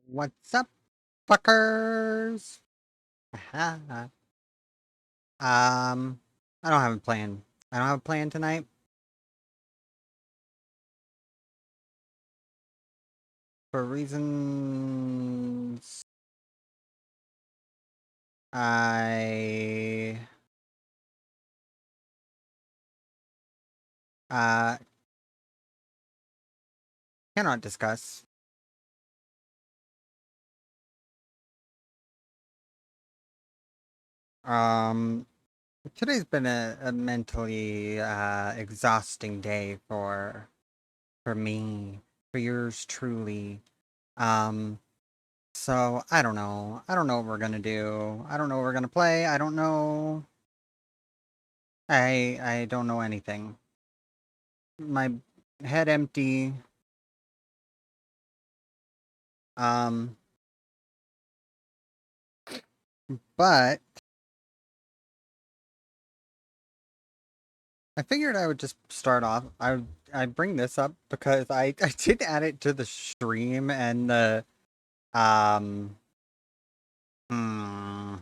What's up, fuckers? um, I don't have a plan. I don't have a plan tonight for reasons I uh cannot discuss. Um, Today's been a mentally exhausting day for me, for yours truly. Um, so I don't know. I don't know what we're gonna do. I don't know what we're gonna play. I don't know. I don't know anything. My head empty. Um, but I figured I would just start off. I bring this up because I did add it to the stream and um hmm,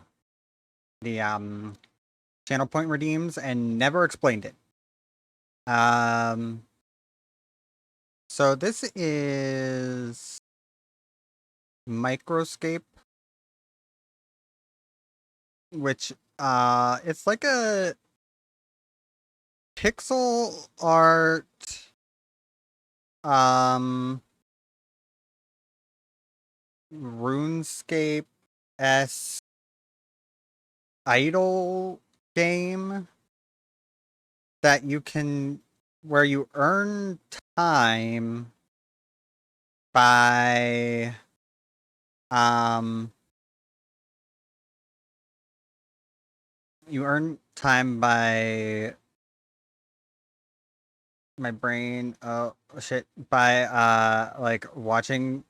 the channel point redeems and never explained it. Um, so this is Microscape, which it's like a pixel art um RuneScape s idle game that you can where you earn time by um you earn time by my brain oh shit by like watching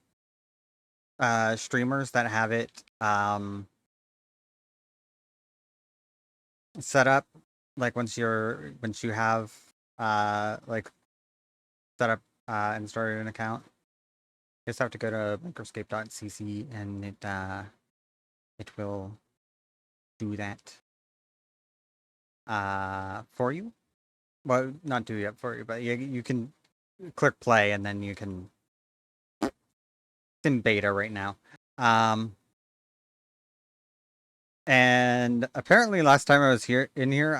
streamers that have it set up, like once you have like set up and started an account. You just have to go to microscape.cc and it will do that for you. Well, not do it for you, but you can click play and then you can. It's in beta right now. Um, and apparently last time I was here,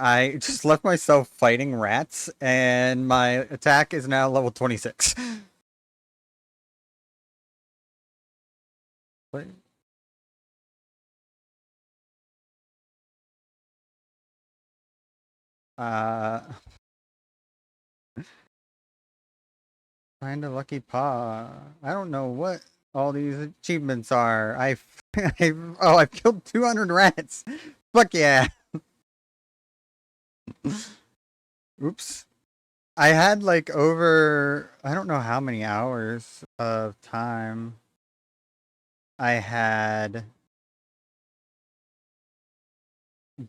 I just left myself fighting rats, and my attack is now level 26. What? Uh, Find a lucky paw. I don't know what all these achievements are. I've killed 200 rats. Fuck yeah. Oops. I had like over I don't know how many hours of time I had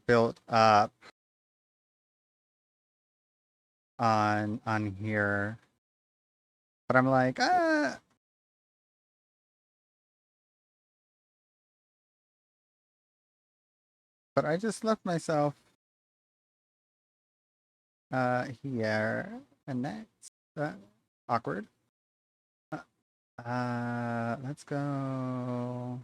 built up on here. But I'm like, but I just left myself here and that's awkward. Let's go.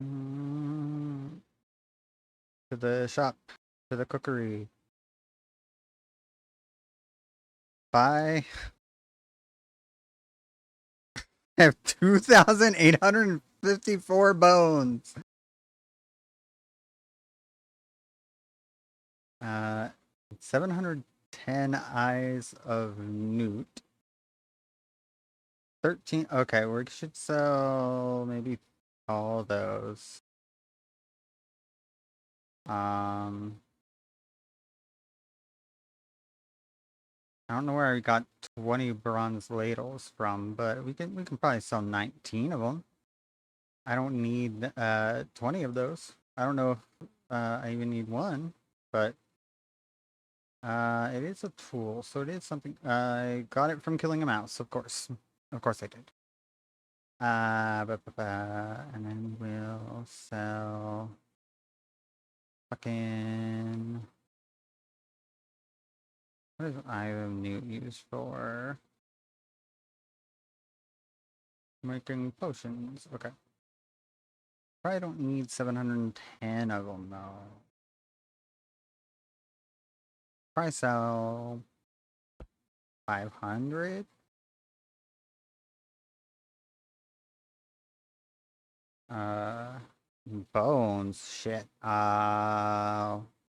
Mm, to the shop, to the cookery. Bye. I have 2,854 bones. Uh, 710 eyes of newt. 13. Okay, we should sell maybe all those. Um, I don't know where I got 20 bronze ladles from, but we can probably sell 19 of them. I don't need 20 of those. I don't know if I even need one, but it is a tool, so it is something. I got it from killing a mouse, of course. Of course I did. And then we'll sell fucking. What is item new used for? Making potions. Okay. Probably don't need 710 of them though. Probably sell 500. Uh, bones. Shit.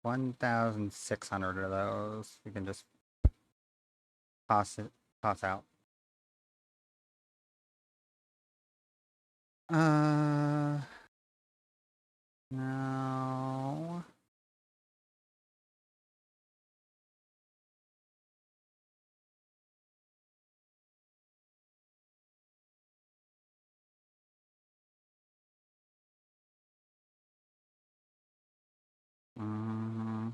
1,600 of those. We can just toss out. Uh, no. Mm,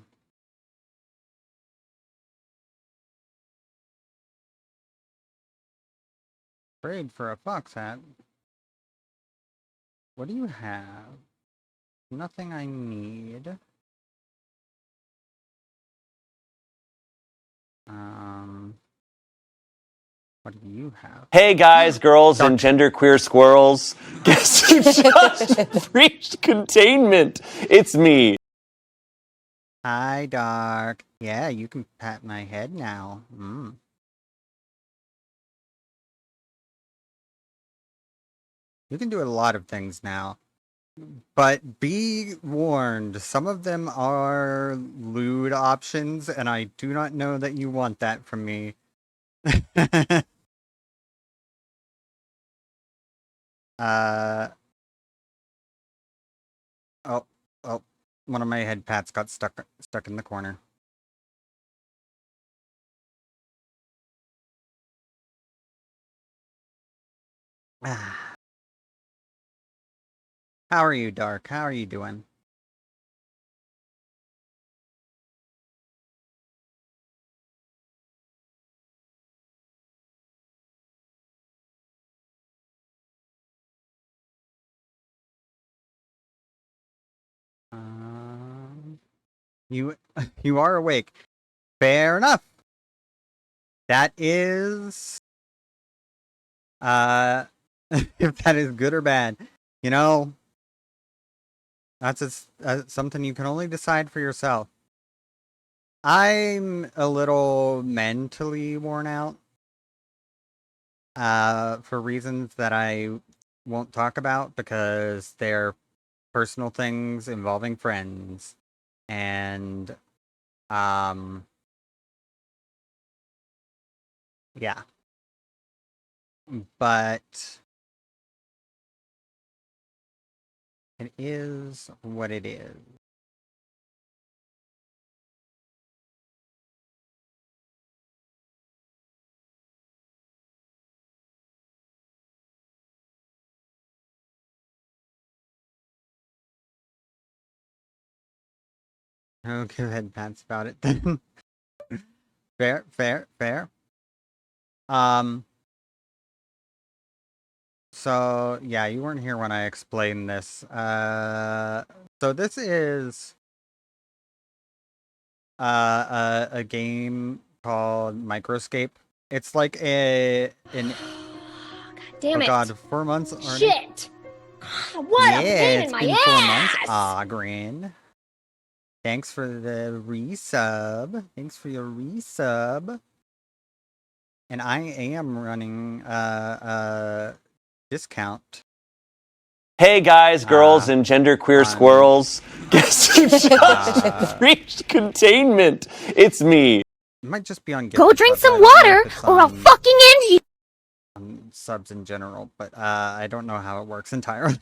trade for a fox hat. What do you have? Nothing I need. Um, what do you have? Hey guys, girls, and Dark. genderqueer squirrels. Guess who just breached containment? It's me. Hi, Dark. Yeah, you can pat my head now. You can do a lot of things now. But be warned, some of them are lewd options, and I do not know that you want that from me. uh oh, oh, one of my head pats got stuck in the corner. How are you, Dark? How are you doing? Um, you you are awake. Fair enough. That is uh if that is good or bad. You know, something you can only decide for yourself. I'm a little mentally worn out for reasons that I won't talk about because they're personal things involving friends. And um yeah, but it is what it is. I'll give head pats about it then. Fair, fair, fair. Um, so yeah, you weren't here when I explained this. So this is a game called Microscape. It's like an Damn oh it. god, 4 months already. Shit. What a Yeah, pain it's in my been 4 months. ass. Grin. Thanks for the resub. Thanks for your resub. And I am running discount Hey guys, girls, uh and genderqueer on squirrels. Guess who just breached containment? It's me. it might just be on Go gifted drink subs. I some don't know if water it's or I'll fucking end you. on subs in general, but I don't know how it works entirely.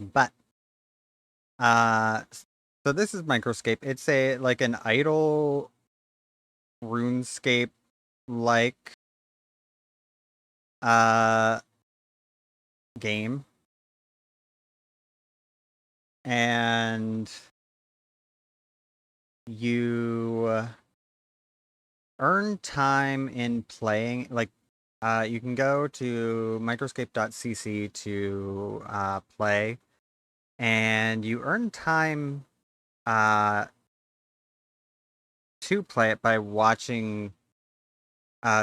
But uh so this is Microscape. It's a like an idle RuneScape like uh game, and you earn time in playing. Like, you can go to microscape.cc to play, and you earn time uh to play it by watching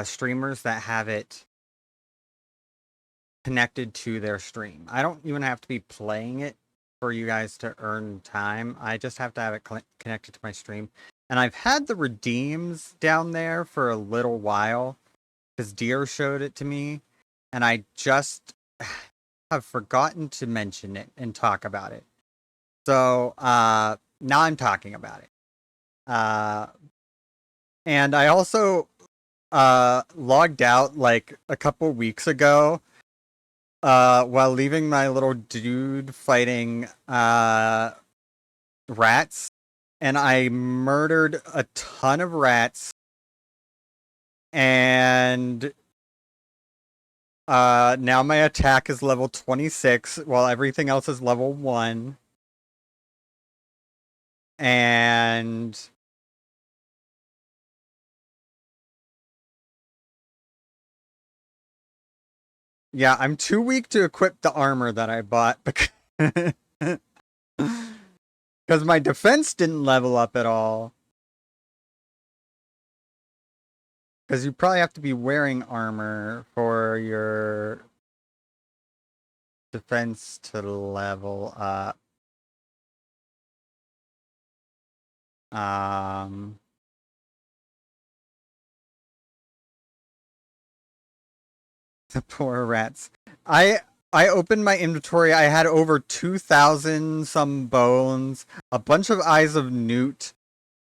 streamers that have it connected to their stream. I don't even have to be playing it for you guys to earn time. I just have to have it connected to my stream. And I've had the redeems down there for a little while because Deer showed it to me, and I just have forgotten to mention it and talk about it. So now I'm talking about it. Uh, and I also logged out like a couple weeks ago while leaving my little dude fighting rats, and I murdered a ton of rats, and now my attack is level 26 while everything else is level 1. And yeah, I'm too weak to equip the armor that I bought because my defense didn't level up at all. Because you probably have to be wearing armor for your defense to level up. Um, the poor rats. I I opened my inventory. I had over 2,000 some bones, a bunch of eyes of newt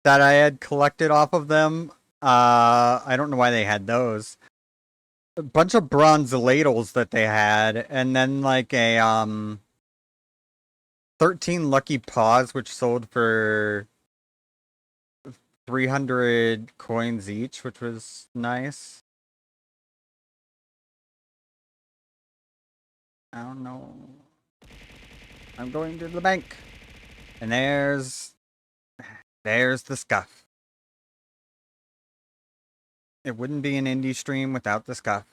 that I had collected off of them. I don't know why they had those. A bunch of bronze ladles that they had, and then like a 13 lucky paws which sold for 300 coins each, which was nice. I don't know. I'm going to the bank. And there's the scuff. It wouldn't be an indie stream without the scuff.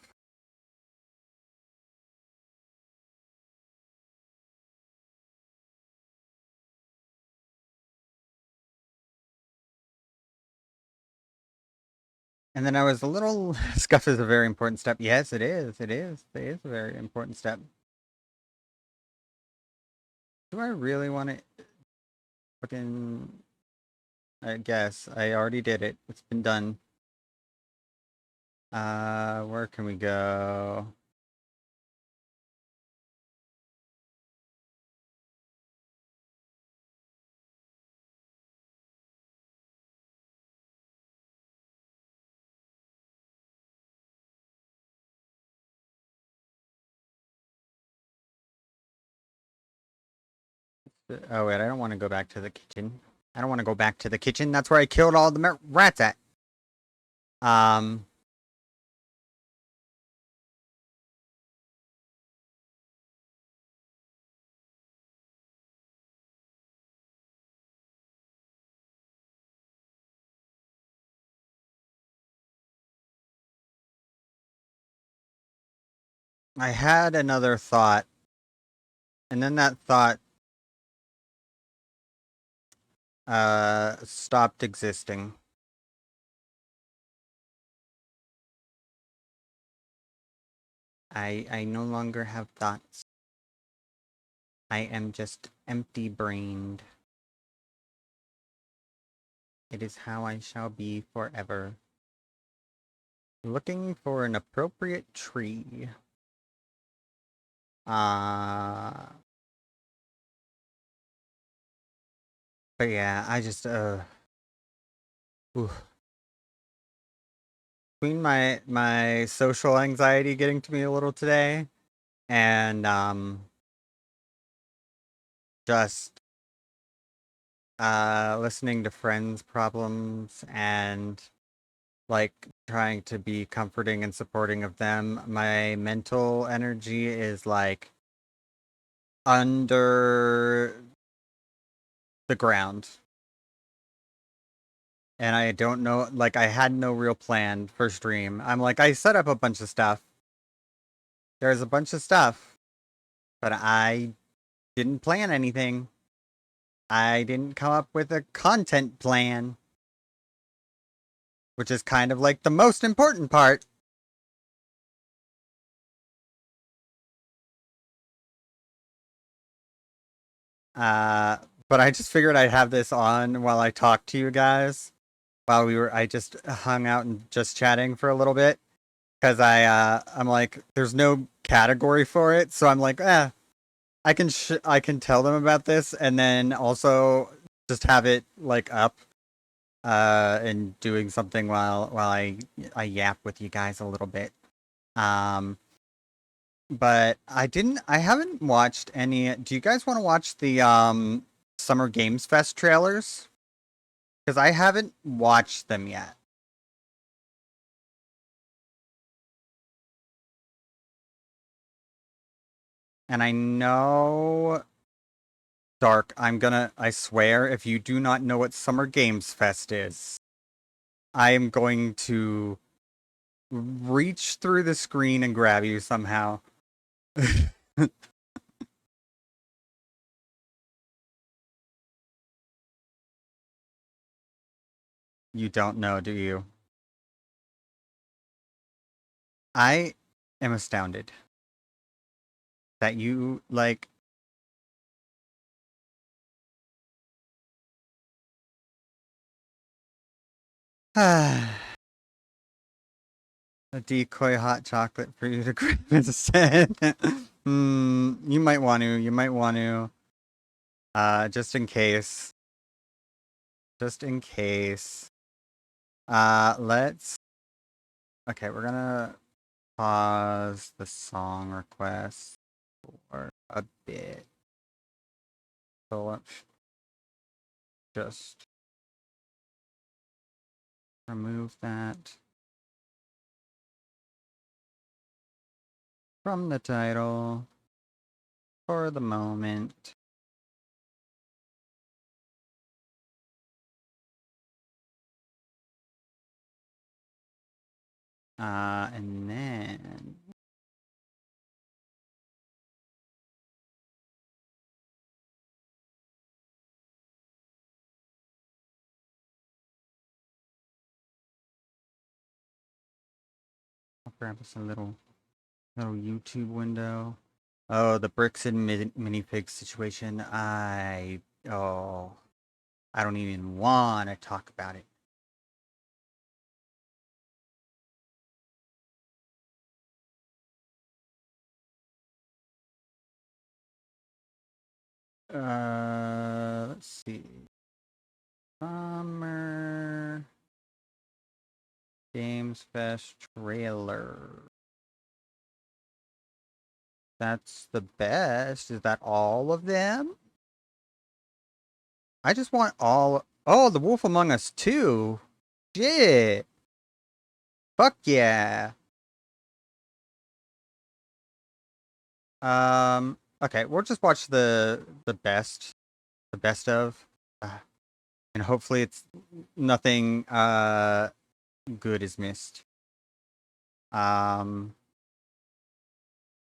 And then I was a little scuff is a very important step. Yes, it is. It is. It is a very important step. Do I really want to fucking I guess I already did it. It's been done. Where can we go? Oh wait, I don't want to go back to the kitchen. I don't want to go back to the kitchen. That's where I killed all the rats at. Um, I had another thought, and then that thought stopped existing. I no longer have thoughts. I am just empty brained. It is how I shall be forever. Looking for an appropriate tree. Uh but yeah, I just ooh. Between my social anxiety getting to me a little today and just listening to friends' problems and like trying to be comforting and supporting of them, my mental energy is like under the ground. And I don't know, like, I had no real plan for stream. I'm like, I set up a bunch of stuff. There's a bunch of stuff, but I didn't plan anything. I didn't come up with a content plan, which is kind of like the most important part. Uh, but I just figured I'd have this on while I talk to you guys. I just hung out and just chatting for a little bit because I'm like, there's no category for it, so I'm like, I can tell them about this and then also just have it like up and doing something while I yap with you guys a little bit. Um, but I haven't watched any. Do you guys want to watch the Summer Games Fest trailers? Because I haven't watched them yet. And I know, Dark, I swear, if you do not know what Summer Games Fest is, I am going to reach through the screen and grab you somehow. You don't know, do you? I am astounded that you, like, a decoy hot chocolate for you to grab instead. You might want to. You might want to. Just in case. Just in case. Let's. Okay, we're gonna pause the song request for a bit. So let's just remove that from the title for the moment. And then I'll grab us a little YouTube window. Oh, the bricks and minifig situation. Oh, I don't even want to talk about it. Let's see. Summer Games Fest trailer. That's the best. Is that all of them? I just want all. Oh, The Wolf Among Us 2. Shit. Fuck yeah. Okay, we'll just watch the best of, and hopefully it's nothing good is missed. Um,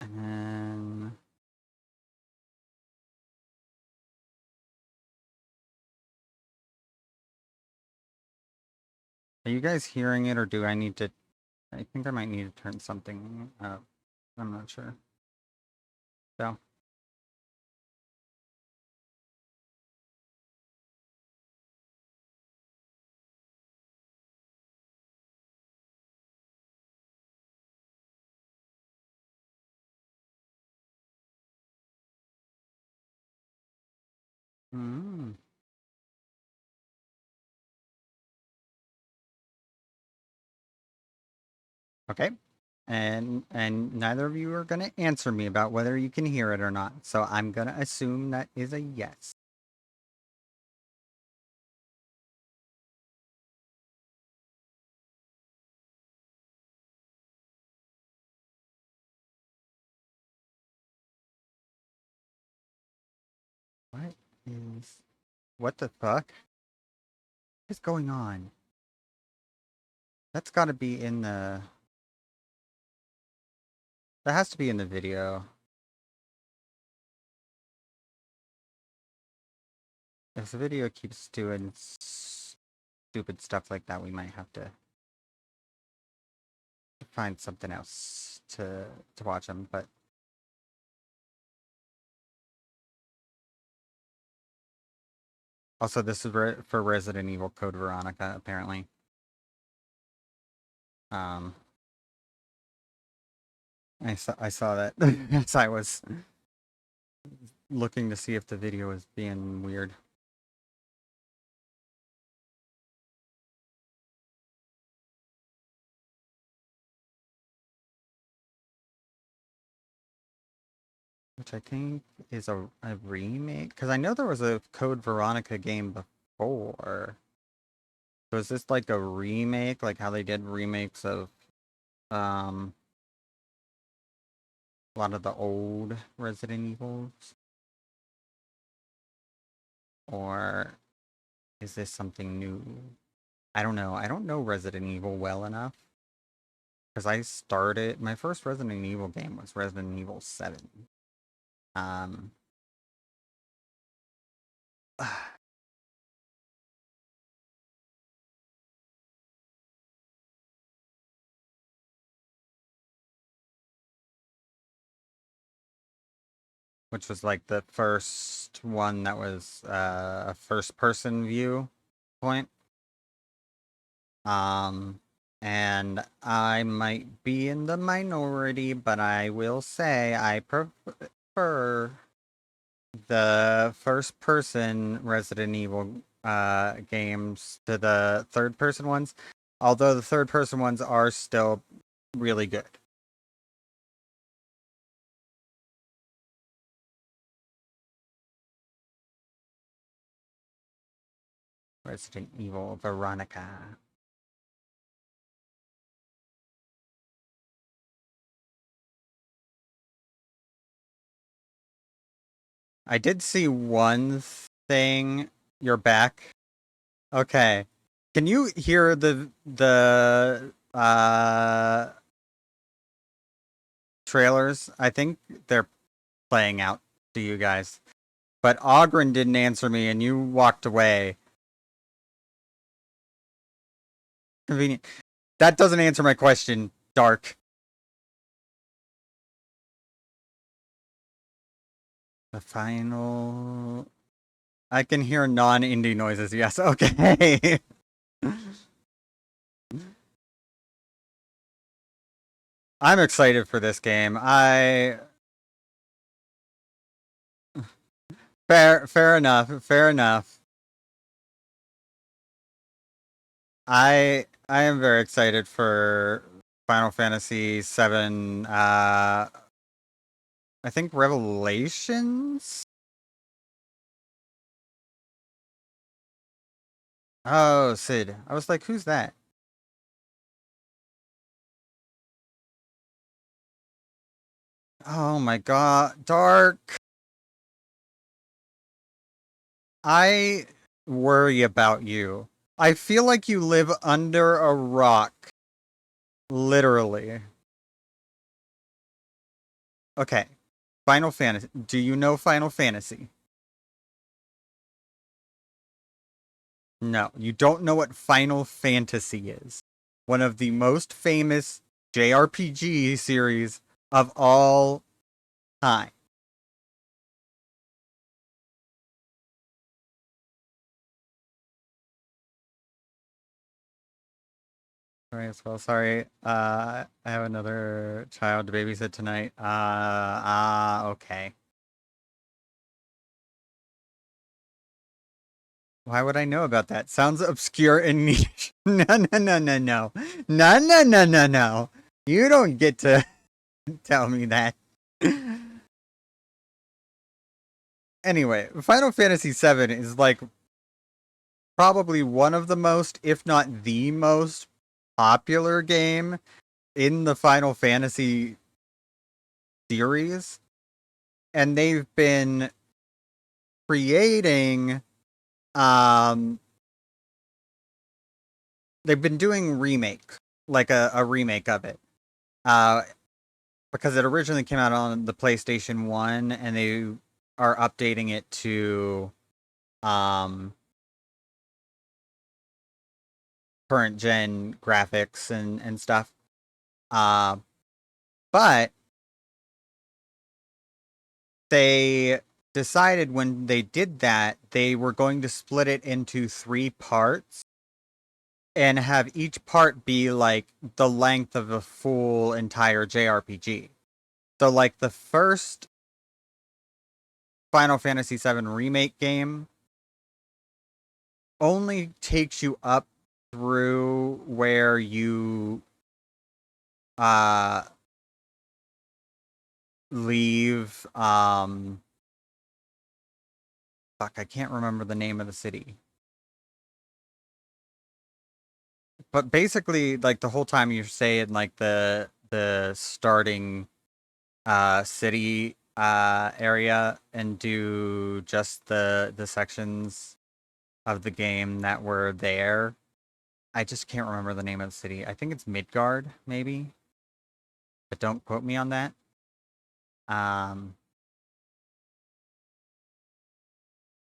and then are you guys hearing it, or do I need to? I think I might need to turn something up. I'm not sure. So. Mm. Okay. And neither of you are going to answer me about whether you can hear it or not. So I'm going to assume that is a yes. What is... What the fuck? What is going on? That's gotta be in the... That has to be in the video. If the video keeps doing stupid stuff like that, we might have to find something else to watch them, but... Also, this is for Resident Evil Code Veronica, apparently. I saw that as I was looking to see if the video was being weird. Which I think is a remake, because I know there was a Code Veronica game before. So is this like a remake, like how they did remakes of a lot of the old Resident Evils? Or is this something new? I don't know. I don't know Resident Evil well enough. Because I started... My first Resident Evil game was Resident Evil 7. Which was like the first one that was a first person view point. And I might be in the minority, but I will say I prefer the first person Resident Evil games to the third person ones, although the third person ones are still really good. Resident Evil Veronica. I did see one thing. You're back. Okay. Can you hear the trailers? I think they're playing out to you guys. But Ogren didn't answer me and you walked away. Convenient. That doesn't answer my question, Dark. The final... I can hear non-indie noises, yes. Okay. I'm excited for this game. Fair enough. Fair enough. I am very excited for Final Fantasy VII. I think Revelations. Oh, Sid. I was like, who's that? Oh my god, Dark. I worry about you. I feel like you live under a rock. Literally. Okay. Final Fantasy. Do you know Final Fantasy? No, you don't know what Final Fantasy is. One of the most famous JRPG series of all time. Alright, well, sorry. I have another child to babysit tonight. Okay. Why would I know about that? Sounds obscure and niche. No, no, no, no, no. No, no, no, no, no. You don't get to tell me that. Anyway, Final Fantasy VII is like probably one of the most, if not the most popular game in the Final Fantasy series. And they've been creating they've been doing remake, like a remake of it. Uh because it originally came out on the PlayStation 1 and they are updating it to um current gen graphics and stuff. Uh but they decided when they did that they were going to split it into 3 parts and have each part be like the length of a full entire JRPG. So like the first Final Fantasy VII remake game only takes you up through where you uh leave fuck, I can't remember the name of the city. But basically like the whole time you're saying like the starting city area and do just the sections of the game that were there. I just can't remember the name of the city. I think it's Midgard, maybe, but don't quote me on that. Um,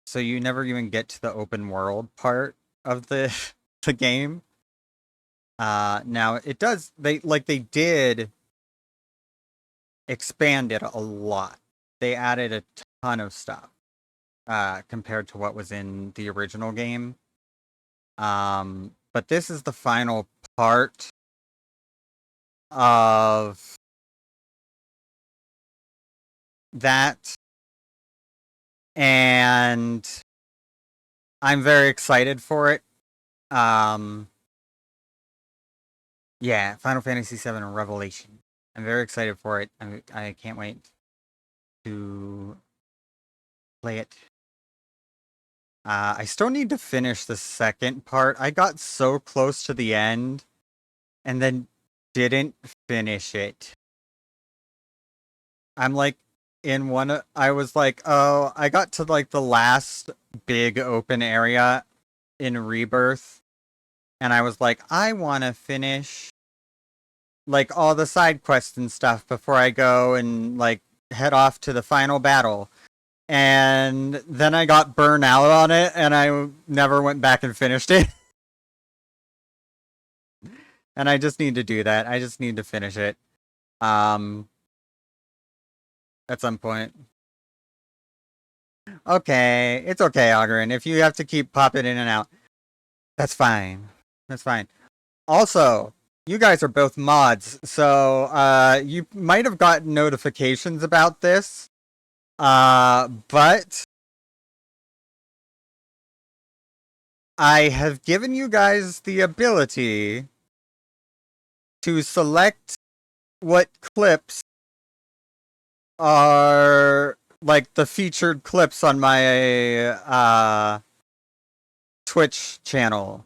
so you never even get to the open world part of the the game. Now it does they did expand it a lot. They added a ton of stuff compared to what was in the original game. But this is the final part of that, and I'm very excited for it. Um, yeah, Final Fantasy VII Revelation. I'm very excited for it. I can't wait to play it. I still need to finish the second part. I got so close to the end and then didn't finish it. I'm like in one I was like, "Oh, I got to like the last big open area in Rebirth and I was like, I want to finish like all the side quests and stuff before I go and like head off to the final battle." And then I got burned out on it and I never went back and finished it. And I just need to do that. I just need to finish it. Um at some point. Okay, it's okay, Ogren. If you have to keep popping in and out, that's fine. That's fine. Also, you guys are both mods, so you might have gotten notifications about this. But I have given you guys the ability to select what clips are like the featured clips on my Twitch channel.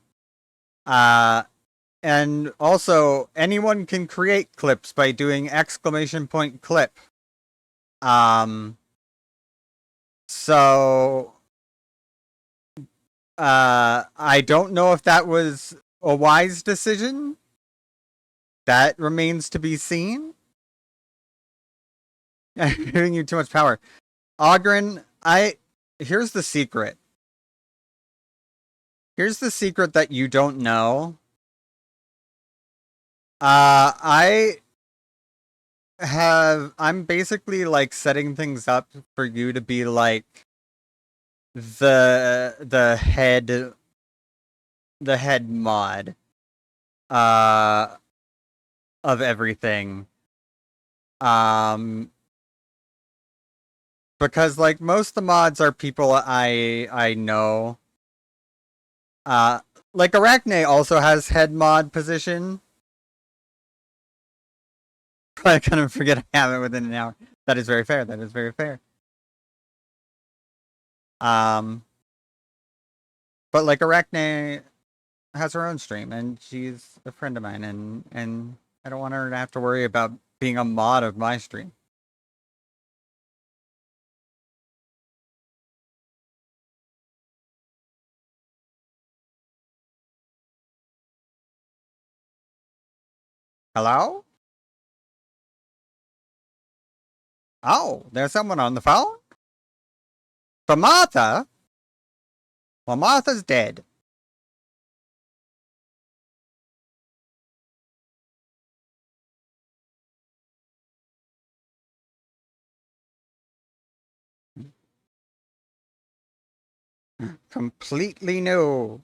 And also anyone can create clips by doing !clip. Um so I don't know if that was a wise decision. That remains to be seen. I'm giving you too much power. Ogren, here's the secret. Here's the secret that you don't know. I'm basically like setting things up for you to be like the head mod uh of everything. Um because like most of the mods are people I know. Uh like Arachne also has head mod position. Probably gonna forget I have it within an hour. That is very fair. That is very fair. Um but like Arachne has her own stream and she's a friend of mine and I don't want her to have to worry about being a mod of my stream. Hello? Oh, there's someone on the phone? From Martha? Well, Martha's dead. Completely new.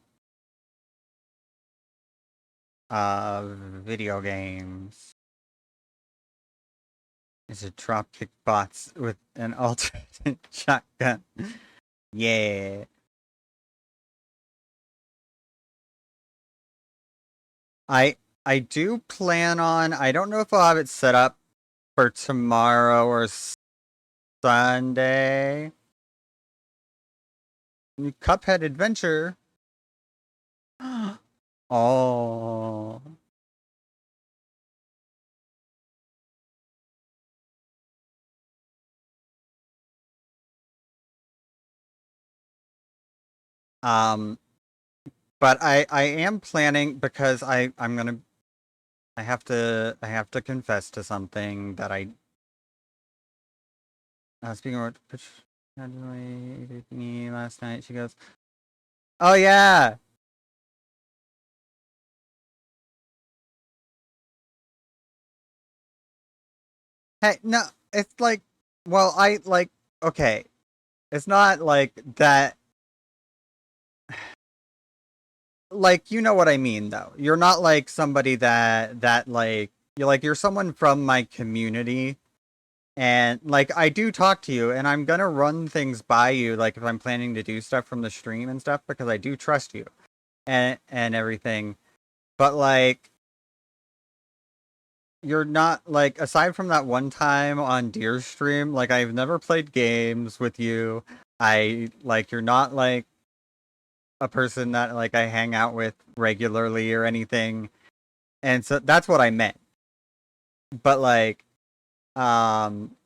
Video games. Is it dropkick bots with an alternate shotgun? Yeah. I I do plan on, I don't know if I'll have it set up for tomorrow or Sunday. Cuphead Adventure. Oh. Um, but I am planning because I'm gonna I have to confess to something that speaking of which with me last night. She goes, "Oh yeah, hey no, it's like, well I like okay, it's not like that. Like you know what I mean though. You're not like somebody that like you're someone from my community." And like I do talk to you and I'm gonna run things by you like if I'm planning to do stuff from the stream and stuff because I do trust you and everything. But like you're not like aside from that one time on Deer's stream, like I've never played games with you. I like you're not like a person that like I hang out with regularly or anything. And so that's what I meant. But like um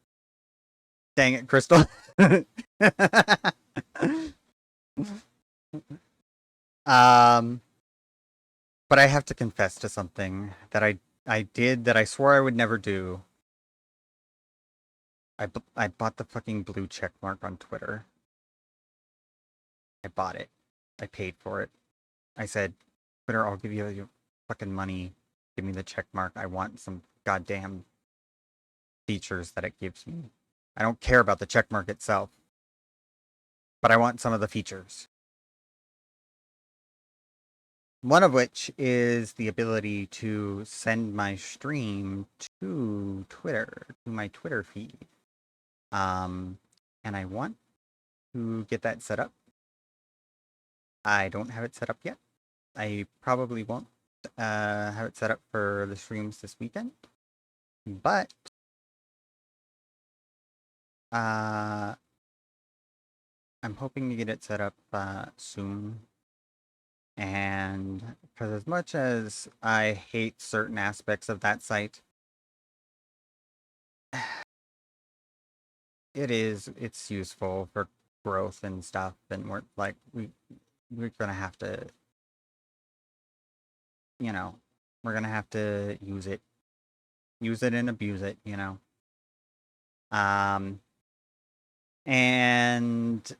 dang it, Crystal. um but I have to confess to something that I did that I swore I would never do. I bought the fucking blue check mark on Twitter. I bought it. I paid for it. I said, Twitter, I'll give you your fucking money. Give me the check mark. I want some goddamn features that it gives me. I don't care about the check mark itself, but I want some of the features. One of which is the ability to send my stream to Twitter, to my Twitter feed. Um, and I want to get that set up. I don't have it set up yet. I probably won't have it set up for the streams this weekend, but I'm hoping to get it set up soon. And because as much as I hate certain aspects of that site, it's useful for growth and stuff, and we're gonna have to, you know, we're gonna have to use it and abuse it, you know. Um, and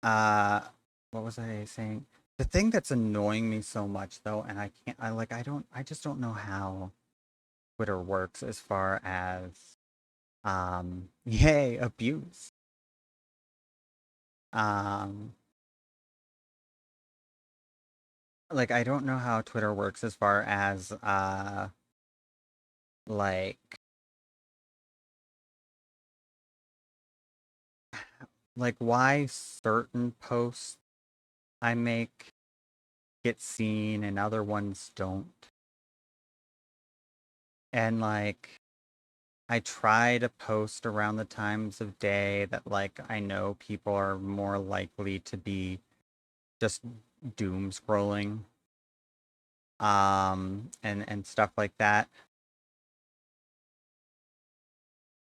uh, what was I saying? The thing that's annoying me so much though, and I just don't know how Twitter works as far as yay, abuse. Um, like I don't know how Twitter works as far as like why certain posts I make get seen and other ones don't. And like I try to post around the times of day that like I know people are more likely to be just doom scrolling and stuff like that.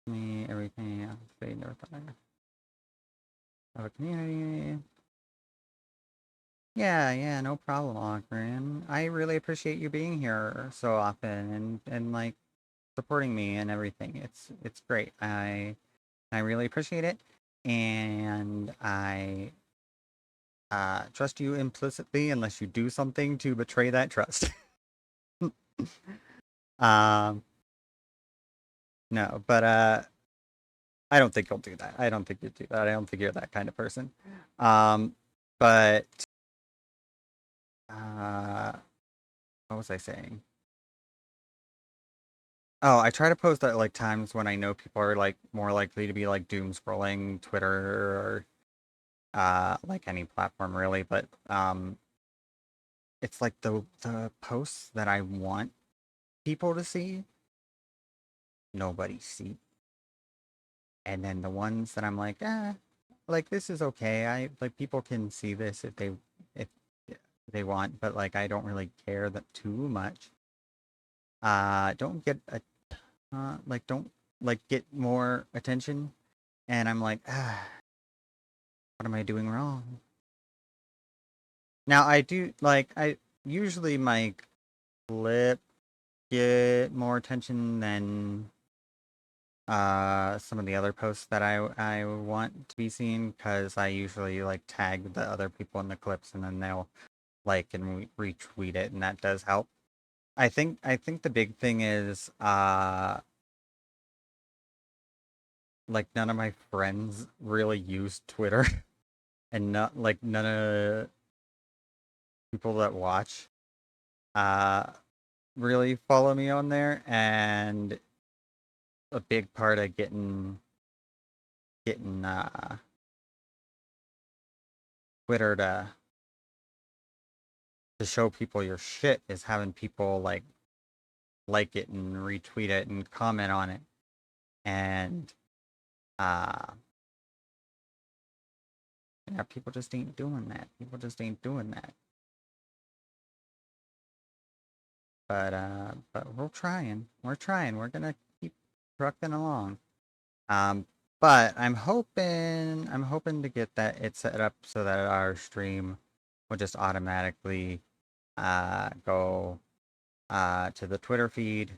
Me everything else they never thought of a community. Yeah, no problem, Ogren. I really appreciate you being here so often and like supporting me and everything. It's great. I really appreciate it, and I trust you implicitly unless you do something to betray that trust. um, no, but I don't think you'll do that. I don't think you'd do that. I don't think you're that kind of person. But uh, what was I saying? Oh, I try to post at like times when I know people are like more likely to be like doom scrolling Twitter or like any platform really, but it's like the posts that I want people to see, nobody see. And then the ones that I'm like this is okay. I like people can see this if they want, but like I don't really care that too much. Don't get a like don't like get more attention. And I'm like, what am I doing wrong? Now I do like I usually my clip get more attention than some of the other posts that I want to be seen because I usually like tag the other people in the clips and then they'll like and retweet it and that does help. I think the big thing is like none of my friends really use Twitter and not like none of people that watch uh really follow me on there and a big part of getting Twitter to show people your shit is having people like it and retweet it and comment on it and uh yeah, people just ain't doing that. People just ain't doing that. But we're trying. We're trying. We're gonna keep trucking along. Um but I'm hoping to get that it set up so that our stream will just automatically go to the Twitter feed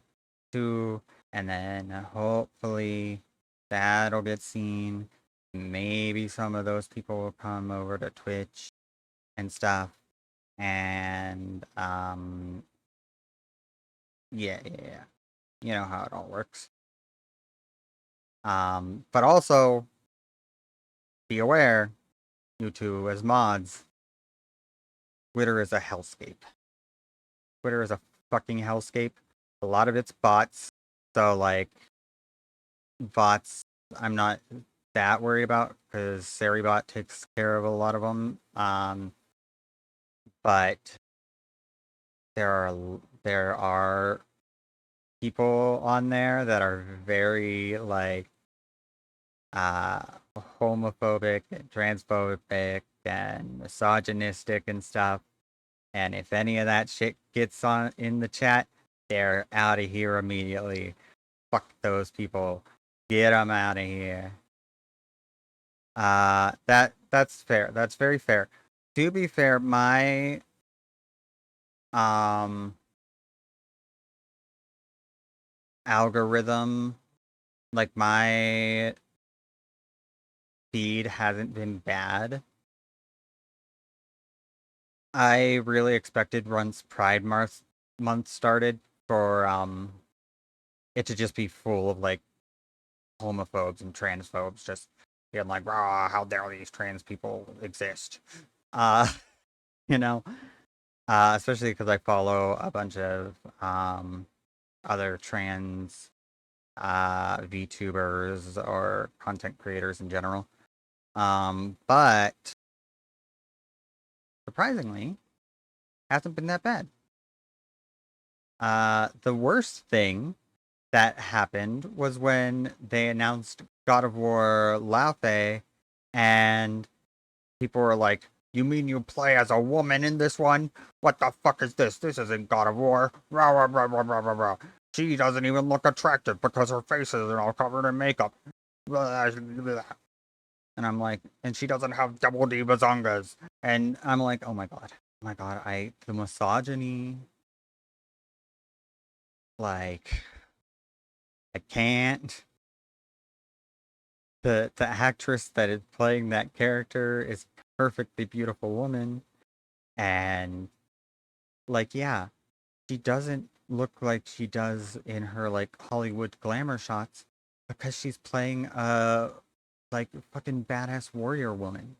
too, and then hopefully that'll get seen. Maybe some of those people will come over to Twitch and stuff, and yeah, you know how it all works. But also be aware, you two as mods, Twitter is a hellscape. Twitter is a fucking hellscape. A lot of it's bots, so like bots I'm not that worried about because Seribot takes care of a lot of them. But there are people on there that are very like uh homophobic and transphobic and misogynistic and stuff. And if any of that shit gets on in the chat, they're out of here immediately. Fuck those people. Get them out of here. That's fair. That's very fair. To be fair, my um algorithm, like my feed hasn't been bad. I really expected once Pride month started for it to just be full of like homophobes and transphobes just being like, "Rah, how dare these trans people exist?" Uh, you know, especially because I follow a bunch of other trans VTubers or content creators in general. But surprisingly, hasn't been that bad. The worst thing that happened was when they announced God of War Laufey, and people were like, "You mean you play as a woman in this one? What the fuck is this? This isn't God of War." Rah, rah, rah, rah, rah, rah, rah. She doesn't even look attractive because her face is all covered in makeup. And I'm like, and she doesn't have double D bazongas. And I'm like, oh my god, the misogyny, like, I can't. The actress that is playing that character is a perfectly beautiful woman, and like, yeah, she doesn't look like she does in her like Hollywood glamour shots because she's playing a like fucking badass warrior woman.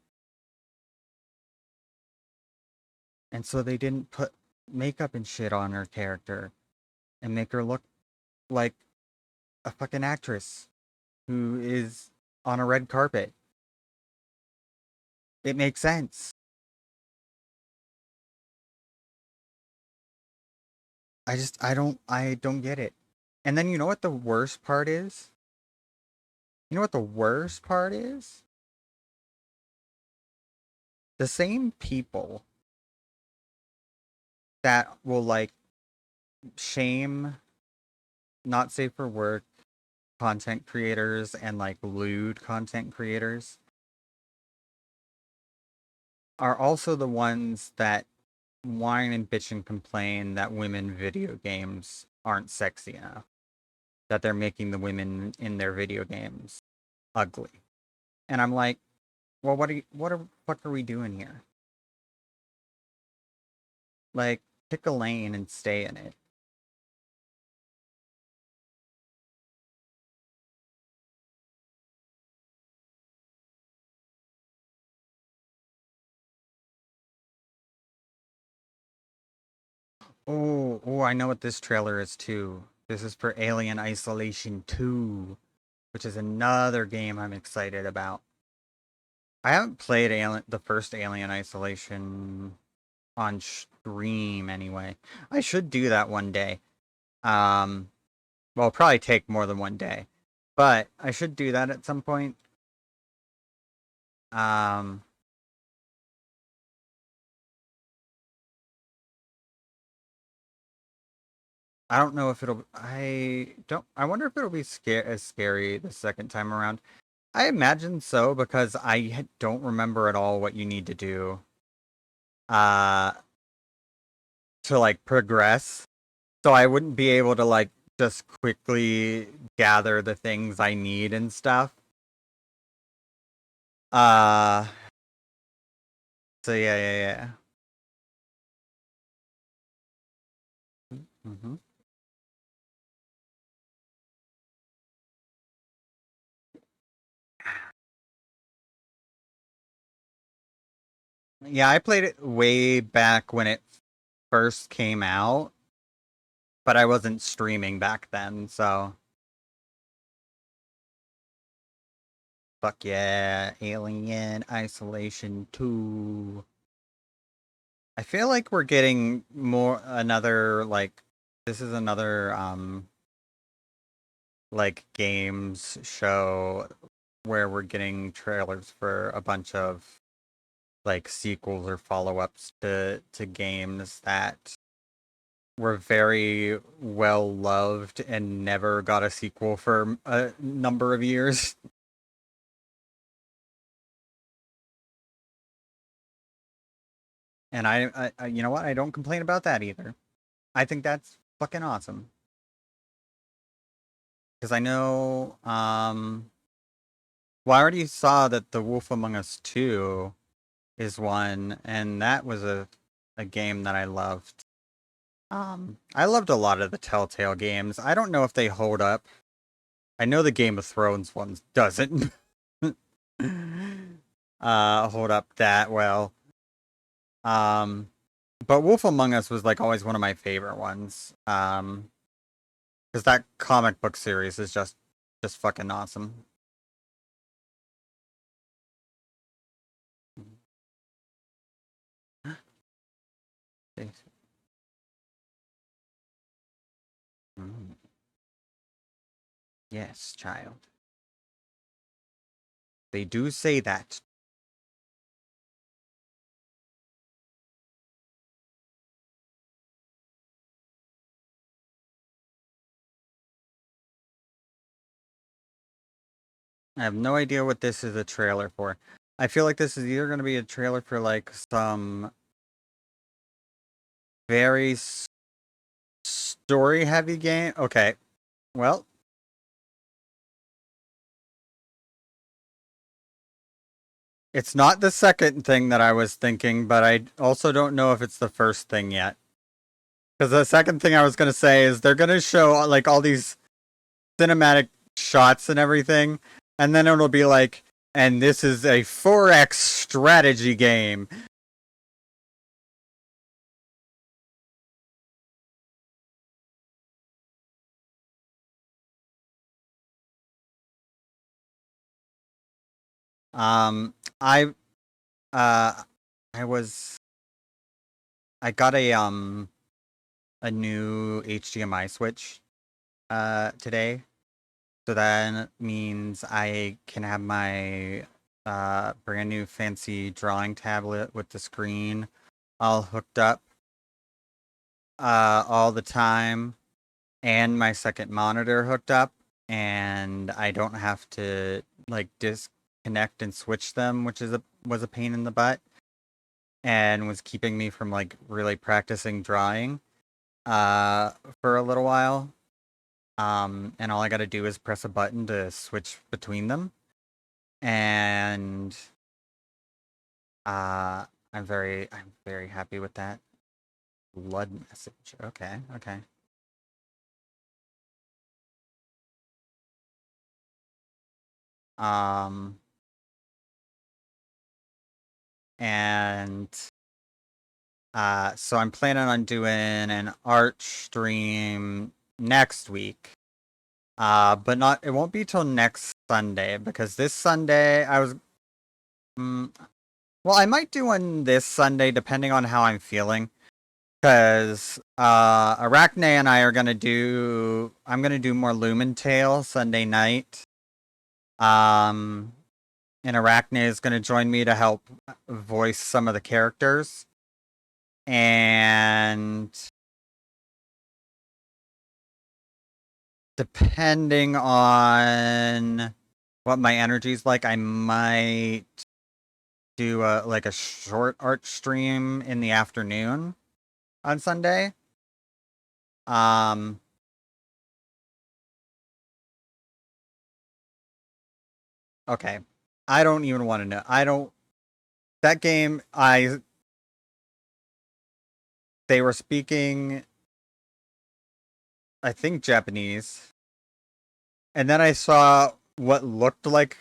And so they didn't put makeup and shit on her character and make her look like a fucking actress who is on a red carpet. It makes sense. I don't get it. And then you know what the worst part is? You know what the worst part is? The same people that will like shame not safe for work content creators and like lewd content creators are also the ones that whine and bitch and complain that women video games aren't sexy enough, that they're making the women in their video games ugly. And I'm like, well, what the fuck are we doing here? Like, pick a lane and stay in it. Oh, I know what this trailer is too. This is for Alien Isolation 2, which is another game I'm excited about. I haven't played the first Alien Isolation on stream anyway. I should do that one day. Um, well, it'll probably take more than one day, but I should do that at some point. Um, I don't know if it'll. I don't. I wonder if it'll be as scary the second time around. I imagine so because I don't remember at all what you need to do. Uh, to like progress. So I wouldn't be able to like just quickly gather the things I need and stuff. Uh, so yeah. Hmm. Yeah, I played it way back when it first came out, but I wasn't streaming back then, so fuck yeah, Alien Isolation 2. I feel like we're getting more another like this is another like games show where we're getting trailers for a bunch of like sequels or follow-ups to games that were very well loved and never got a sequel for a number of years. And you know what? I don't complain about that either. I think that's fucking awesome. Because I know, well, I already saw that The Wolf Among Us 2 is one, and that was a game that I loved. I loved a lot of the Telltale games. I don't know if they hold up. I know the Game of Thrones ones doesn't hold up that well. Um, but Wolf Among Us was like always one of my favorite ones. Because that comic book series is just fucking awesome. Mm. Yes, child. They do say that. I have no idea what this is a trailer for. I feel like this is either going to be a trailer for like some very story heavy game. Okay. Well, it's not the second thing that I was thinking, but I also don't know if it's the first thing yet. Because the second thing I was going to say is they're going to show like all these cinematic shots and everything, and then it'll be like, and this is a 4X strategy game. Um, I uh, I was I got a new HDMI switch today. So that means I can have my brand new fancy drawing tablet with the screen all hooked up all the time, and my second monitor hooked up, and I don't have to like disconnect and switch them, which was a pain in the butt and was keeping me from like really practicing drawing uh for a little while. And all I got to do is press a button to switch between them. And uh I'm very happy with that. Blood message. Okay, okay. Um and so I'm planning on doing an art stream next week. But not it won't be till next Sunday because this Sunday I was mm, well, I might do one this Sunday depending on how I'm feeling. Because Arachne and I are gonna do. I'm gonna do more Lumen Tale Sunday night. Um, and Arachne is gonna join me to help voice some of the characters. And depending on what my energy's like, I might do a short art stream in the afternoon on Sunday. Um, okay. I don't even want to know. I don't that game I they were speaking I think Japanese. And then I saw what looked like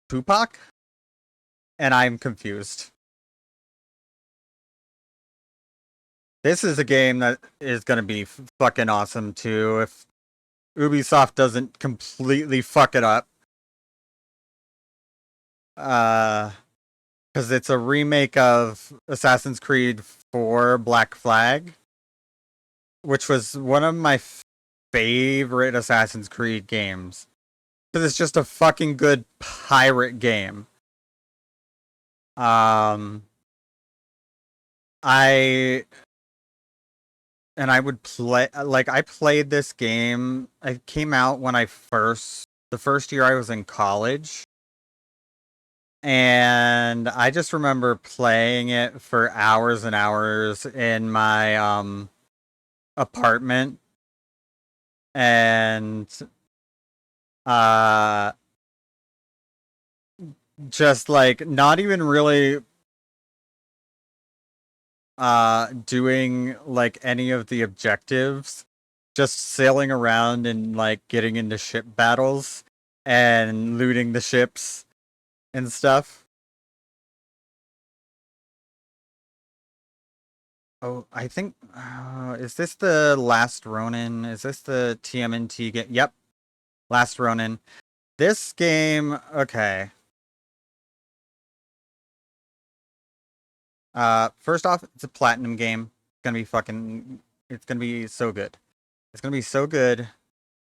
Tupac and I'm confused. This is a game that is going to be fucking awesome too if Ubisoft doesn't completely fuck it up. Uh cuz it's a remake of Assassin's Creed 4 Black Flag, which was one of my favorite Assassin's Creed games. Cuz it's just a fucking good pirate game. Um I I would play like I played this game. It came out when the first year I was in college, and I just remember playing it for hours and hours in my apartment and uh just like not even really doing like any of the objectives, just sailing around and like getting into ship battles and looting the ships and stuff. Oh, I think is this the Last Ronin? Is this the TMNT game? Yep, Last Ronin. This game, okay. First off, it's a platinum game. It's gonna be so good. It's gonna be so good.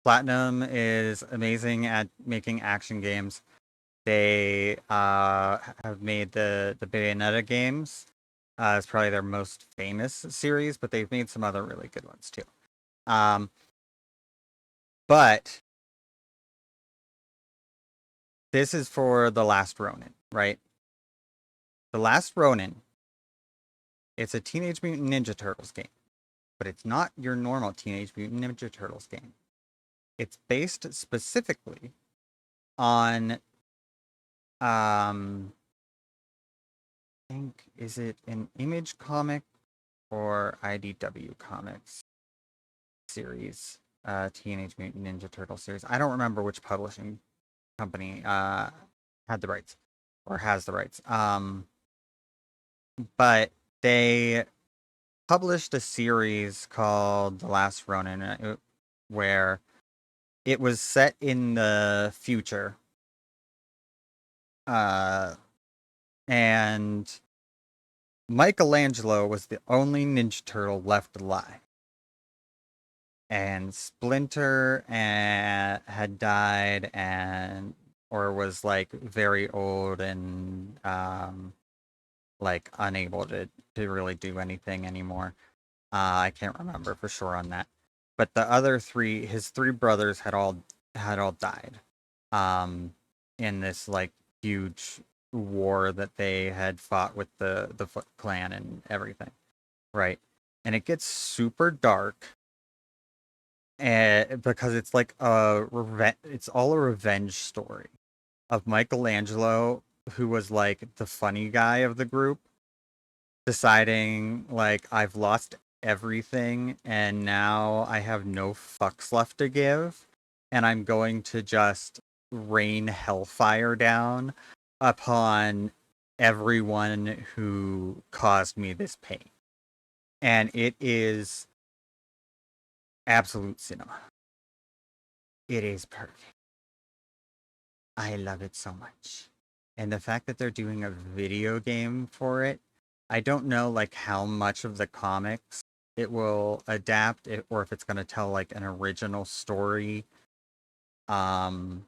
Platinum is amazing at making action games. They have made the Bayonetta games. It's probably their most famous series, but they've made some other really good ones too. Um, but this is for The Last Ronin, right? The Last Ronin, it's a Teenage Mutant Ninja Turtles game, but it's not your normal Teenage Mutant Ninja Turtles game. It's based specifically on I think, is it an Image comic or IDW comics series? Teenage Mutant Ninja Turtle series. I don't remember which publishing company had the rights or has the rights. But they published a series called The Last Ronin, where it was set in the future. And Michelangelo was the only Ninja Turtle left alive. And Splinter had died or was like very old and like unable to really do anything anymore. I can't remember for sure on that. But the other three, his three brothers had all died. In this like huge war that they had fought with the Foot Clan and everything, right? And it gets super dark, and because it's like it's all a revenge story of Michelangelo, who was like the funny guy of the group, deciding like I've lost everything and now I have no fucks left to give, and I'm going to just rain hellfire down upon everyone who caused me this pain. And it is absolute cinema. It is perfect. I love it so much. And the fact that they're doing a video game for it, I don't know like how much of the comics it will adapt or if it's going to tell like an original story. Um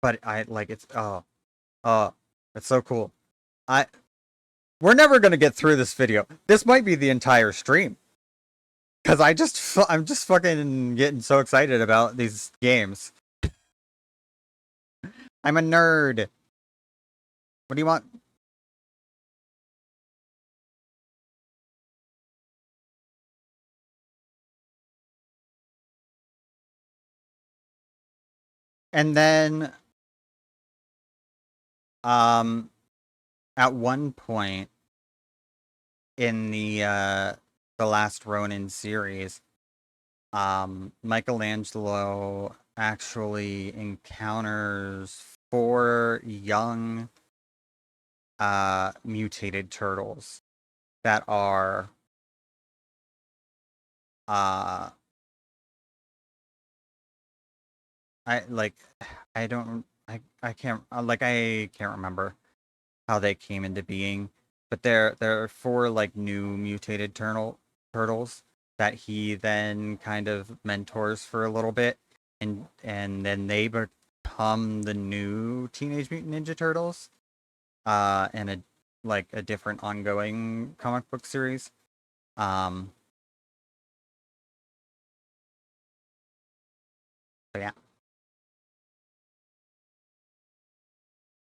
but I like it's so cool. I We're never going to get through this video. This might be the entire stream cuz I'm just fucking getting so excited about these games. I'm a nerd. What do you want? And then um at one point in the last Ronin series, Michelangelo actually encounters four young mutated turtles that are uh I like I don't I can't remember how they came into being, but there are four like new mutated turtles that he then kind of mentors for a little bit, and then they become the new Teenage Mutant Ninja Turtles, and a different ongoing comic book series. Um, but yeah,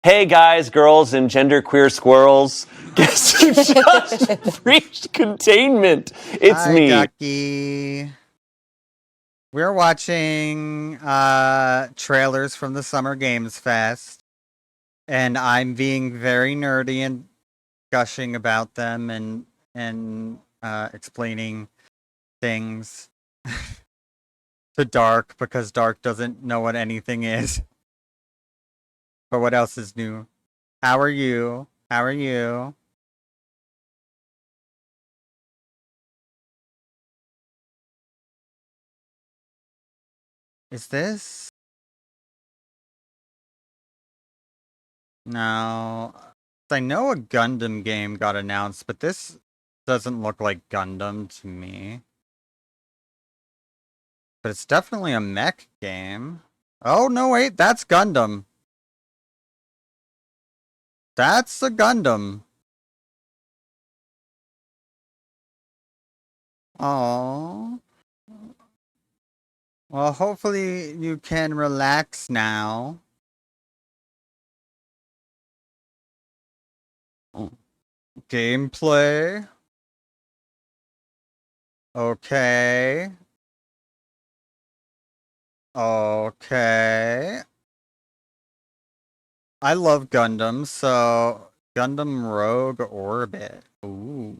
Hey guys, girls, and genderqueer squirrels. Guess who just breached containment? It's hi me. Ducky. We're watching trailers from the Summer Games Fest, and I'm being very nerdy and gushing about them and explaining things to Dark because Dark doesn't know what anything is. But what else is new? How are you? How are you? Is this? No. I know a Gundam game got announced, but this doesn't look like Gundam to me. But it's definitely a mech game. Oh, no, wait, that's Gundam. That's a Gundam. Oh. Well, hopefully you can relax now. Gameplay. Okay. Okay. I love Gundam, so Gundam Rogue Orbit. Ooh.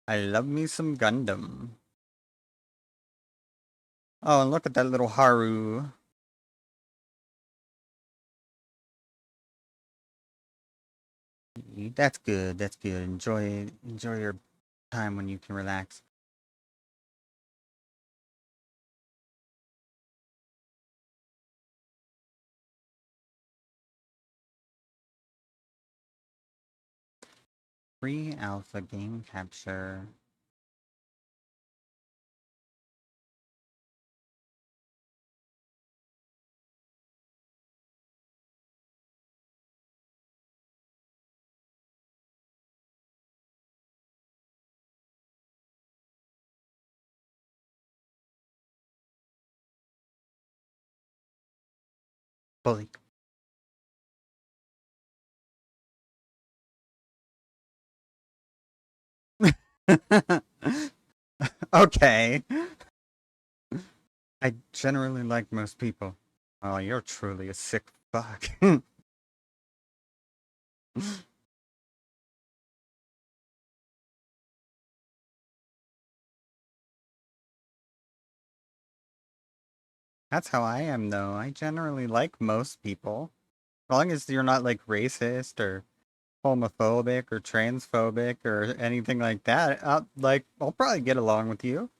I love me some Gundam. Oh, and look at that little Haru. That's good. That's good. Enjoy your time when you can relax. Free alpha game capture. Bully. Okay. I generally like most people. Oh, you're truly a sick fuck. That's how I am, though. I generally like most people. As long as you're not like racist or homophobic or transphobic or anything like that, I'll probably get along with you.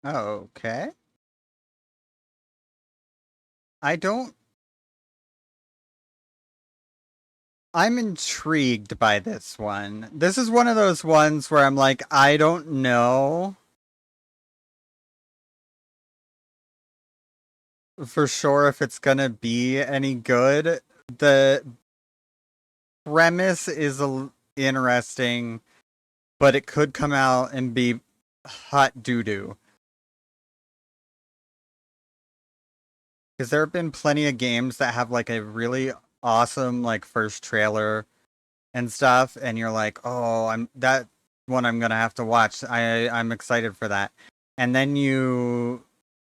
Okay. I don't. I'm intrigued by this one. This is one of those ones where I'm like, I don't know for sure if it's gonna be any good. The premise is interesting, but it could come out and be hot doo doo. Because there have been plenty of games that have like a really awesome like first trailer and stuff, and you're like, oh, I'm that one I'm gonna have to watch. I'm excited for that. And then you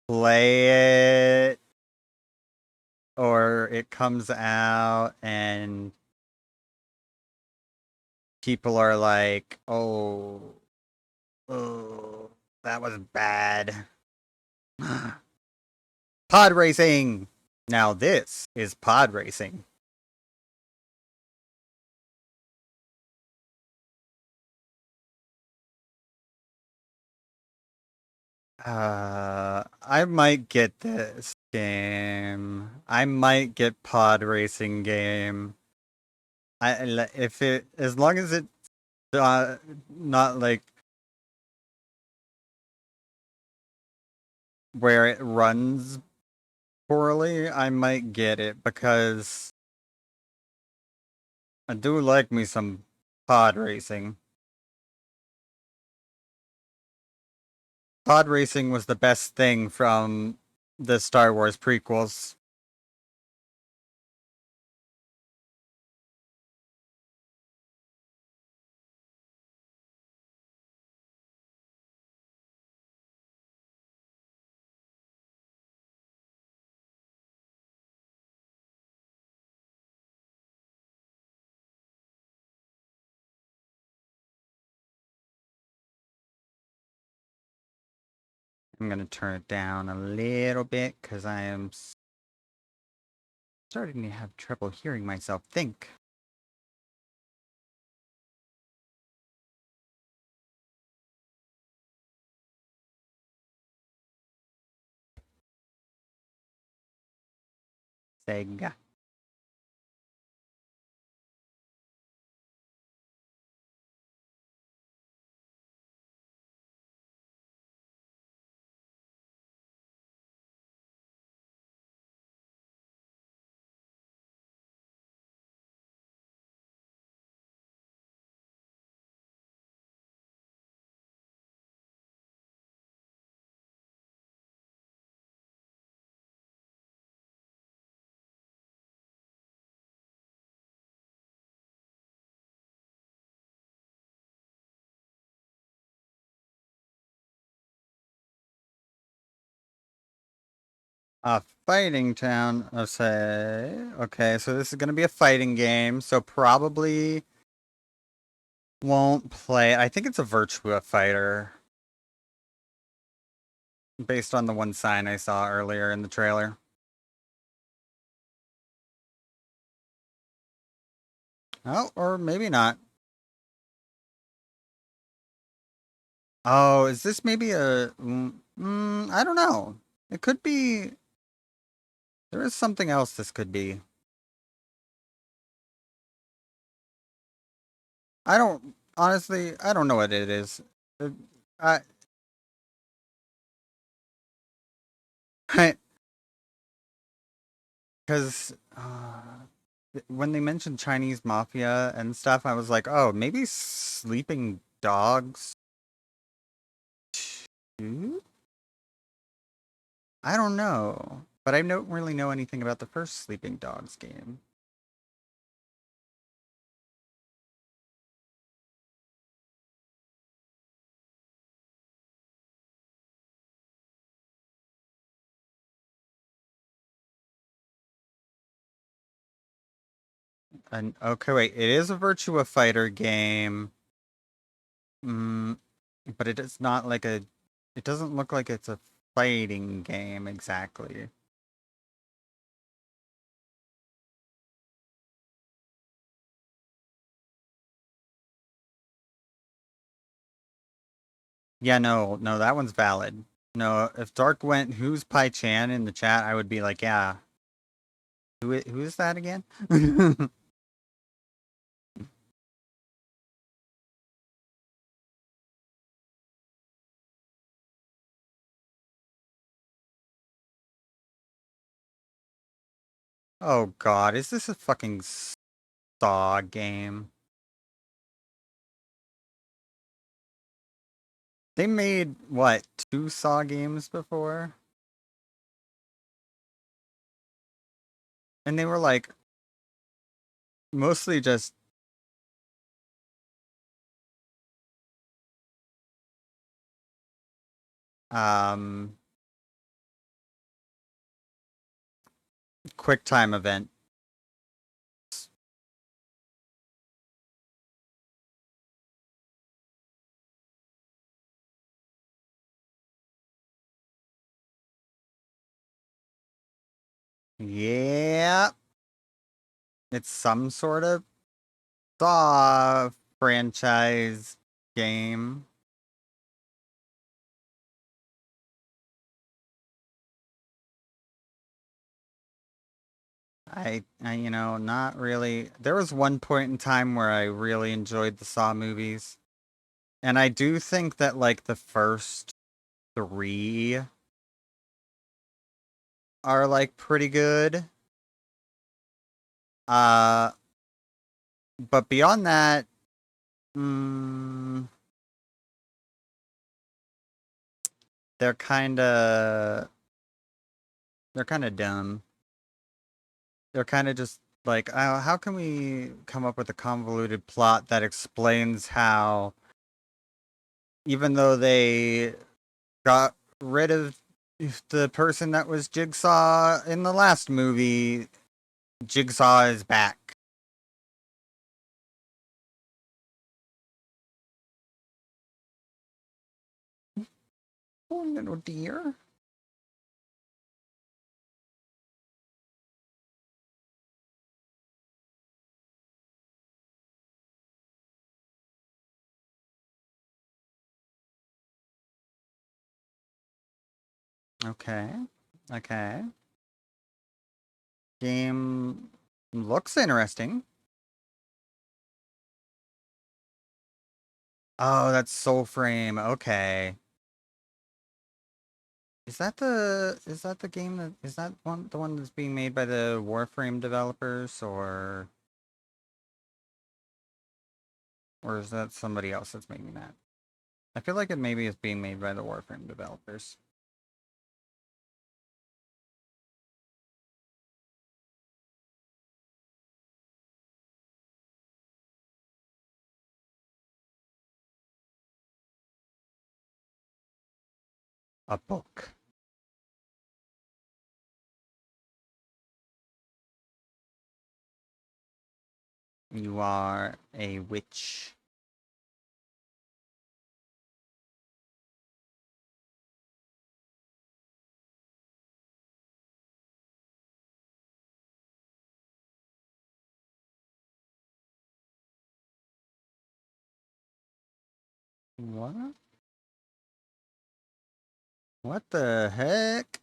play it or it comes out and people are like, oh, that was bad. Pod racing. Now this is pod racing. I might get this game. I might get pod racing game. If it as long as it's not like where it runs poorly, I might get it because I do like me some pod racing. Pod racing was the best thing from the Star Wars prequels. I'm gonna turn it down a little bit because I am starting to have trouble hearing myself think. Sega. A fighting town, I'll say. Okay, so this is gonna be a fighting game, so probably won't play. I think it's a Virtua fighter, based on the one sign I saw earlier in the trailer. Oh, or maybe not. Oh, is this maybe a? I don't know. It could be. There is something else this could be. I don't honestly. I don't know what it is. Uh, I, I, because when they mentioned Chinese mafia and stuff, I was like, oh, maybe Sleeping Dogs 2? I don't know, but I don't really know anything about the first Sleeping Dogs game. And okay, wait, it is a Virtua Fighter game. Mm, but it is not like a. It doesn't look like it's a fighting game exactly. Yeah, no, no, that one's valid. No, if Dark went, who's Pai Chan in the chat, I would be like, yeah, who is that again? Oh God, is this a fucking Saw game? They made what, two Saw games before, and they were like mostly just um quick time event. Yeah, it's some sort of Saw franchise game. Not really. There was one point in time where I really enjoyed the Saw movies. And I do think that, like, the first three are, like, pretty good. Uh, but beyond that, mm, they're they're kind of dumb. They're kind of just like, oh, how can we come up with a convoluted plot that explains how, even though they got rid of the person that was Jigsaw in the last movie, Jigsaw is back. Oh, little dear. Okay. Okay. Game looks interesting. Oh, that's Soul Frame. Okay. Is that the game that is that one the one that's being made by the Warframe developers, or is that somebody else that's making that? I feel like it maybe is being made by the Warframe developers. A book. You are a witch. What? What the heck?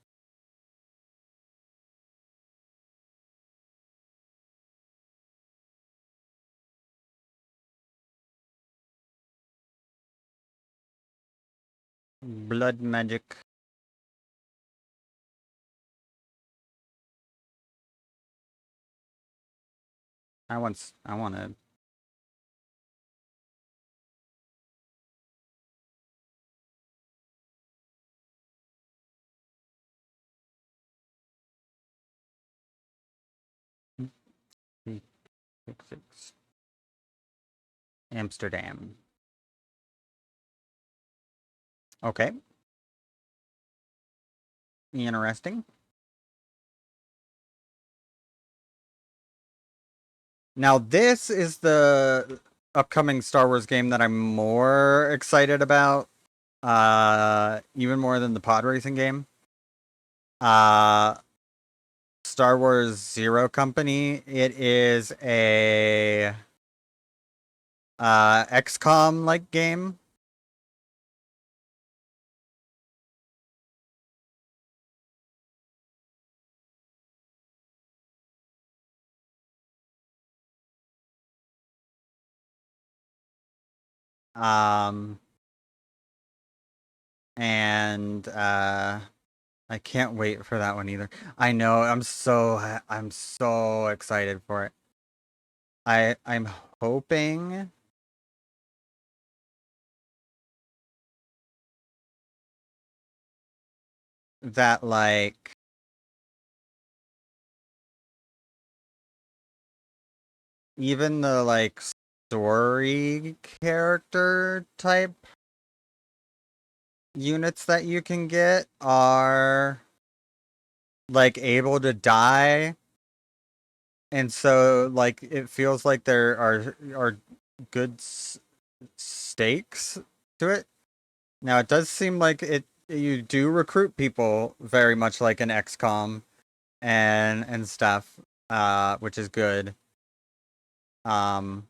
Blood magic. I wanna. Six. Amsterdam. Okay. Interesting. Now this is the upcoming Star Wars game that I'm more excited about. Even more than the pod racing game. Uh Star Wars Zero Company. It is a XCOM like game. Um and I can't wait for that one either. I know, I'm so excited for it. I'm hoping that like even the like story character type units that you can get are like able to die, and so like it feels like there are good stakes to it. Now it does seem like it you do recruit people very much like an XCOM and stuff, which is good. Um,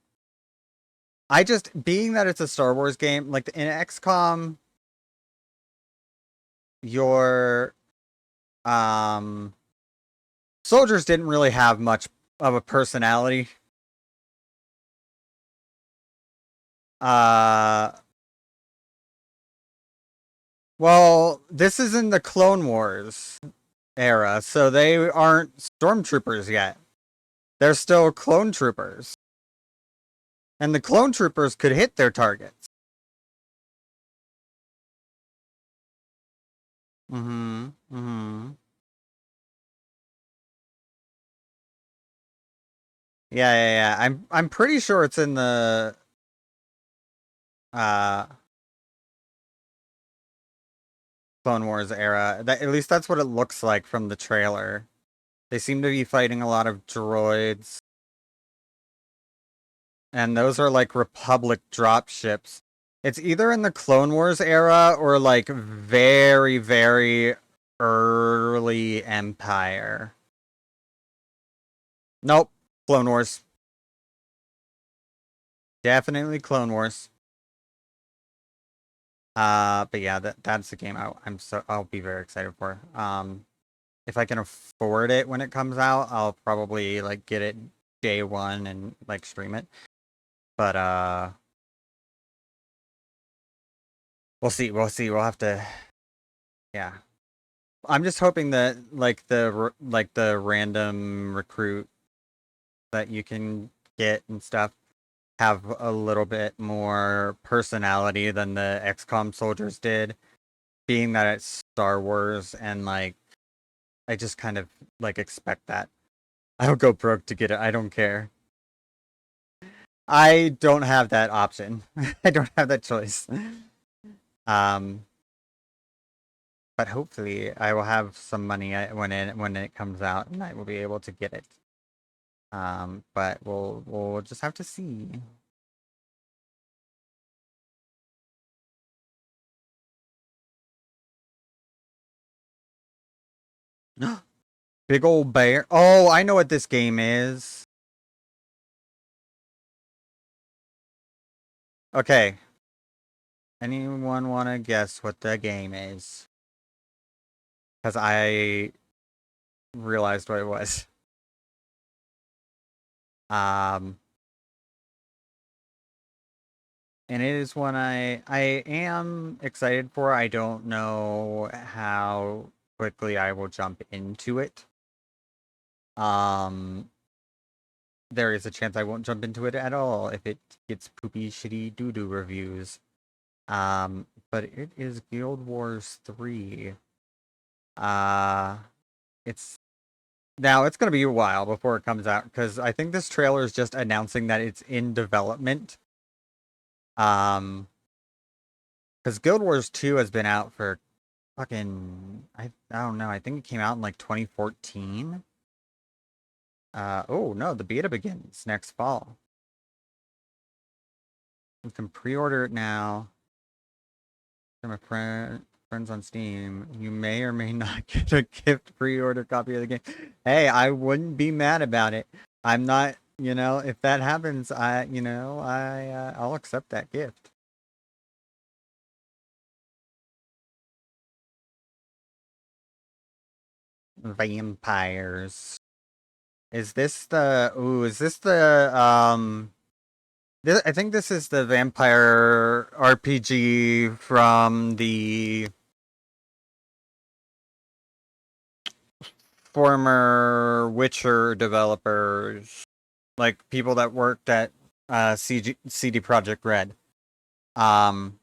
I just being that it's a Star Wars game, like in XCOM, your um soldiers didn't really have much of a personality. Uh, well, this is in the Clone Wars era, so they aren't stormtroopers yet. They're still clone troopers. And the clone troopers could hit their targets. Mm-hmm. Mm-hmm. Yeah. I'm pretty sure it's in the uh Clone Wars era. That at least that's what it looks like from the trailer. They seem to be fighting a lot of droids. And those are like Republic drop ships. It's either in the Clone Wars era or like very, very early Empire. Nope. Clone Wars. Definitely Clone Wars. But yeah, that's the game I'll be very excited for. If I can afford it when it comes out, I'll probably like get it day one and like stream it. But we'll see. We'll see. We'll have to. Yeah, I'm just hoping that like the random recruit that you can get and stuff have a little bit more personality than the XCOM soldiers did, being that it's Star Wars and like I just kind of like expect that. I'll go broke to get it. I don't care. I don't have that option. I don't have that choice. Um, but hopefully I will have some money when it comes out and I will be able to get it. But we'll just have to see. Big old bear. Oh, I know what this game is. Okay. Anyone want to guess what the game is? Because I realized what it was. Um, and it is one I am excited for. I don't know how quickly I will jump into it. Um, there is a chance I won't jump into it at all if it gets poopy, shitty, doo-doo reviews. But it is Guild Wars 3. Uh, it's Now it's gonna be a while before it comes out because I think this trailer is just announcing that it's in development. Um, because Guild Wars 2 has been out for fucking I don't know. I think it came out in like 2014. Oh no, the beta begins next fall. You can pre-order it now. From a friends on Steam. You may or may not get a gift pre-order copy of the game. Hey, I wouldn't be mad about it. I'm not, if that happens, I'll accept that gift. Vampires. Is this the I think this is the vampire RPG from the former Witcher developers, like people that worked at CD Projekt Red. Um,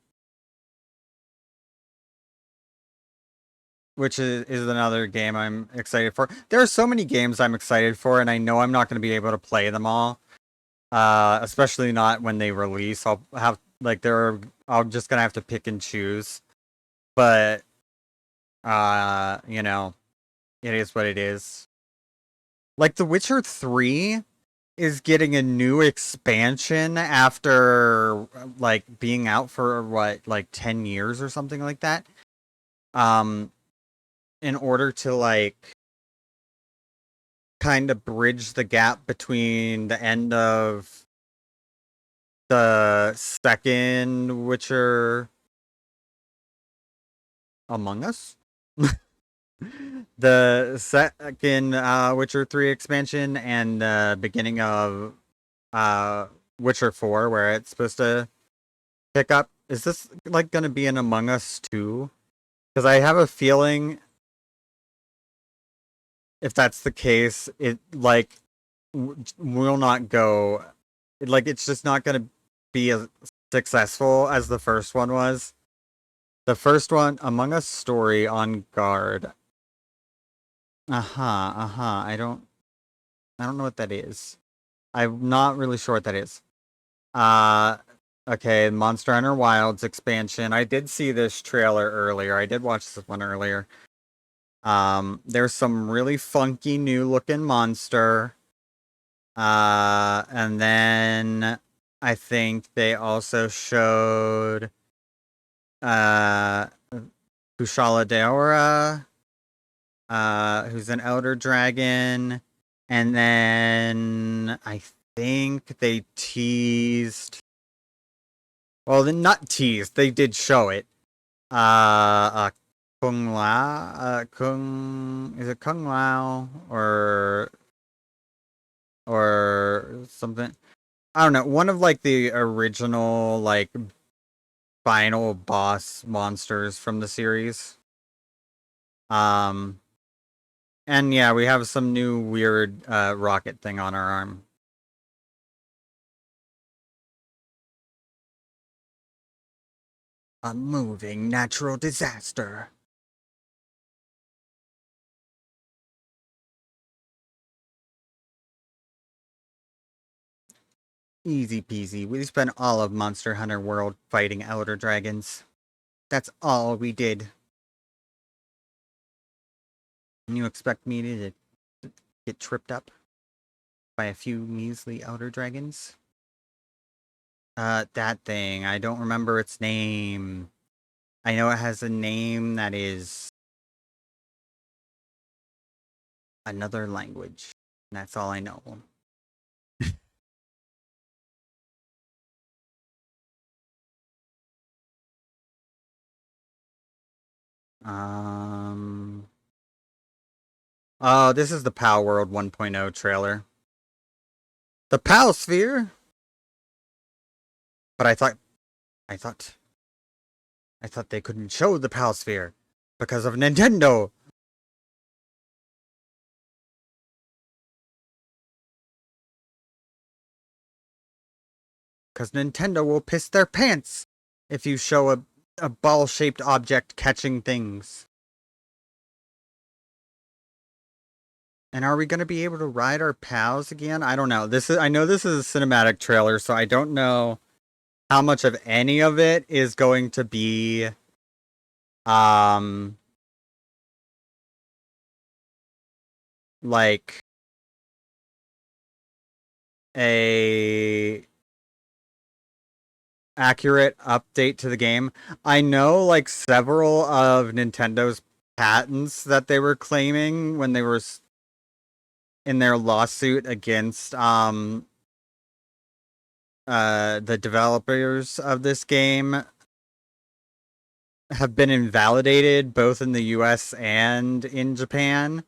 which is another game I'm excited for. There are so many games I'm excited for, and I know I'm not going to be able to play them all. Especially not when they release. I'm just gonna have to pick and choose. But it is what it is. Like The Witcher 3 is getting a new expansion after like being out for what, like 10 years or something like that. Um in order to like kind of bridge the gap between the end of the second Witcher Among Us. The second Witcher 3 expansion and beginning of uh Witcher 4 where it's supposed to pick up. Is this like going to be an Among Us 2? Because I have a feeling if that's the case, it like will not go. Like it's just not going to be as successful as the first one was. The first one, Among Us Story on Guard. Uh-huh. I don't know what that is. I'm not really sure what that is. Uh okay, Monster Hunter Wilds expansion. I did see this trailer earlier. I did watch this one earlier. There's some really funky new looking monster. And then I think they also showed uh Kushala Daora, who's an elder dragon. And then I think they teased. Well, then not teased. They did show it. Kung Lao. Is it Kung Lao or something? I don't know. One of like the original like final boss monsters from the series. Um, and yeah, we have some new weird rocket thing on our arm. A moving natural disaster. Easy peasy. We spent all of Monster Hunter World fighting elder dragons. That's all we did. And you expect me to get tripped up? by a few measly elder dragons. That thing. I don't remember its name. I know it has a name that is another language. And that's all I know. Oh, this is the Pow World 1.0 trailer. The Pow Sphere? But I thought they couldn't show the Pow Sphere because of Nintendo. Because Nintendo will piss their pants if you show a ball-shaped object catching things. And are we going to be able to ride our POWs again? I don't know. I know this is a cinematic trailer, so I don't know how much of any of it is going to be like a accurate update to the game. I know like several of Nintendo's patents that they were claiming when they were in their lawsuit against the developers of this game have been invalidated both in the US and in Japan.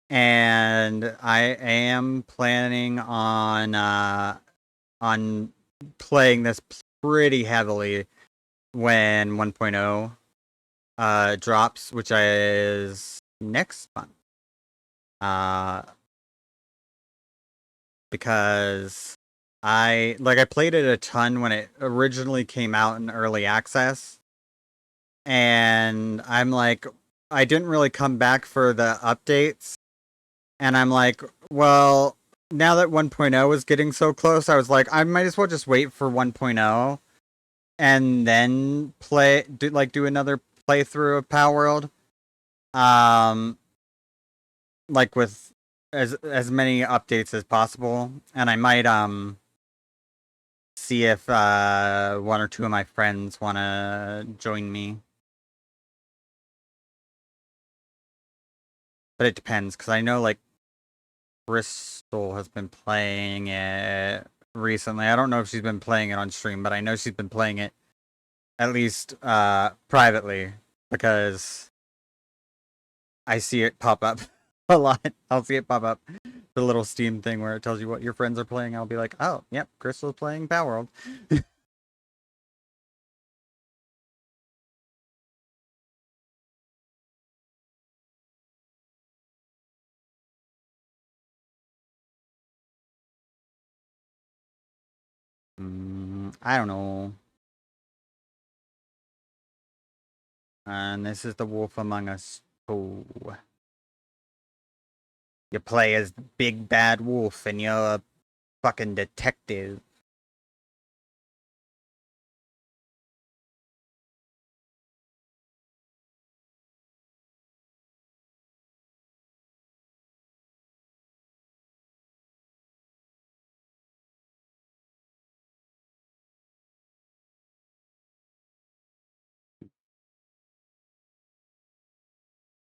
And I am planning on playing this pretty heavily when 1.0 drops, which is next month. Because I played it a ton when it originally came out in early access. And I'm like, I didn't really come back for the updates. And I'm like, well, now that 1.0 is getting so close, I was like, I might as well just wait for 1.0 and then do another playthrough of Power World. Like with as many updates as possible. And I might see if one or two of my friends want to join me. But it depends, because I know like Bristol has been playing it recently. I don't know if she's been playing it on stream, but I know she's been playing it at least privately, because I see it pop up a lot. I'll see it pop up, the little Steam thing where it tells you what your friends are playing. I'll be like, oh, yep, Crystal's playing Power World. I don't know. And this is the Wolf Among Us 2. You play as Big Bad Wolf and you're a fucking detective.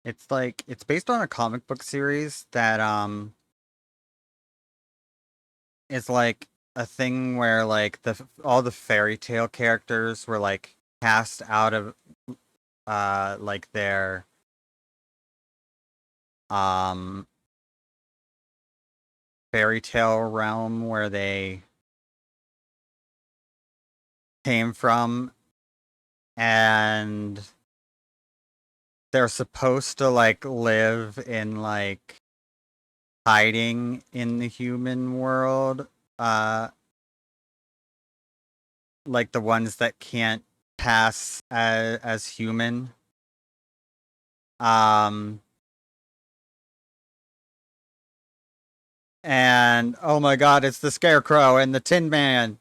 It's based on a comic book series that is like a thing where like all the fairy tale characters were like cast out of like their um fairy tale realm where they came from, and they're supposed to like live in like hiding in the human world, uh like the ones that can't pass as human. um and oh my god, it's the Scarecrow and the Tin Man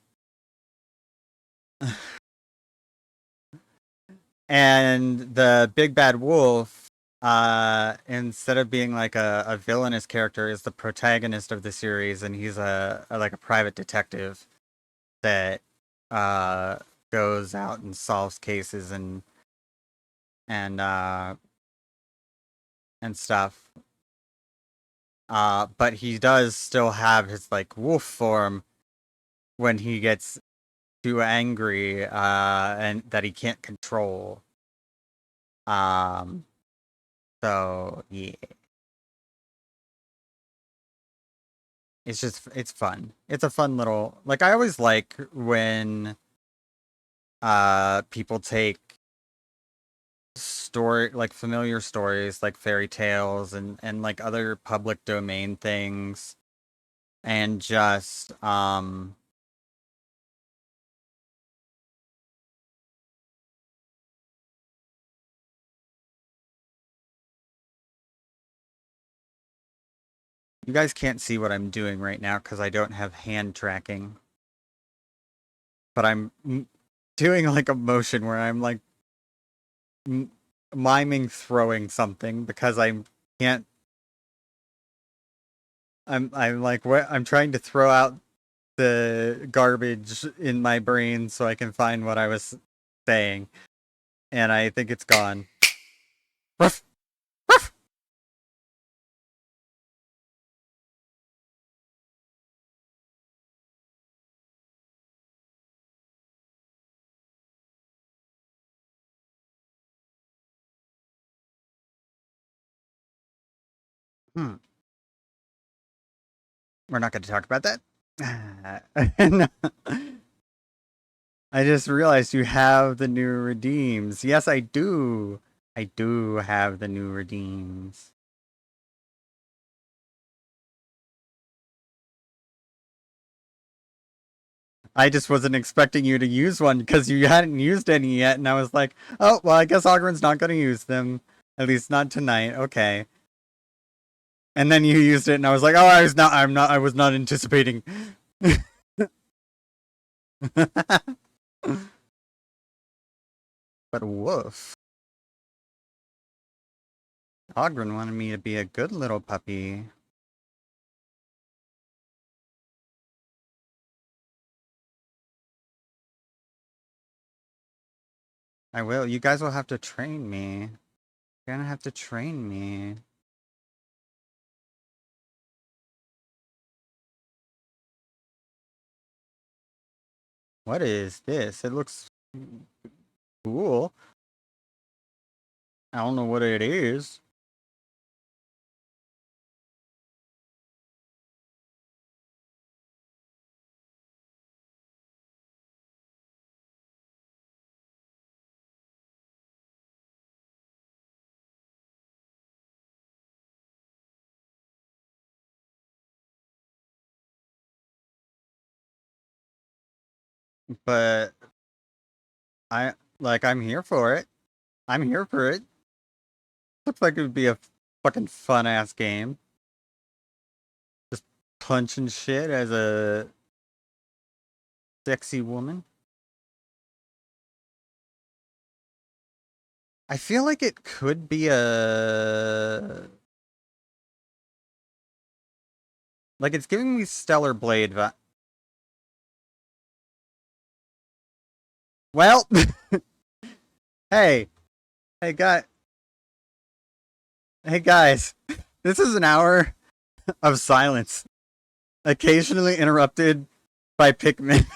and the Big Bad Wolf instead of being like a villainous character, is the protagonist of the series, and he's like a private detective that uh goes out and solves cases and uh and stuff. But he does still have his like wolf form when he gets too angry, and that he can't control. Um, so yeah, it's fun. It's a fun little like I always like when people take story like familiar stories like fairy tales and like other public domain things and just you guys can't see what I'm doing right now because I don't have hand tracking, but I'm doing like a motion where I'm like m- miming throwing something because I can't. I'm like what I'm trying to throw out the garbage in my brain so I can find what I was saying, and I think it's gone. Ruff, ruff. Hmm. We're not going to talk about that. No. I just realized you have the new redeems. Yes, I do. I do have the new redeems. I just wasn't expecting you to use one because you hadn't used any yet, and I was like, oh, well, I guess Ogren's not going to use them. At least not tonight. Okay. And then you used it, and I was like, oh, I was not anticipating. But woof. Ogren wanted me to be a good little puppy. I will. You guys will have to train me. You're gonna have to train me. What is this? It looks cool. I don't know what it is. But I'm here for it. I'm here for it. Looks like it would be a fucking fun ass game. Just punching shit as a sexy woman. I feel like it could be a like it's giving me Stellar Blade Well, hey, hey guy, hey guys. This is an hour of silence, occasionally interrupted by Pikmin.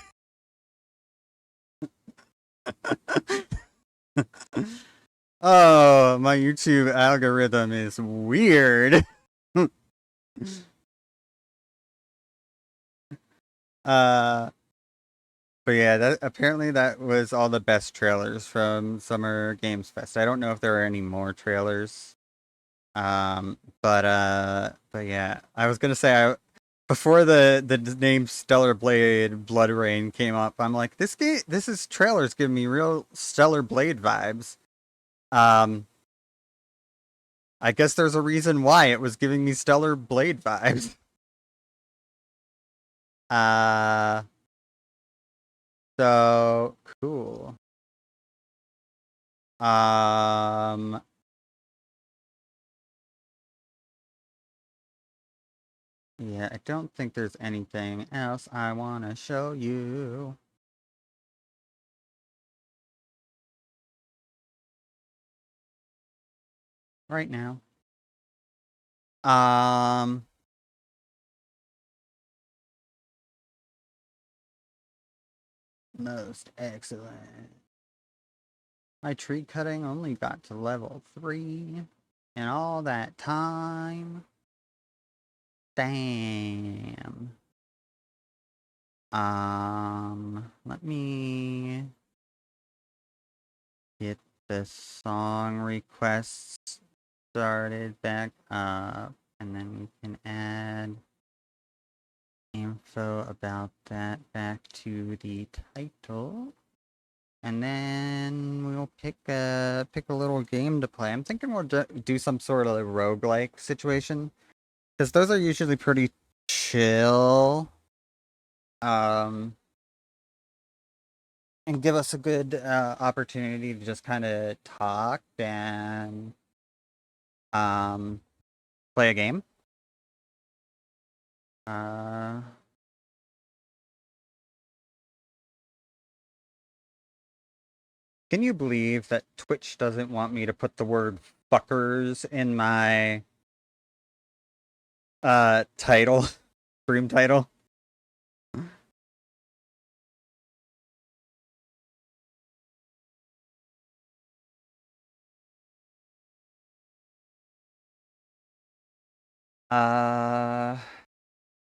Oh, my YouTube algorithm is weird. uh, but yeah, that apparently that was all the best trailers from Summer Games Fest. I don't know if there are any more trailers. But yeah, I was gonna say before the name Stellar Blade Blood Rain came up, I'm like this is trailers giving me real Stellar Blade vibes. Um, I guess there's a reason why it was giving me Stellar Blade vibes. Uh, so cool. Um, Yeah, I don't think there's anything else I want to show you right now. Um, Most excellent. My tree cutting only got to level 3 and all that time. Damn. Let me get the song requests started back up, and then we can add info about that back to the title. And then we'll pick a little game to play. I'm thinking we'll do some sort of roguelike situation, because those are usually pretty chill. Um, and give us a good opportunity to just kind of talk and um play a game. Uh, can you believe that Twitch doesn't want me to put the word fuckers in my title, stream title? Uh,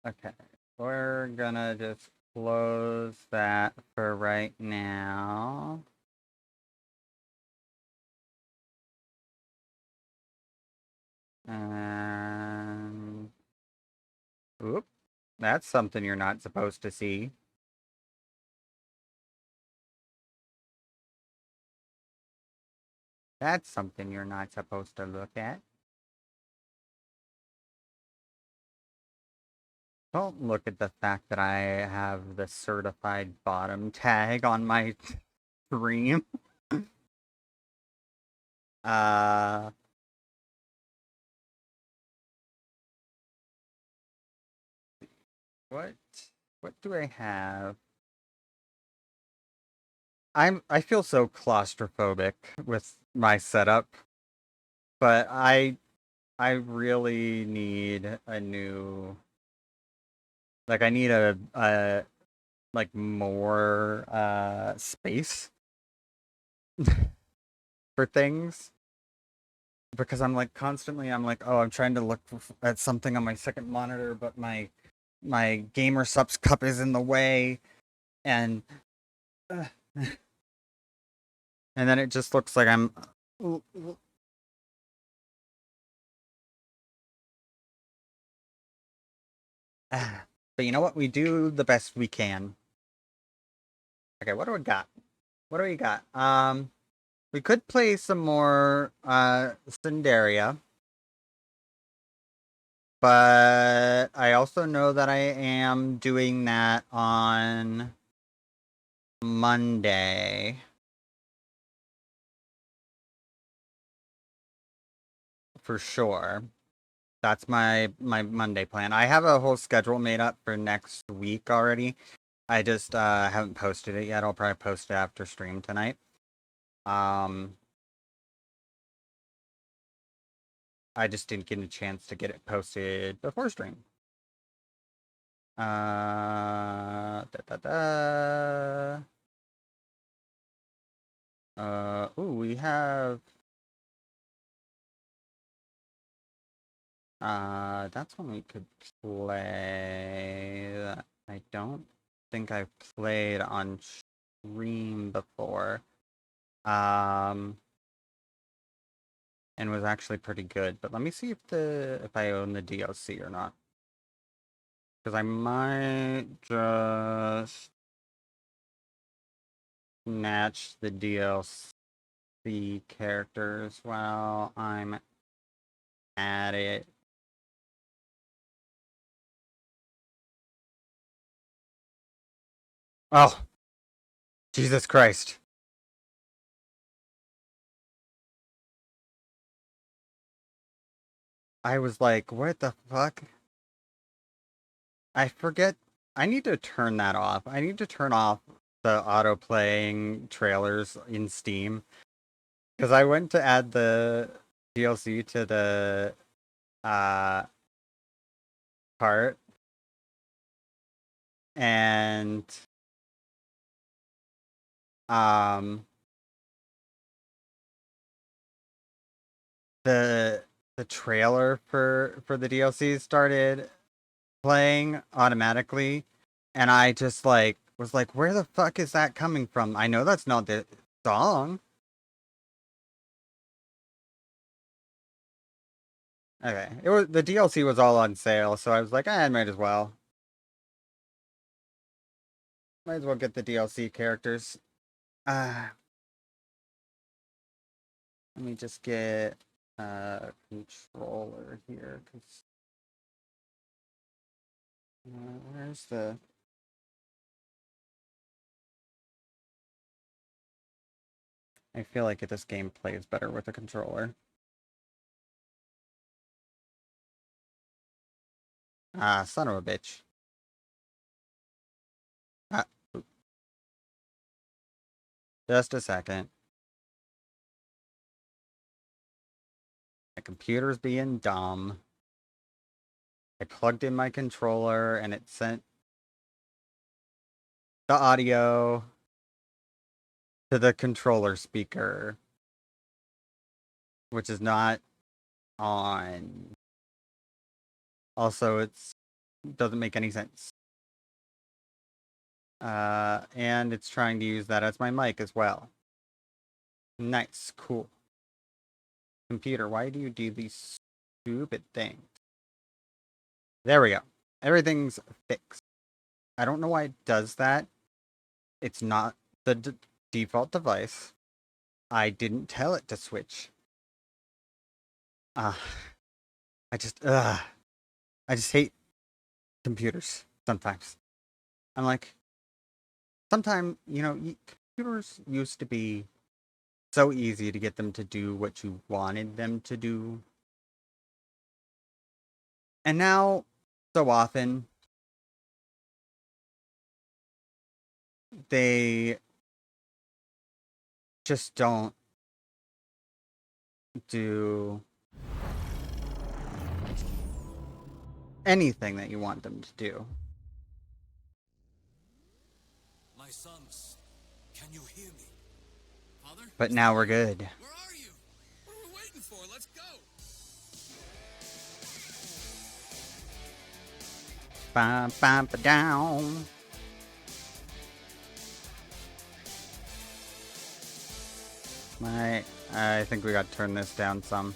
okay. We're gonna just close that for right now. And oop, that's something you're not supposed to see. That's something you're not supposed to look at. Don't look at the fact that I have the certified bottom tag on my stream. Uh, what? What do I have? I feel so claustrophobic with my setup, but I really need a new, like, I need a like more space for things, because I'm like constantly I'm like, oh, I'm trying to look at something on my second monitor, but my gamer subs cup is in the way, and uh, and then it just looks like I'm but you know what, we do the best we can. Okay, what do we got? What do we got? We could play some more Cinderia, but I also know that I am doing that on Monday for sure. That's my Monday plan. I have a whole schedule made up for next week already. I just haven't posted it yet. I'll probably post it after stream tonight. Um, I just didn't get a chance to get it posted before stream. Da, da, da. Ooh, we have. That's one we could play. That I don't think I've played on stream before. Um, and was actually pretty good. But let me see if I own the DLC or not, because I might just snatch the DLC characters while I'm at it. Oh, Jesus Christ. I was like, what the fuck? I forget. I need to turn that off. I need to turn off the auto playing trailers in Steam because I went to add the DLC to the uh cart and um the the trailer for the DLC started playing automatically, and I just like was like, where the fuck is that coming from? I know that's not the song. Okay, it was the DLC was all on sale, so I was like, I might as well. Might as well get the DLC characters. Uh, Let me just get a controller here, because where's the... I feel like this game plays better with a controller. Ah, son of a bitch. Ah, just a second. My computer's being dumb. I plugged in my controller and it sent the audio to the controller speaker, which is not on. Also, it's doesn't make any sense. And it's trying to use that as my mic as well. Nice, cool. Computer, why do you do these stupid things? There we go. Everything's fixed. I don't know why it does that. It's not the default device. I didn't tell it to switch. Uh, I just hate computers sometimes. I'm like, sometimes, computers used to be so easy to get them to do what you wanted them to do. And now, so often, they just don't do anything that you want them to do. My sons, can you hear me? Father? But now we're good. Where are you? What are we waiting for? Let's go. Bam, bam, ba down. I think we got to turn this down some.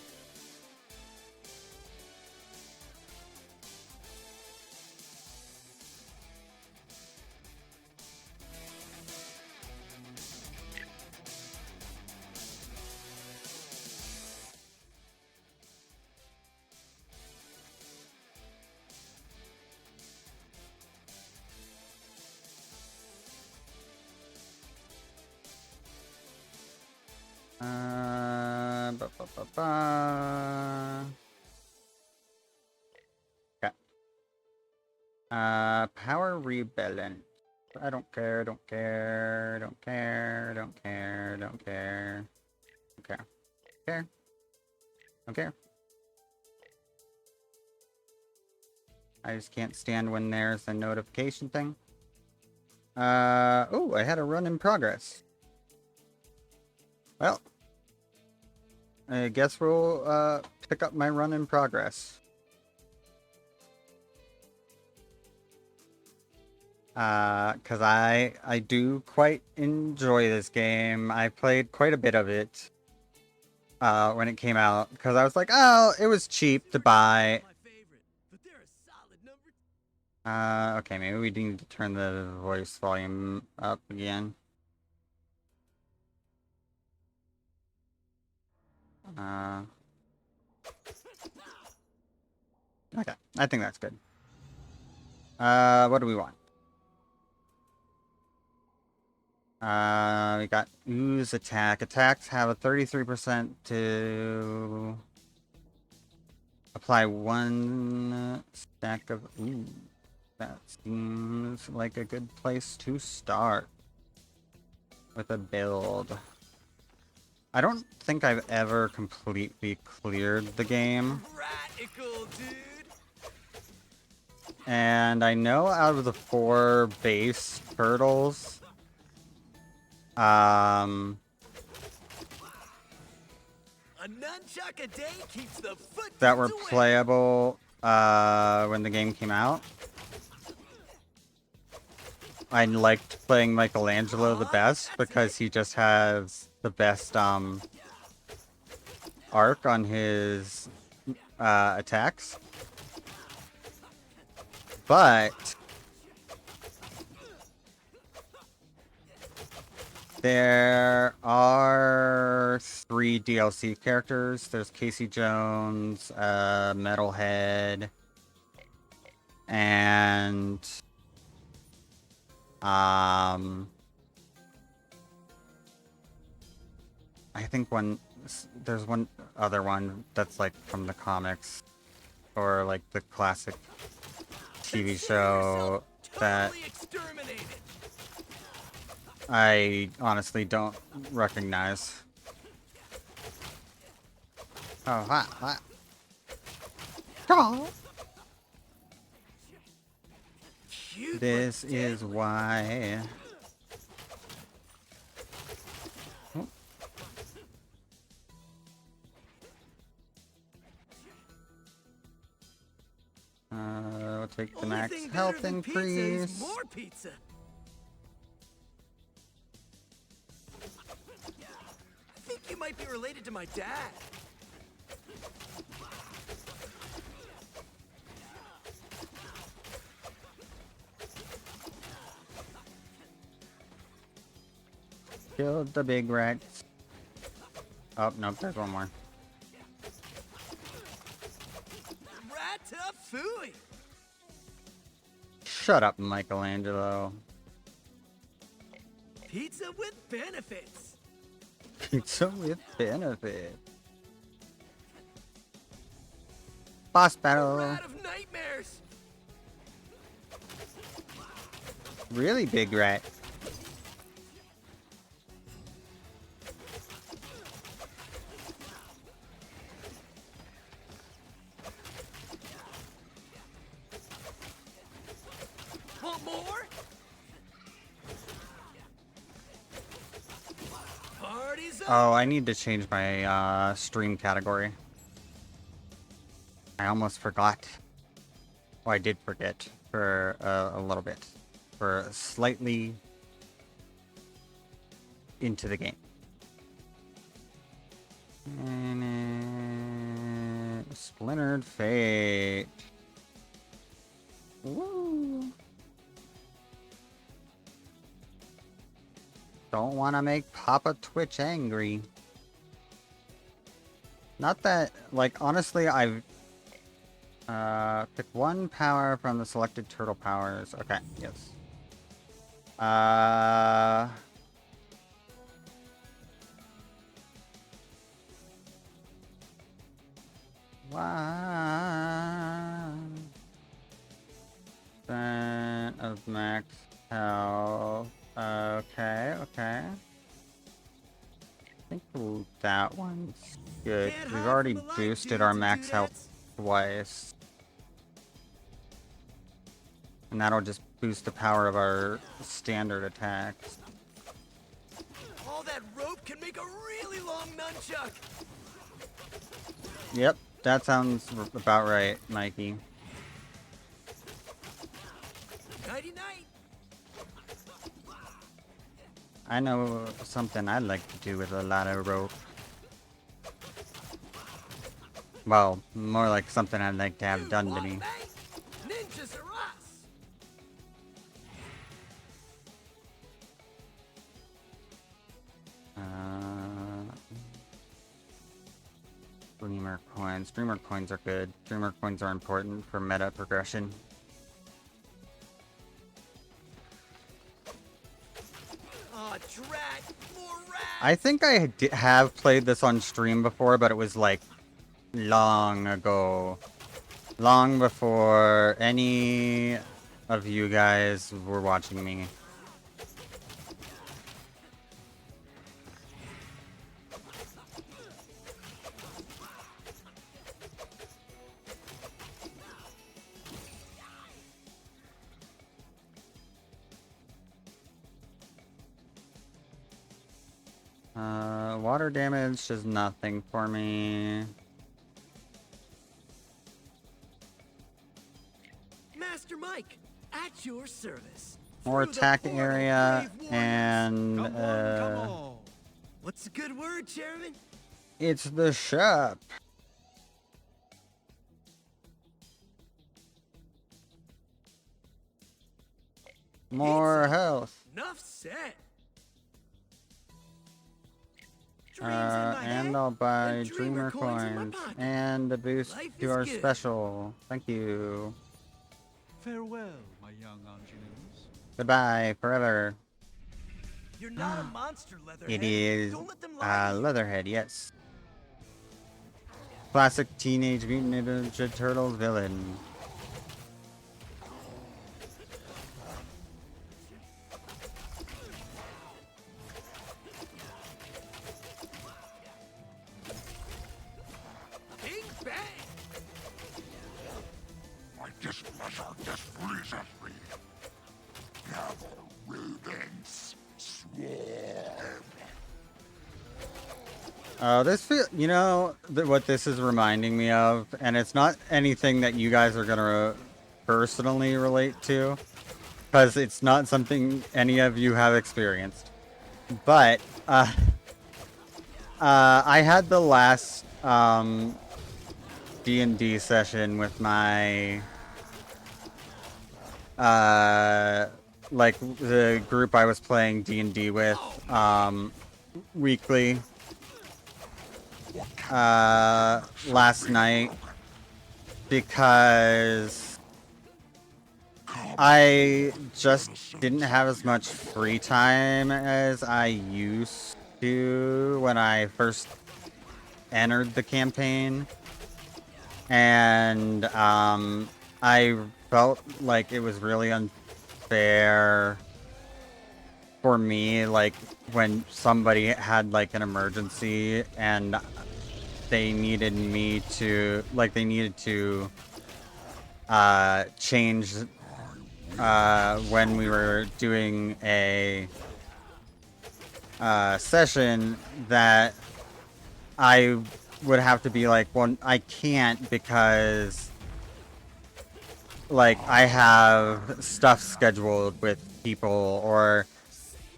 Ba. Okay. Power rebellion. I don't care, don't care, don't care, don't care, don't care. Okay. Care. Don't care. I just can't stand when there's a notification thing. Oh, I had a run in progress. Well, I guess we'll, pick up my run in progress. Cause I do quite enjoy this game. I played quite a bit of it, when it came out. Cause I was like, oh, it was cheap to buy. Okay, maybe we need to turn the voice volume up again. Okay, I think that's good. What do we want? We got ooze attack. Attacks have a 33% to apply one stack of ooh. That seems like a good place to start with a build. I don't think I've ever completely cleared the game. Radical, dude. And I know out of the 4 base turtles, A nunchuck a day keeps the foot that were dudes away. playable when the game came out, I liked playing Michelangelo the best because he just has the best arc on his attacks. But there are 3 DLC characters. There's Casey Jones, Metalhead, and I think there's one other one that's like from the comics or like the classic TV show that Totally exterminated. I honestly don't recognize. Oh, hot. Oh. Cute, This but is deadly. why. We'll take the Only max thing better health than pizza is increase. more pizza. I think you might be related to my dad. Killed the big rats. Oh, nope, there's one more. Ratatouille. Shut up, Michelangelo. Pizza with benefits. Pizza with benefit. Boss battle. Rat of nightmares. Really big rat. Want more? Party's up. Oh, I need to change my stream category. I almost forgot. Oh, I did forget for a little bit. For slightly into the game. Splintered Fate. Woo. Don't want to make Papa Twitch angry. Not that, like, honestly, I've pick 1 power from the selected turtle powers. Okay, yes. One of max health. Okay. I think that one's good. Can't We've hide already from the light, boosted our dudes and max health dudettes. twice. And that'll just boost the power of our standard attacks. All that rope can make a really long nunchuck. Yep, that sounds about right, Mikey. Nighty night. I know something I'd like to do with a lot of rope. Well, more like something I'd like to have done to me. Ninjas are us. Dreamer coins. Dreamer coins are good. Dreamer coins are important for meta progression. Aw, drat. More rats. I think I have played this on stream before, but it was like long ago. Long before any of you guys were watching me. Water damage is nothing for me. Master Mike, at your service. More Through the attack portal, area, brave warriors. and Come on. What's a good word, Chairman? it's the shop. More Pizza. health. Enough said. Dreams in my And head, I'll buy and dreamer coins in my pocket. and a boost Life to is our good. special. Thank you. Farewell, my young ingenues. Goodbye forever. You're not a monster, Leatherhead. It is Don't let them lie to you. Leatherhead, yes. Classic Teenage Mutant Ninja Turtles villain. Big bang. My displeasure displeases me. Gather, rodents, swarm. This you know what this is reminding me of, and it's not anything that you guys are gonna personally relate to, because it's not something any of you have experienced. But I had the last D&D session with my like the group I was playing D&D with weekly last night, because I just didn't have as much free time as I used to when I first entered the campaign, and I felt like it was really unfair for me, like when somebody had like an emergency and they needed me to, like, they needed to change when we were doing a session, that I would have to be like, well, I can't, because like I have stuff scheduled with people, or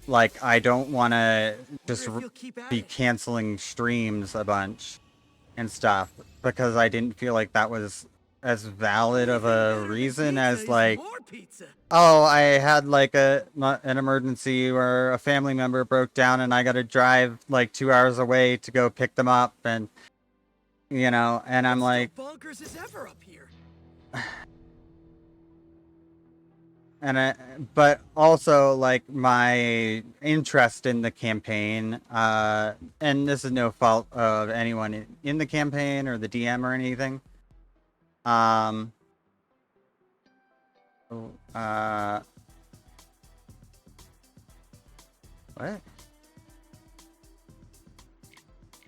like I don't want to just Wonder if you'll keep at be it. canceling streams a bunch and stuff, because I didn't feel like that was as valid of Even a better than reason pizza as is like, more pizza. oh, I had like an emergency where a family member broke down and I got to drive like 2 hours away to go pick them up, and you know, and I'm What's like, still bonkers is ever up here. and but also like my interest in the campaign, and this is no fault of anyone in the campaign or the DM or anything. What?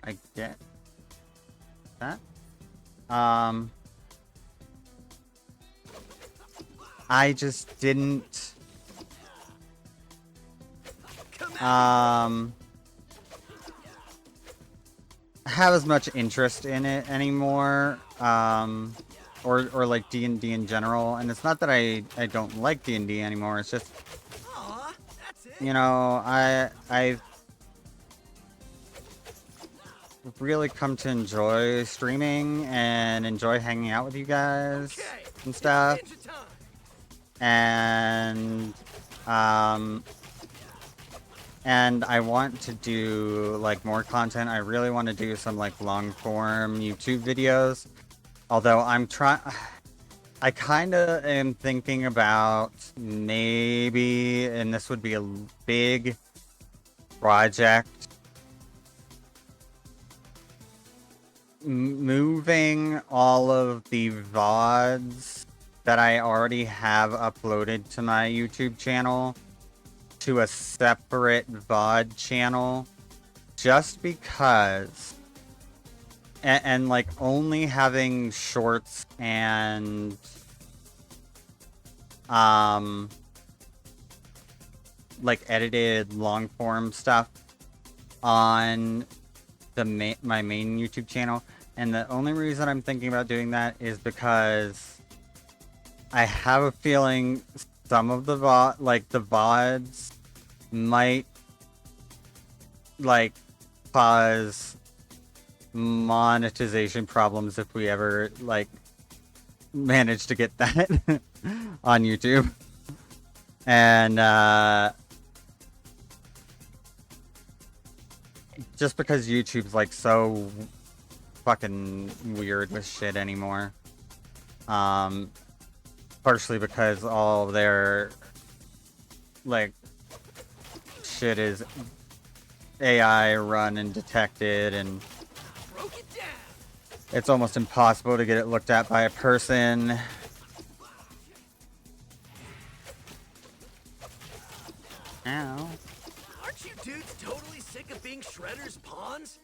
I get that. I just didn't have as much interest in it anymore, or like D&D in general. And it's not that I don't like D&D anymore, it's just, Aw, that's it. you know, I've really come to enjoy streaming and enjoy hanging out with you guys Okay, and it's stuff. ninja time. And I want to do like more content. I really want to do some like long form YouTube videos, although I'm trying, I kind of am thinking about maybe, and this would be a big project, moving all of the VODs that I already have uploaded to my YouTube channel to a separate VOD channel just because. And like only having shorts and like edited long form stuff on my main YouTube channel, and the only reason I'm thinking about doing that is because I have a feeling some of the VODs might like cause monetization problems if we ever like manage to get that on YouTube. And just because YouTube's like so fucking weird with shit anymore. Partially because all their like shit is AI run and detected, and it's almost impossible to get it looked at by a person. Ow. Aren't you dudes totally sick of being Shredder's pawns?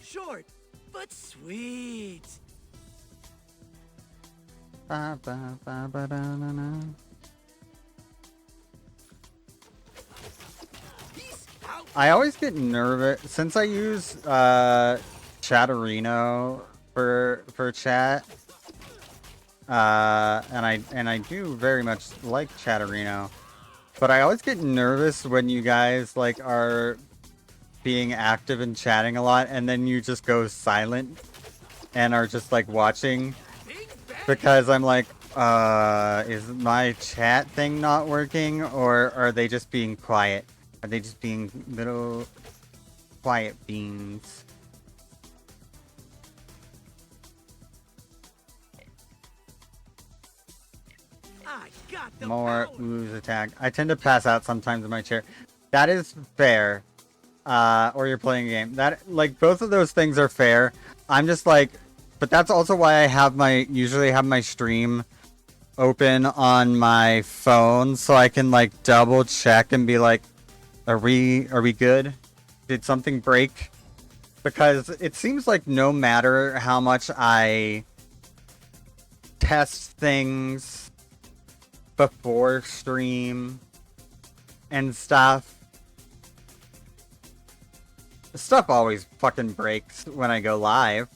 Short, but sweet. Ba, ba, ba, ba, da, na, na. I always get nervous since I use Chatterino for chat. And I do very much like Chatterino. But I always get nervous when you guys like are being active and chatting a lot and then you just go silent and are just like watching, because I'm like, is my chat thing not working, or are they just being quiet? Are they just being little quiet beans? I got the More power. ooze attack. I tend to pass out sometimes in my chair. That is fair. Or you're playing a game. That, like, both of those things are fair. I'm just like, but that's also why I usually have my stream open on my phone, so I can like double check and be like, are we good? Did something break? Because it seems like no matter how much I test things before stream and stuff always fucking breaks when I go live.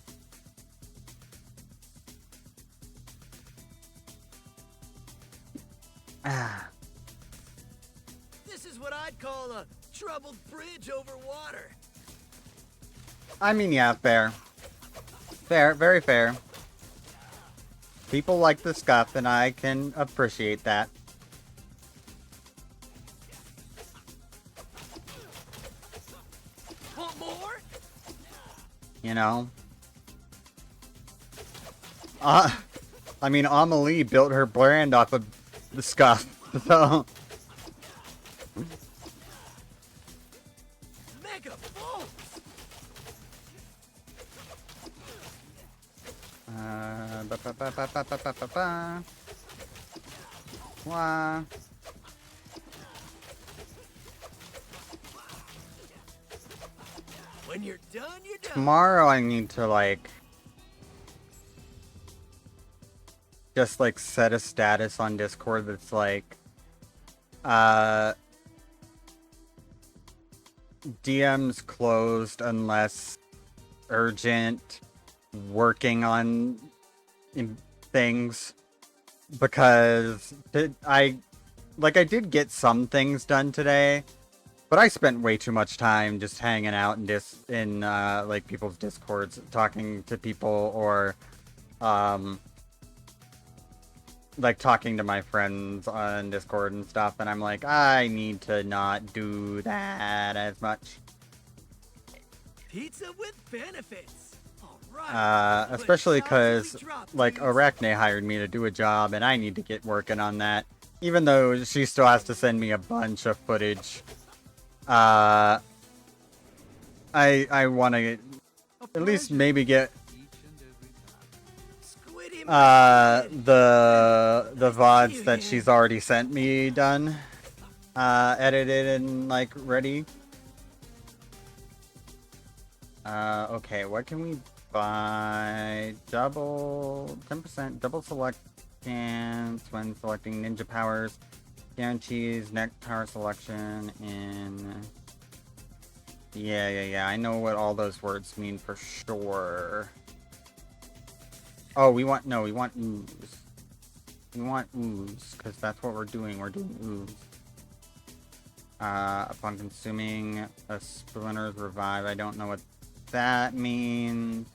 This is what I'd call a troubled bridge over water. I mean, yeah, fair. Fair, very fair. People like the scuff, and I can appreciate that. Want more? You know? I mean, Amelie built her brand off of the scuff, so... Mega bolts. Ba-ba-ba-ba-ba-ba-ba-ba. Wah. When you're done, you're done. Tomorrow I need to, like... just, like, set a status on Discord that's, like... DMs closed unless urgent, working on things, because I did get some things done today, but I spent way too much time just hanging out in like people's Discords, talking to people, or like talking to my friends on Discord and stuff, and I'm like, I need to not do that as much. Pizza with benefits. All right. Especially because, drop, like, please. Arachne hired me to do a job, and I need to get working on that. Even though she still has to send me a bunch of footage. I want to A at least pleasure. maybe get Each and every time. Squid him, the see you VODs that again. she's already sent me done, edited and like ready. Okay, what can we buy? Double 10% double select chance when selecting ninja powers. Guarantees neck power selection in. Yeah. I know what all those words mean for sure. Oh, we want ooze. We want ooze, because that's what we're doing. We're doing ooze. Upon consuming a splinter's revive. I don't know what that means.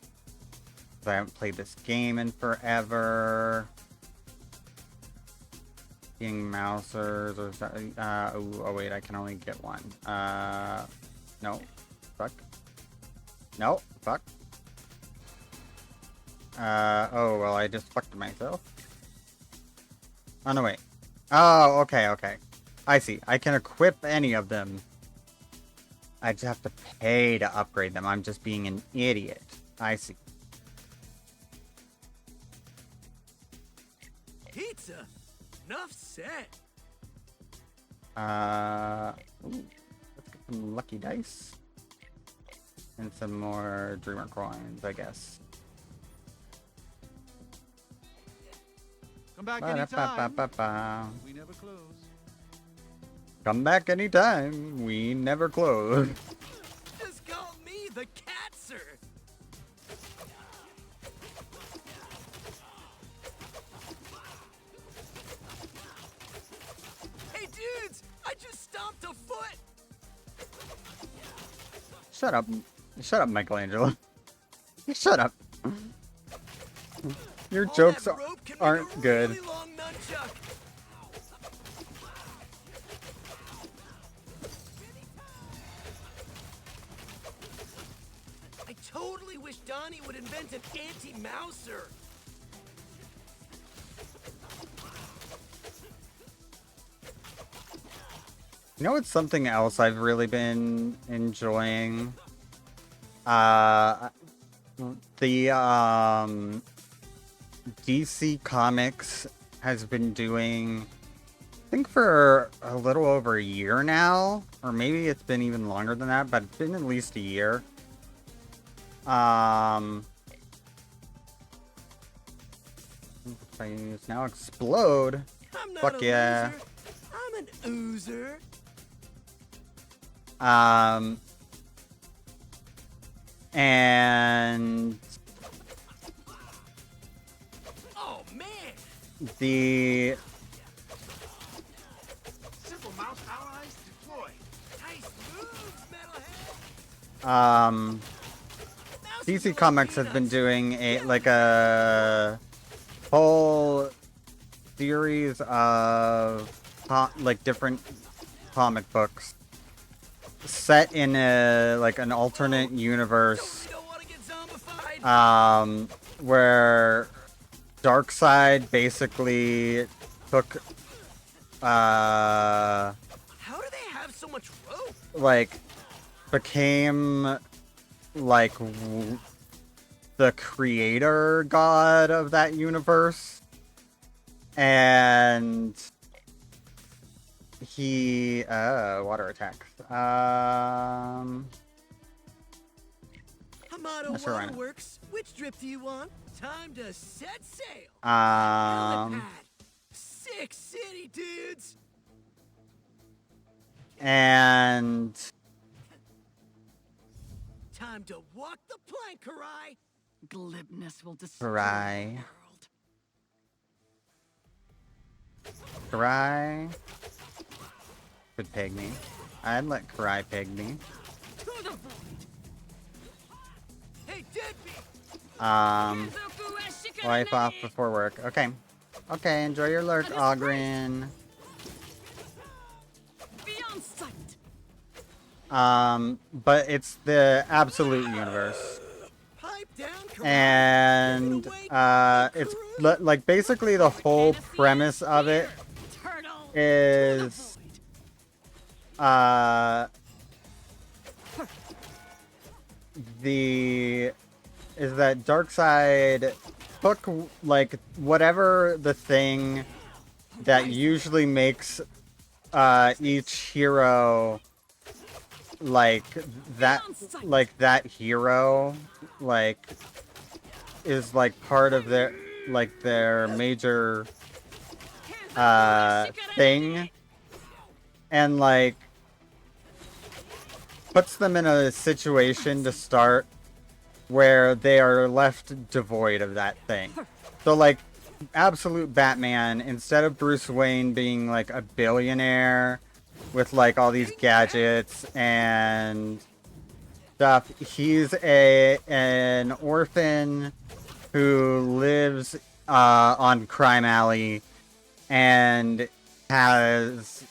I haven't played this game in forever. Being mousers or oh wait, I can only get one. No. Fuck. No, fuck. Oh well, I just fucked myself. Oh no, wait. Oh, okay. I see. I can equip any of them. I just have to pay to upgrade them. I'm just being an idiot. I see. Pizza. Enough said. Ooh, let's get some lucky dice. And some more dreamer coins, I guess. Come back anytime. Ba-da-ba-ba-ba-ba. We never close. Come back anytime. We never close. Just call me the Catser. Hey dudes, I just stomped a foot. Shut up. Shut up, Michelangelo. Shut up. Your All jokes that rope can make aren't a good. really long nunchuck. I totally wish Donnie would invent an anti-mouser. You know what's something else I've really been enjoying? The DC Comics has been doing, I think for a little over a year now, or maybe it's been even longer than that, but it's been at least a year. Please now explode. I'm not Fuck a yeah. loser. I'm an oozer. And Oh man. the Simple mouse allies deployed. Nice moves, metalhead. um Mouse DC is Comics has been doing a whole series of like different comic books set in an alternate universe, Totally don't want to get zombified. where Darkseid basically took How do they have so much rope? like became like the creator god of that universe, and he water attacks. Hamato Not sure why not. Waterworks. Which drip do you want? Time to set sail. Um, Helipad. Sick city, dudes. and Time to walk the plank, Karai. Glibness will destroy Karai. the world. Karai could peg me. I'd let Karai peg me. To the void. Hey, deadbeat. Wipe off before work. Okay. Okay, enjoy your lurk, Ogren. Beyond sight. But it's the absolute universe. Pipe down, Karai. And Give it away, it's crew. like basically the whole premise of it Turtle. is Darkseid took like whatever the thing that usually makes each hero like that hero like is like part of their major thing, and like puts them in a situation to start where they are left devoid of that thing. So like absolute Batman, instead of Bruce Wayne being like a billionaire with like all these gadgets and stuff, he's an orphan who lives on Crime Alley and has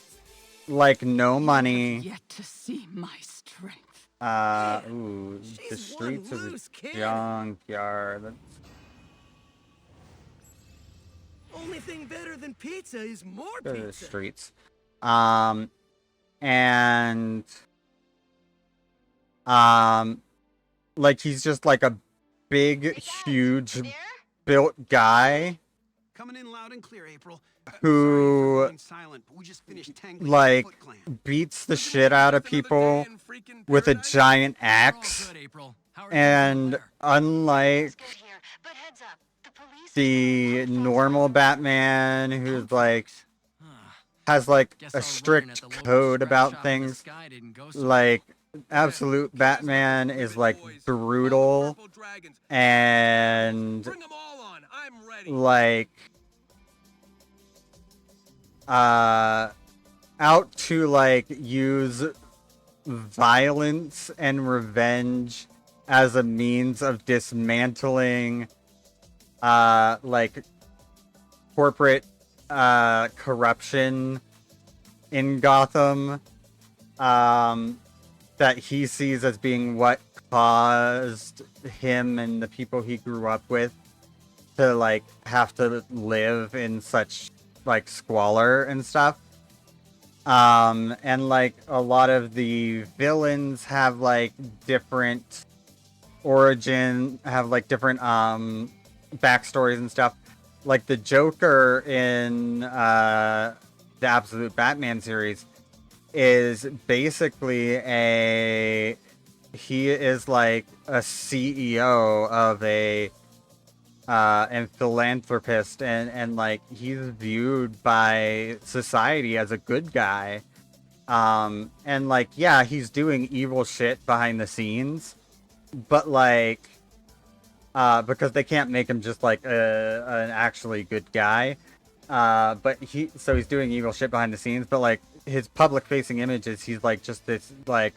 like no money. Yet to see my strength. The She's streets one of the loose kid. junkyard. That's Only thing better than pizza is more go to the pizza. streets. And like he's just like a big, huge built guy Coming in loud and clear, April. who Sorry for going silent, but we just finished tangling like with the Foot Clan. beats the shit out of people with a giant axe. Good, April. How are And things over unlike the normal Batman, who's like there? has like Guess a I was working strict at the local code scrap about shop and things, this guy didn't go so like absolute Batman is like brutal and Bring 'em all on. I'm ready. like out to like use violence and revenge as a means of dismantling like corporate corruption in Gotham, that he sees as being what caused him and the people he grew up with to like have to live in such like squalor and stuff. And like a lot of the villains have like different different backstories and stuff. Like the Joker in the Absolute Batman series is basically he is like a CEO of a and philanthropist, and like he's viewed by society as a good guy, and like yeah, he's doing evil shit behind the scenes, but like because they can't make him just like an actually good guy, but he's doing evil shit behind the scenes, but like his public facing image is he's like just this like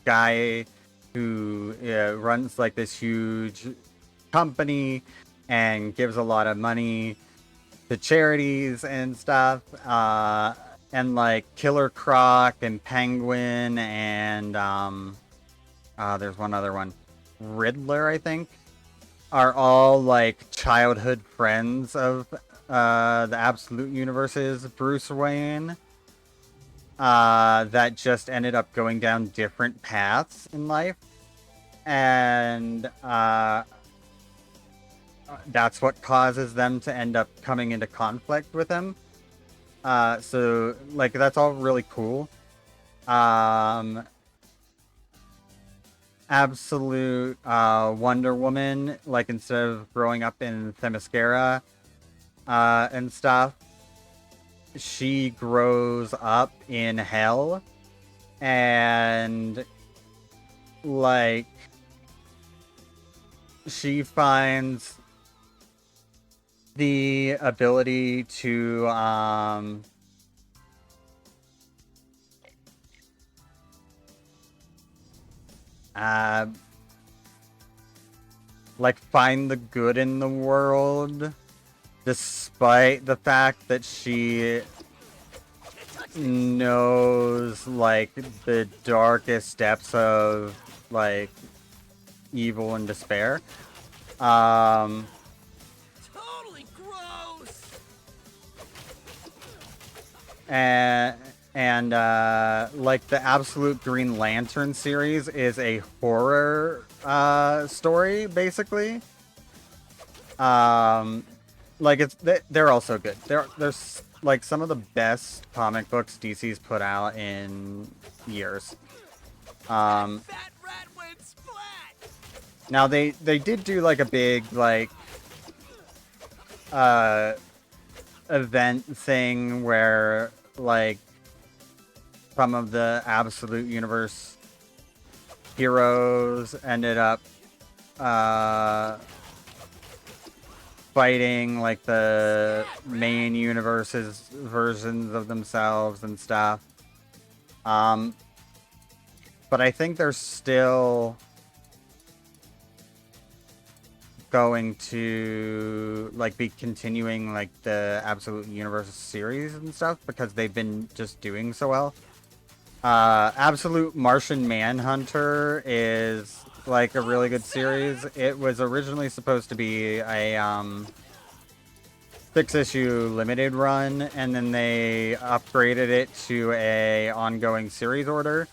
guy who runs like this huge company and gives a lot of money to charities and stuff, and like Killer Croc and Penguin and there's one other one, Riddler, I think, are all like childhood friends of the Absolute Universe's Bruce Wayne, that just ended up going down different paths in life, and that's what causes them to end up coming into conflict with him. So like that's all really cool. Absolute Wonder Woman, like instead of growing up in Themyscira and stuff, she grows up in hell, and like she finds the ability to like find the good in the world, despite the fact that she knows like the darkest depths of like evil and despair. Totally gross. And like the Absolute Green Lantern series is a horror story, basically. Like they're also good. There's like some of the best comic books DC's put out in years. Fat rat went splat! Now they did do like a big like event thing where like some of the Absolute Universe heroes ended up fighting like the main universe's versions of themselves and stuff. But I think they're still going to like be continuing like the Absolute Universe series and stuff because they've been just doing so well. Absolute Martian Manhunter is like a really good series. It was originally supposed to be a 6-issue limited run, and then they upgraded it to a ongoing series order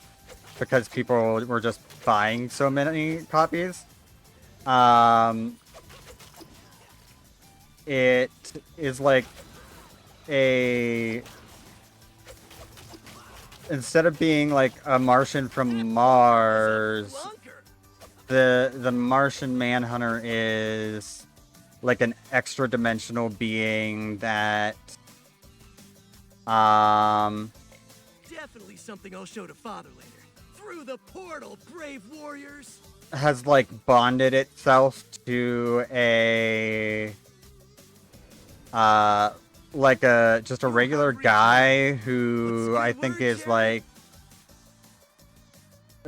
because people were just buying so many copies. It is like a... Instead of being like a Martian from Mars, the Martian Manhunter is like an extra dimensional being that Definitely something I'll show to Father later. Through the portal, brave warriors! has like bonded itself to a like a just a regular guy who I think is like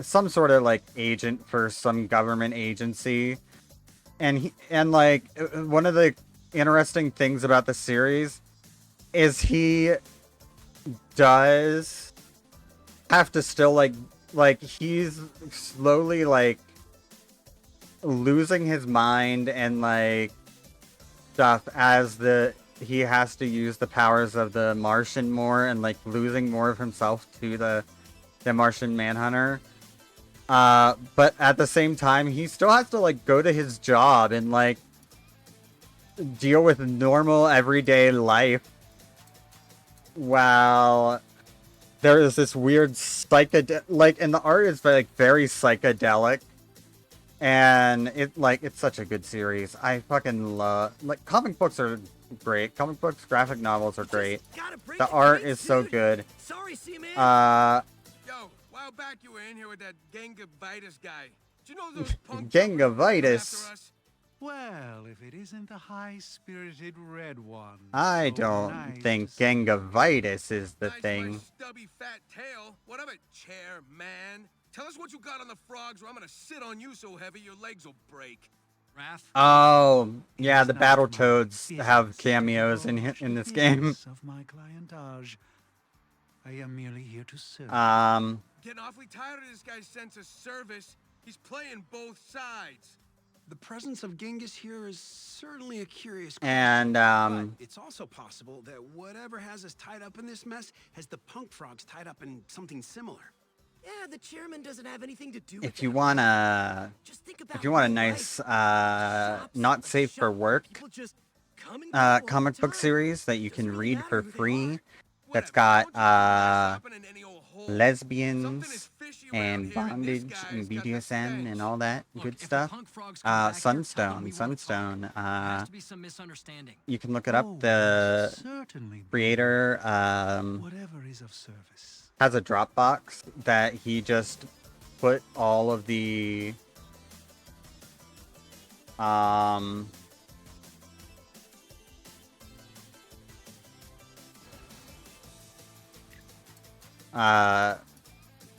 some sort of like agent for some government agency. And like one of the interesting things about the series is he does have to still like he's slowly like losing his mind and like stuff as he has to use the powers of the Martian more and like losing more of himself to the Martian Manhunter. But at the same time, he still has to like go to his job and like deal with normal everyday life while there is this weird like, and the art is like very psychedelic, and it's such a good series. I fucking love, like, comic books are great. Comic books, graphic novels are great. The art is so good. Sorry, C-Man. Yo, a while back you were in here with that Gangavitis guy. Do you know those punk Gangavitis? after us? Well, if it isn't the high-spirited red one. I so don't nice think to see. Gangavitis is the Nice thing. my stubby fat tail. What of it, chair, man? Tell us what you got on the frogs or I'm gonna sit on you so heavy your legs will break. Wrath. Oh, yeah, It's the not my Battletoads have business to cameos in divulge in the this game. business of my clientage. I am merely here to serve. Getting awfully tired of this guy's sense of service. He's playing both sides. The presence of Genghis here is certainly a curious question. And but it's also possible that whatever has us tied up in this mess has the punk frogs tied up in something similar. Yeah, the chairman doesn't have anything to do with if you that. want a real nice life. Shops, not safe for shop, work people just come and go all the comic book time. series that you can Doesn't really read matter for who they free, are. that's Whatever, got don't you go shopping in any old hole. Something lesbians is fishy around and here, and this bondage guy's and got the BDSM stench. and all that Look, good if the stuff. punk frogs come back here, tell them Sunstone, we wanna talk. Sunstone. There has to be some misunderstanding. You can look it up. Oh, The certainly. creator Whatever is of service. has a Dropbox that he just put all of the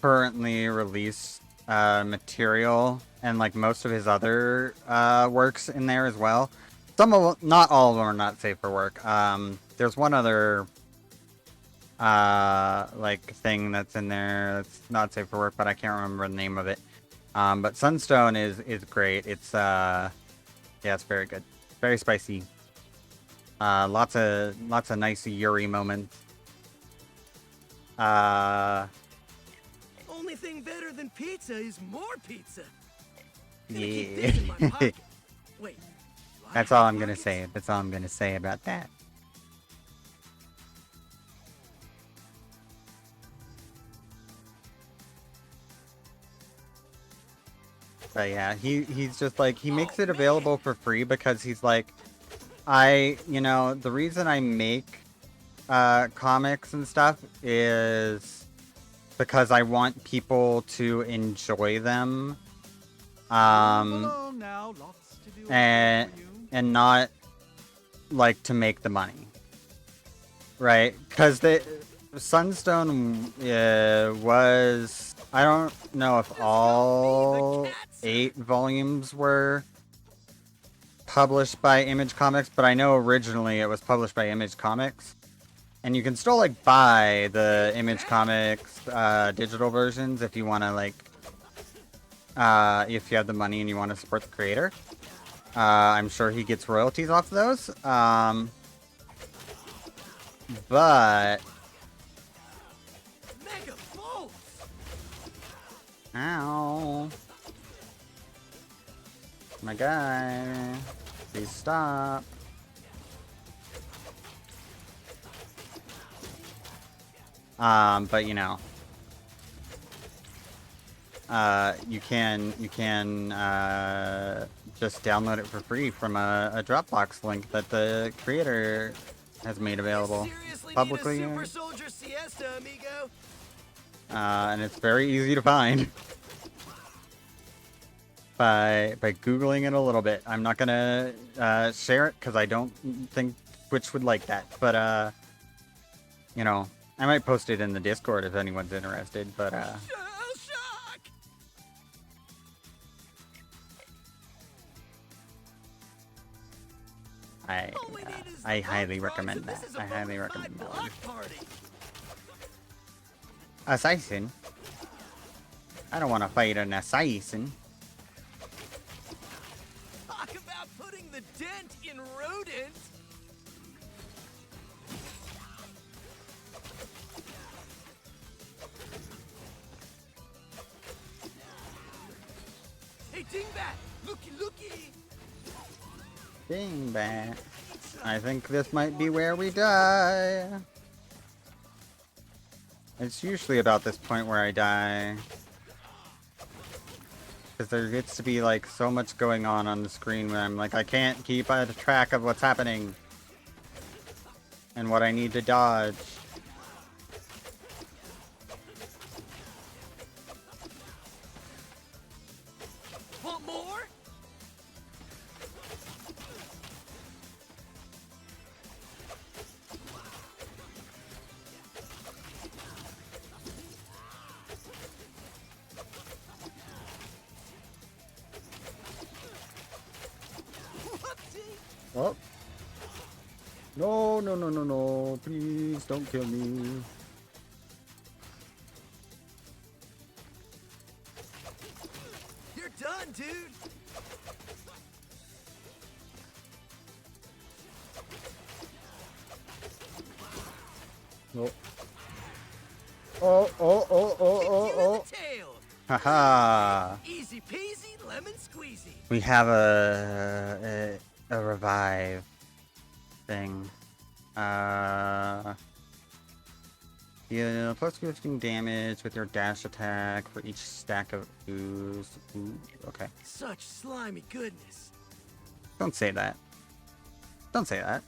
currently released material and like most of his other works in there as well. Some of them, not all of them, are not safe for work. There's one other like thing that's in there that's not safe for work, but I can't remember the name of it. But Sunstone is great. It's yeah, it's very good, very spicy. Lots of nice Yuri moments. Only thing better than pizza is more pizza. Gonna keep Yeah. this in my pocket. Wait. do I That's have all I'm gonna pockets? say. That's all I'm gonna say about that. But yeah, he's just like, he makes it available for free because he's like, the reason I make comics and stuff is because I want people to enjoy them. Along now, lots to do and for you. and not like to make the money, right? Because the Sunstone was, I don't know if all 8 volumes were published by Image Comics, but I know originally it was published by Image Comics, and you can still like buy the Image Comics digital versions if you want to like if you have the money and you want to support the creator. I'm sure he gets royalties off of those. But Mega bolts. ow, my guy, please stop. But you can just download it for free from a Dropbox link that the creator has made available Seriously publicly, need a super soldier siesta, amigo? and it's very easy to find by googling it a little bit. I'm not gonna share it because I don't think Twitch would like that, but I might post it in the Discord if anyone's interested, but Shell shock. All we need is I the highly Buck Frogs, recommend and this that. is a I highly bona recommend fide that one. block party. Assassin? I don't want to fight an assassin. Talk about putting the dent in rodent. Hey, Dingbat! Looky, looky! Dingbat. I think this might be where we die. It's usually about this point where I die. Because there gets to be like so much going on the screen where I'm like, I can't keep a track of what's happening. And what I need to dodge. Want more? Whoopsie! Oh. No, no, no, no, no. Please don't kill me. You're done, dude! Nope. Oh, oh, oh, oh, Kick oh, you in oh. the tail! Haha. Easy peasy, lemon squeezy. We have a revive thing. Deal plus 15 damage with your dash attack for each stack of ooze. Ooh, okay. Such slimy goodness. Don't say that. Don't say that.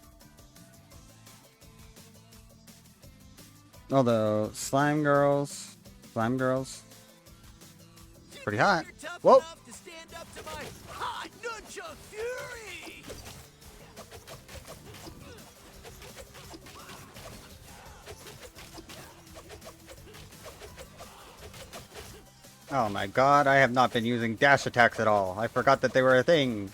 Although, slime girls, pretty hot. You're tough Whoa. enough to stand up to my hot nunchuck fury! Oh my god, I have not been using dash attacks at all. I forgot that they were a thing.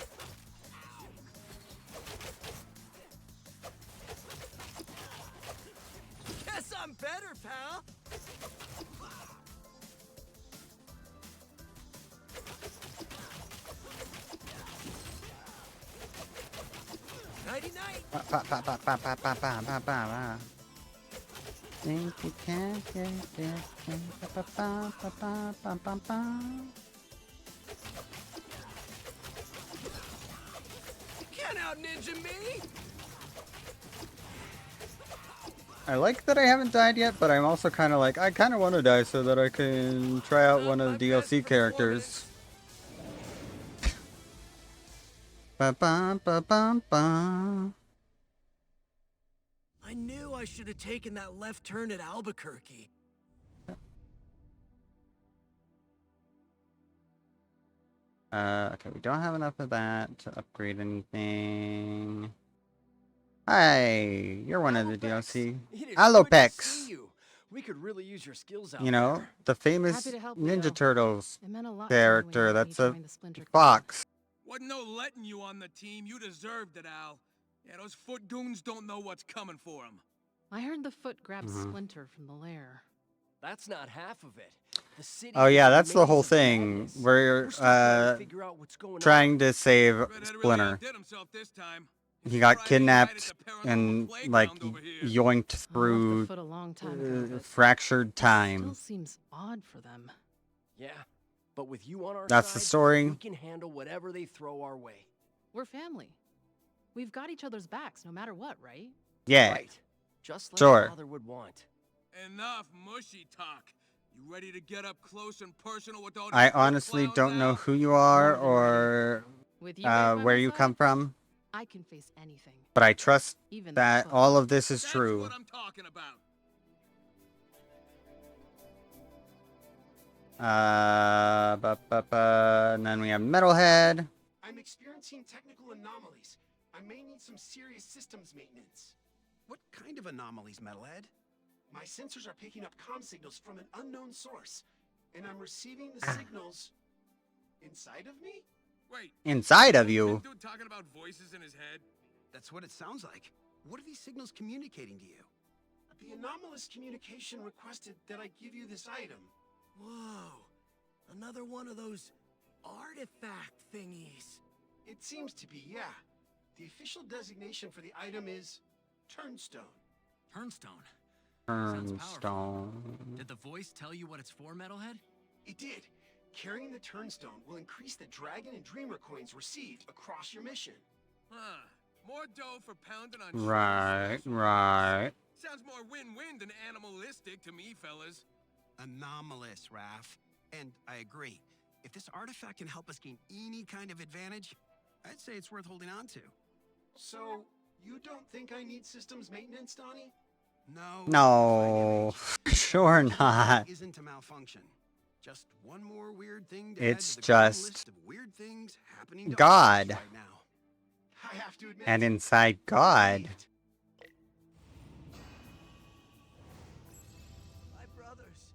Guess I'm better, pal. Nighty night. Ba, ba, ba, ba, ba, ba, ba, ba, ba, ba. Think you can get this thing. Ba, ba, ba, ba, ba, ba, ba, ba. out ninja me? I like that I haven't died yet, but I'm also kind of like, I kind of want to die so that I can try out one of the DLC characters. Ba ba ba ba ba. I knew I should have taken that left turn at Albuquerque. Okay, we don't have enough of that to upgrade anything. Hi, you're one of the DLC. It is good to see Alopex! you. We could really use your skills out You know, there. the famous Happy to help, Ninja Leo. Turtles It meant a lot character to me when that's you a joined the Splinter Clan. fox. Wasn't no letting you on the team. You deserved it, Al. Yeah, those foot goons don't know what's coming for them. I heard the Foot grabbed Splinter from the lair. That's not half of it. The city Oh yeah, is a that's the whole maze of thing. madness. We're We're still trying to figure out what's going trying on. to save Redhead really Splinter. outdid himself this time. He got Friday night kidnapped at the paranormal and like playground over here. yoinked I left the through Foot a long time ago, but fractured it still time. seems odd for them. Yeah, but with you on our That's side, the story. we can handle whatever they throw our way. We're family. We've got each other's backs no matter what, right? Yeah, Right. Just like Sure. Father would want. Enough mushy talk. You ready to get up close and personal with all these I foot honestly clowns, don't know Al? who you are More than or With you guys by where my you side, come from, I can face anything, but I trust even that the Foot. all of this is That's true. what I'm talking about. And then we have Metalhead. I'm experiencing technical anomalies. I may need some serious systems maintenance. What kind of anomalies, Metalhead? My sensors are picking up comm signals from an unknown source, and I'm receiving the signals inside of me? Wait. Inside of That you. dude talking about voices in his head? That's what it sounds like. What are these signals communicating to you? The anomalous communication requested that I give you this item. Whoa. Another one of those artifact thingies. It seems to be, yeah. The official designation for the item is Turnstone. Turnstone. Sounds powerful. Turnstone. Did the voice tell you what it's for, Metalhead? It did. Carrying the Turnstone will increase the Dragon and Dreamer coins received across your mission. Huh. More dough for pounding on Right, shitty right. Sounds more win-win than animalistic to me, fellas. Anomalous, Raph. And I agree. If this artifact can help us gain any kind of advantage, I'd say it's worth holding on to. So, you don't think I need systems maintenance, Donnie? No. No, sure not. Isn't a malfunction. Just one more weird thing to It's add to the growing just list of weird things happening to God. us right now. I have to admit, And inside God My brothers,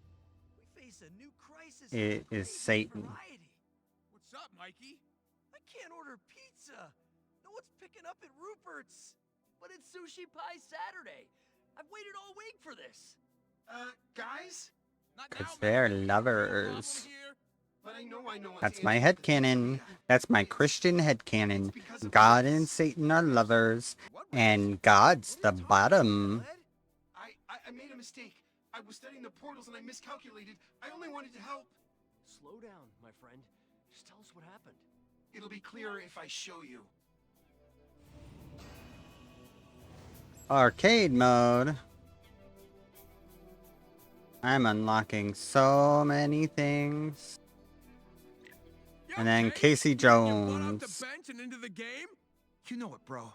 we face a new crisis. it of is crazy Satan. variety. What's up, Mikey? I can't order pizza. No one's picking up at Rupert's. But it's Sushi Pie Saturday. I've waited all week for this. guys? Not Because now, they're man. lovers. Problem here? But I know it's That's my answered to this headcanon. idea. That's my It's- Christian it's headcanon. because of God race. and Satan are lovers, What race? and God's What the are you talking about, bottom. Ed? I made a mistake. I was studying the portals and I miscalculated. I only wanted to help. Slow down, my friend. Just tell us what happened. It'll be clearer if I show you. Arcade mode. I'm unlocking so many things. You And then okay? Casey You getting your butt off Jones. the bench and into the game? You know it, bro.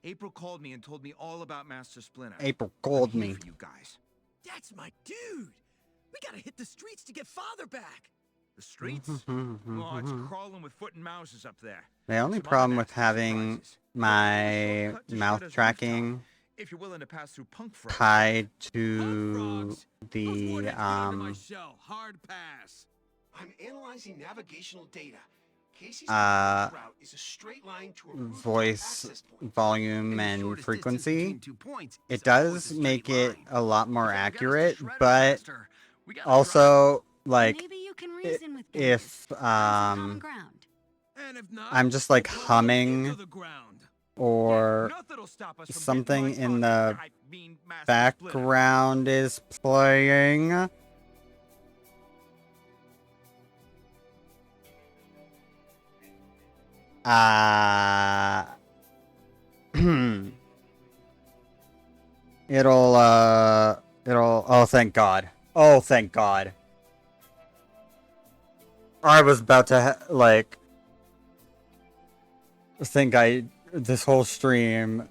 April called me and told me all about Master Splinter. April I'm called here me. for you guys. That's my dude. We gotta hit the streets to get Father back. The streets? Oh, it's crawling with foot and mouses up there. The only Some other problem with nasty having surprises. my Shortcut to mouth Shredder's tracking rooftop, if you're willing to pass through Punk Frog. tied Punk to frogs. Those the warheads get under my shell. Hard pass. I'm analyzing navigational data. Casey's Uh, route is a straight line to a rooftop voice access point. volume the and shortest distance frequency. between 2 points It is always does a straight make it line. a lot more You gotta get us to accurate, Shredder's but faster. We gotta also like Maybe you can reason with them. if Find some common ground. And if not, I'm just like we'll plunge humming into the ground. or Nothing'll stop us from something getting in my the talk- I mean, Master Splinter. background is playing. Oh, thank God. Oh, thank God. I was about to, like, think this whole stream,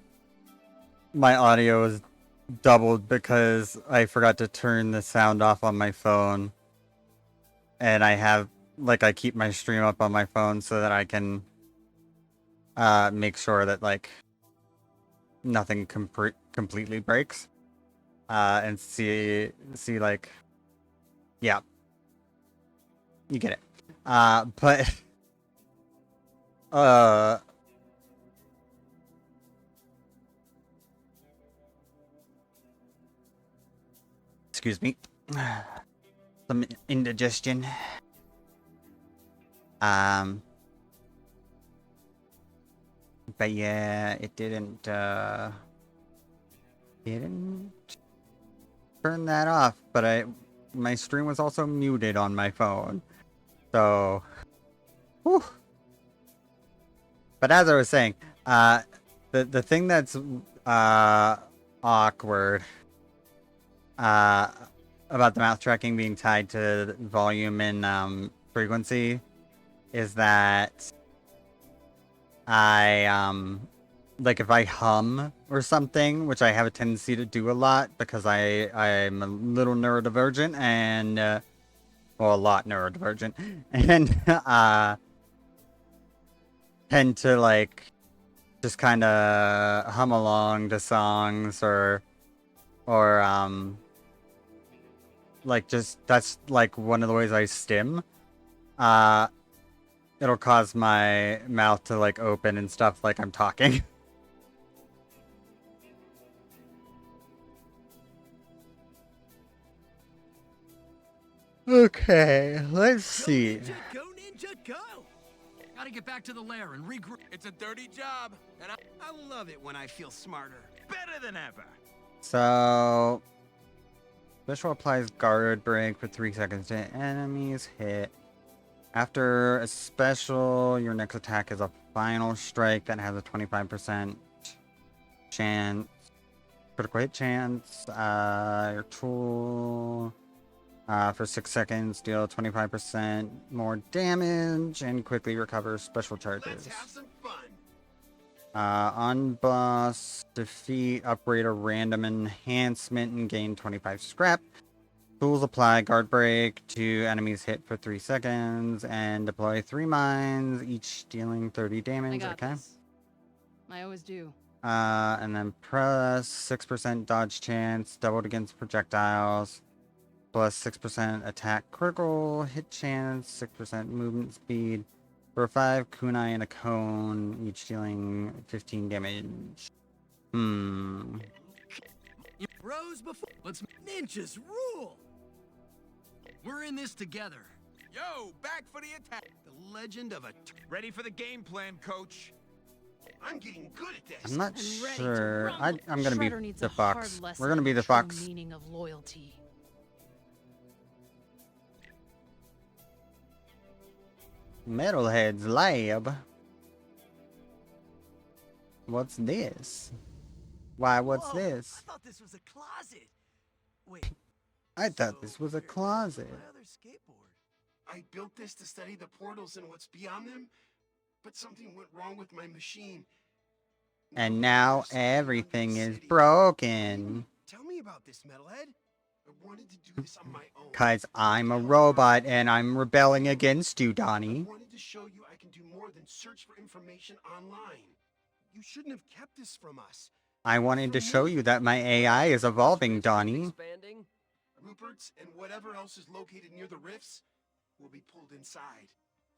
my audio is doubled because I forgot to turn the sound off on my phone. And I keep my stream up on my phone so that I can, make sure that, like, nothing completely breaks. And see, like, yeah, you get it. But, excuse me. Some indigestion. But yeah, it didn't turn that off, but my stream was also muted on my phone. So, whew. But as I was saying, the thing that's awkward about the mouth tracking being tied to volume and frequency is that like if I hum or something, which I have a tendency to do a lot because I'm a little neurodivergent and well, a lot neurodivergent, and tend to like just kind of hum along to songs or like just that's like one of the ways I stim. It'll cause my mouth to like open and stuff like I'm talking. Okay, let's see. Go, ninja, go! Gotta get back to the lair and regroup. It's a dirty job, and I love it when I feel smarter. Better than ever. So, special applies guard break for 3 seconds to enemies hit. After a special, your next attack is a final strike that has a 25% chance, critical hit chance. Your tool for 6 seconds deal 25% more damage and quickly recover special charges. Let's have some fun. On boss, defeat, upgrade a random enhancement and gain 25 scrap. Tools apply guard break to enemies hit for 3 seconds and deploy 3 mines, each dealing 30 I damage. got Okay. this. I always do. And then plus 6% dodge chance, doubled against projectiles, plus 6% attack critical hit chance, 6% movement speed. For 5 kunai and a cone, each dealing 15 damage. Bros before. Let's. Ninjas rule! We're in this together. yo, back for the attack. The legend of a... Ready for the game plan, coach. I'm getting good at this. I'm not I'm ready to sure. rumble. I'm gonna be Shredder needs the a hard fox. lesson We're gonna be in the true fox. meaning of loyalty. Metalhead's lab. What's this? Why, what's Whoa, this? I thought this was a closet. Wait. I thought so this was a where's closet. my other skateboard? I built this to study the portals and what's beyond them, but something went wrong with my machine. And No now longer staying on everything this is city. broken. Tell me about this, Metalhead. I wanted to do this on my own. Cause I'm a robot and I'm rebelling against you, I Donnie. wanted to show you I can do more than search for information online. You shouldn't have kept this from us. I wanted to show you that my AI is evolving, Donnie. Expanding? Rupert's and whatever else is located near the rifts will be pulled inside.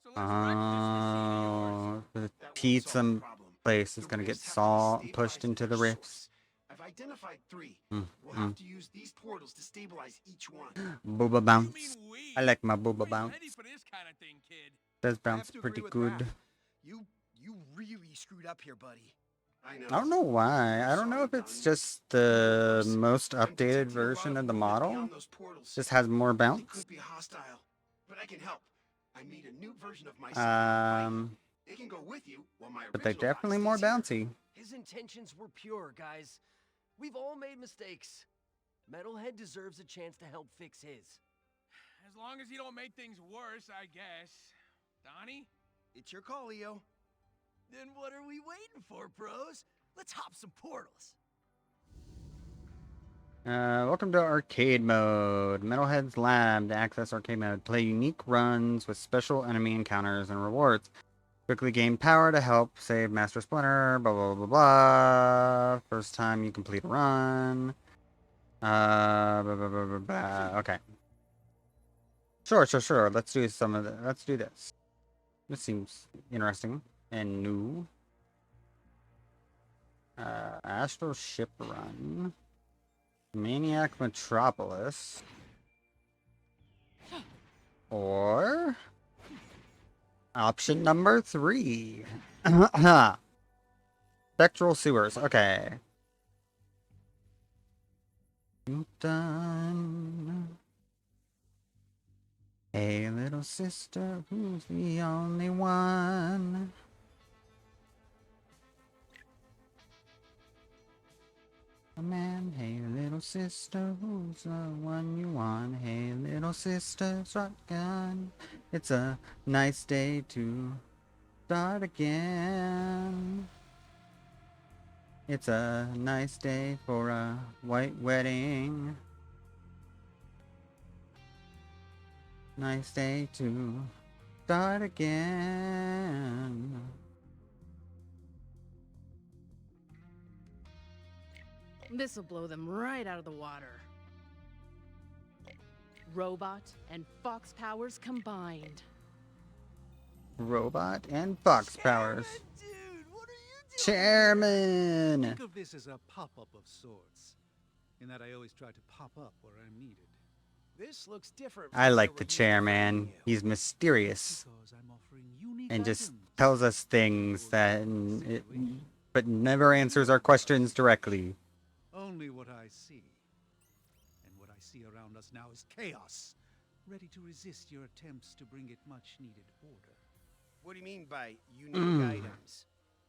So let's wreck this machine of yours. Oh, the That won't solve pizza the problem. place is The gonna get rifts have to be pushed stabilized into at the their rifts. source. I've identified 3. Mm, We'll have to use these portals to stabilize each one. Booba You bounce. mean we? I like my booba Pretty bounce. ready for this kind of thing, kid. Does I bounce have to pretty agree with good. Raph. You really screwed up here, buddy. I know. I don't know why. I don't know if it's just the most updated version of the model. Just has more They bounce. could be hostile, but I can help. I made a new version of myself. They can go with you while my But they're original body definitely more stays here. bouncy. His intentions were pure, guys. We've all made mistakes. Metalhead deserves a chance to help fix his. As long as you don't make things worse, I guess. Donnie? It's your call, Leo. Then what are we waiting for, bros? Let's hop some portals. Welcome to arcade mode. Metalhead's Lab. To access arcade mode, play unique runs with special enemy encounters and rewards. Quickly gain power to help save Master Splinter. Blah blah blah blah. First time you complete a run. Blah, blah, blah, blah, blah. Okay. Sure. Let's do some of the. Let's do this. This seems interesting and new. Astral Ship Run. Maniac Metropolis. Or option number 3. Spectral Sewers. Okay. Done. Hey, little sister, who's the only one? Man, hey little sister, who's the one you want? Hey little sister, shotgun. It's a nice day to start again. It's a nice day for a white wedding. Nice day to start again. This'll blow them right out of the water. Robot and Fox powers combined. Robot and Fox powers. Dude, what are you doing? Chairman! Think of this as a pop-up of sorts, in that I always try to pop up where I'm needed. This looks different. I from like where the we're used to chairman. finding you. He's mysterious Because I'm offering unique and just items. tells us things that, but never answers our questions directly. Only what I see. And what I see around us now is chaos, ready to resist your attempts to bring it much-needed order. What do you mean by unique items?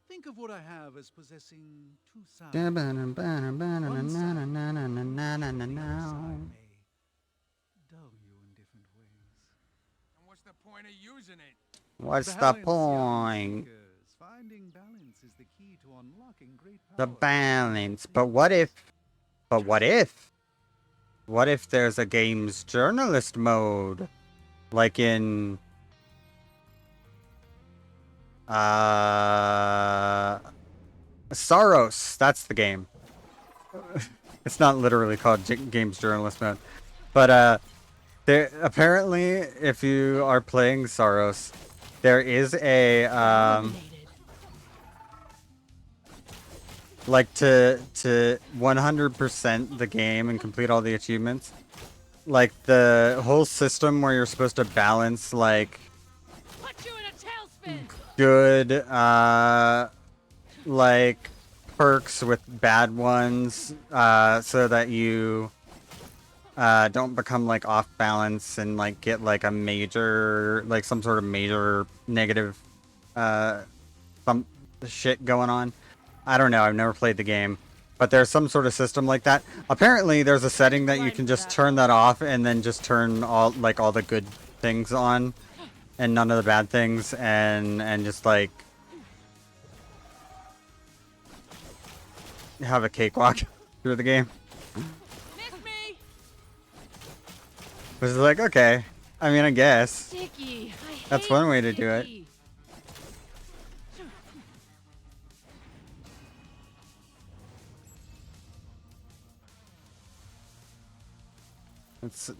Think of what I have as possessing two sides. Now. One side, may dull you in different ways. And what's the point of using it? What's the Balance, young point? seekers. Finding balance is the key to unlocking great The power. balance. But what if? What if there's a games journalist mode? Like in Saros. That's the game. It's not literally called games journalist mode. But there apparently, if you are playing Saros, there is a like to 100% the game and complete all the achievements. Like the whole system where you're supposed to balance like Put you in a tailspin. good like perks with bad ones so that you don't become like off balance and like get like a major like some sort of major negative some shit going on. I don't know, I've never played the game, but there's some sort of system like that. Apparently there's a setting that you can just turn that off and then just turn all the good things on and none of the bad things, and just like have a cakewalk through the game. Miss me. Which is like, okay, I mean, I guess Sticky. that's one way to do it.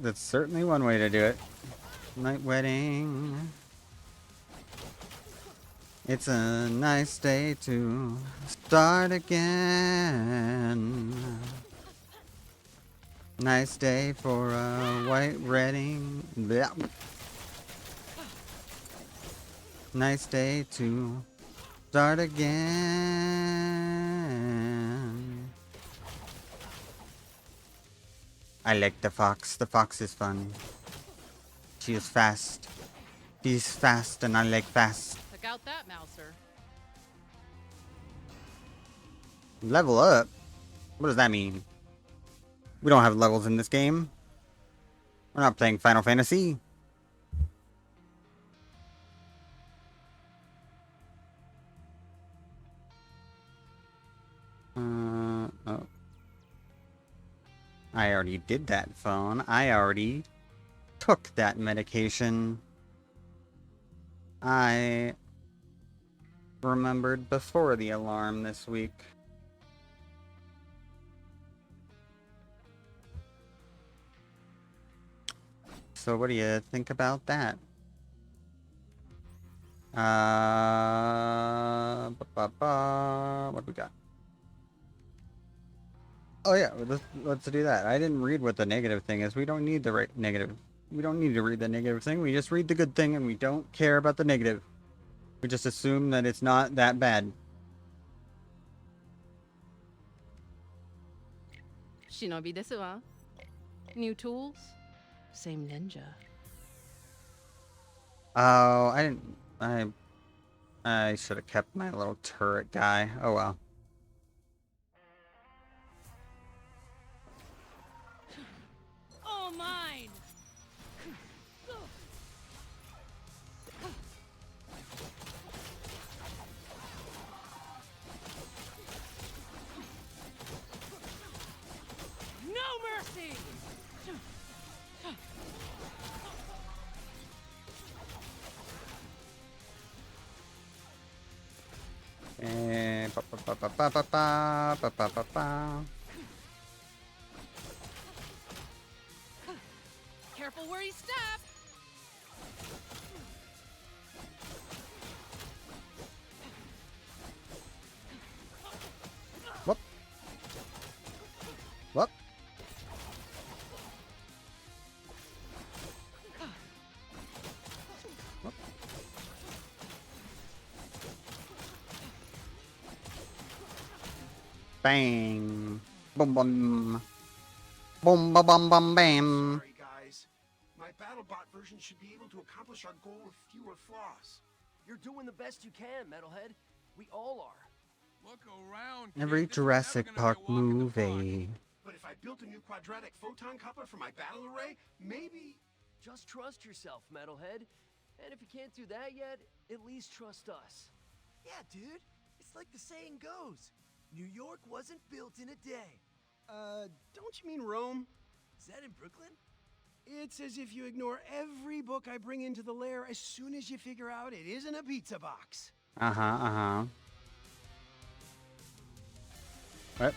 That's certainly one way to do it. Night wedding. It's a nice day to start again. Nice day for a white wedding. Blah. Nice day to start again. I like the fox. The fox is fun. She is fast. She's fast and I like fast. Check out that mouser. Level up? What does that mean? We don't have levels in this game. We're not playing Final Fantasy. Oh. I already did that phone. I already took that medication. I remembered before the alarm this week. So what do you think about that? What do we got? Oh yeah, let's do that. I didn't read what the negative thing is. We don't need the negative. We don't need to read the negative thing. We just read the good thing, and we don't care about the negative. We just assume that it's not that bad. Shinobi desu wa. New tools, same ninja. Oh, I didn't. I should have kept my little turret guy. Oh well. All mine. No mercy. Careful where you step. Whoop. Whoop. Whoop. Bang. Boom boom. Boom ba bum bum bam. Sorry, guys. My BattleBot version should be able to accomplish our goal with fewer flaws. You're doing the best you can, Metalhead. We all are. Look around, kid. Every This is never Jurassic gonna be a Park walk in the movie. But if I built a new quadratic photon coupler for my battle array, maybe... Just trust yourself, Metalhead. And if you can't do that yet, at least trust us. Yeah, dude. It's like the saying goes. New York wasn't built in a day. Don't you mean Rome? Is that in Brooklyn? It's as if you ignore every book I bring into the lair as soon as you figure out it isn't a pizza box. What?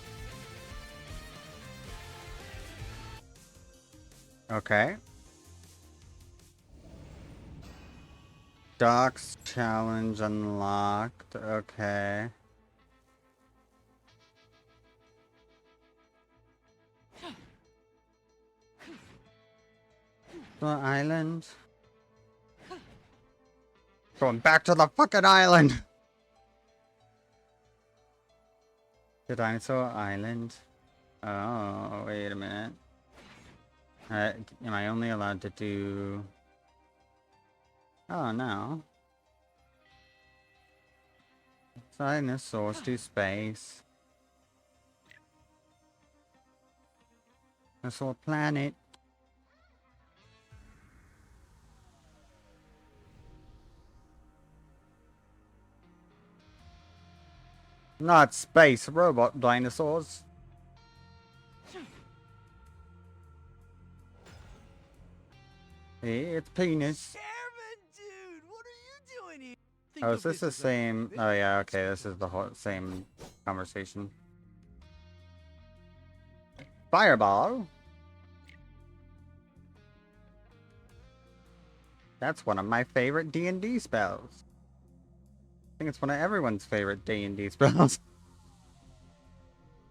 Okay. Doc's challenge unlocked. Okay. The island. Going back to the fucking island. The dinosaur island. Oh, wait a minute. Am I only allowed to do... Oh, no. Dinosaurs to space. Dinosaur planet. Not space robot dinosaurs. Hey, it's penis. Chairman, dude, what are you doing here? Oh, is this the same? Oh yeah, okay, this is the whole same conversation. Fireball? That's one of my favorite D&D spells. I think it's one of everyone's favorite D&D spells.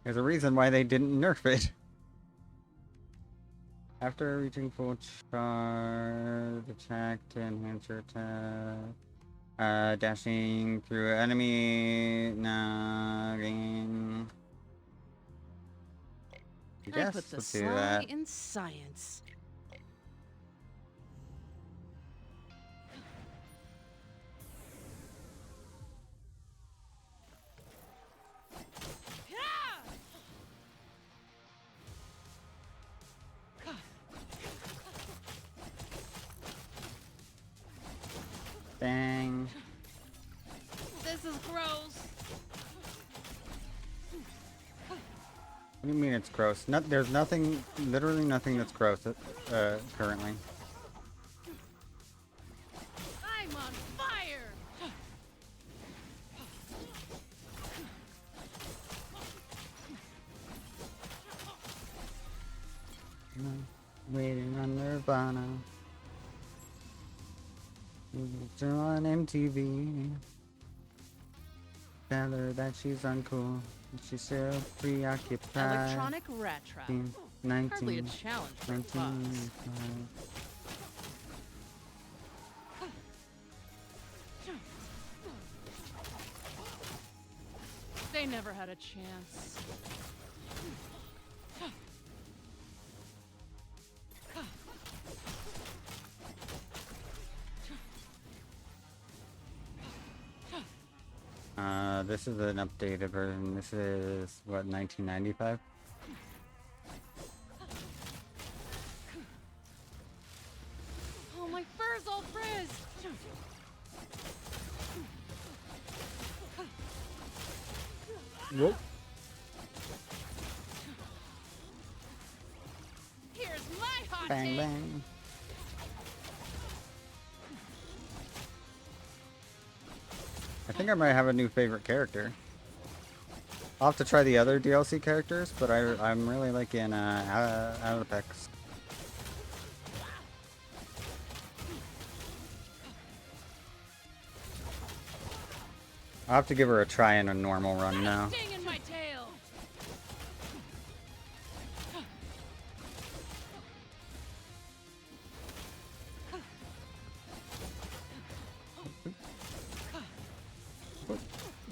There's a reason why they didn't nerf it. After reaching full charge, attack to enhance your attack. Dashing through enemy. Nagging. I put the let's do sly that. in science. Bang. This is gross. What do you mean it's gross? There's nothing, literally nothing that's gross currently. I'm on fire. Waiting on Nirvana. Still on MTV. Tell her that she's uncool. She's still preoccupied. Electronic rat trap. 19, Hardly a challenge for a boss. 1985. They never had a chance. This is an updated version. This is, what, 1995? Oh, my fur's all frizzed. Whoop. Here's my hot Bang, take. bang. I think I might have a new favorite character. I'll have to try the other DLC characters, but I'm really liking Apex. I'll have to give her a try in a normal run now. Sting in my tail.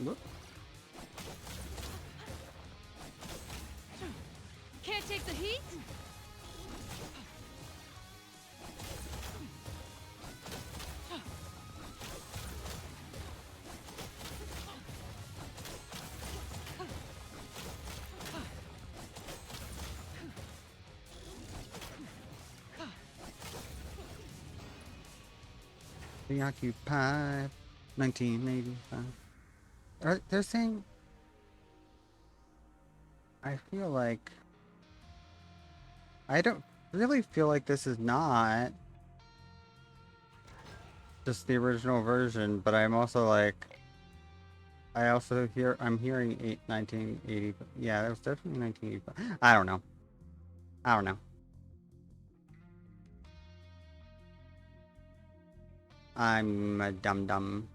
Whoop. Can't take the heat. Preoccupied. 1985. They're saying... I feel like... I don't really feel like this is not just the original version, but I'm also like... I'm hearing 1980... Yeah, that was definitely 1985. I don't know. I'm a dum-dum.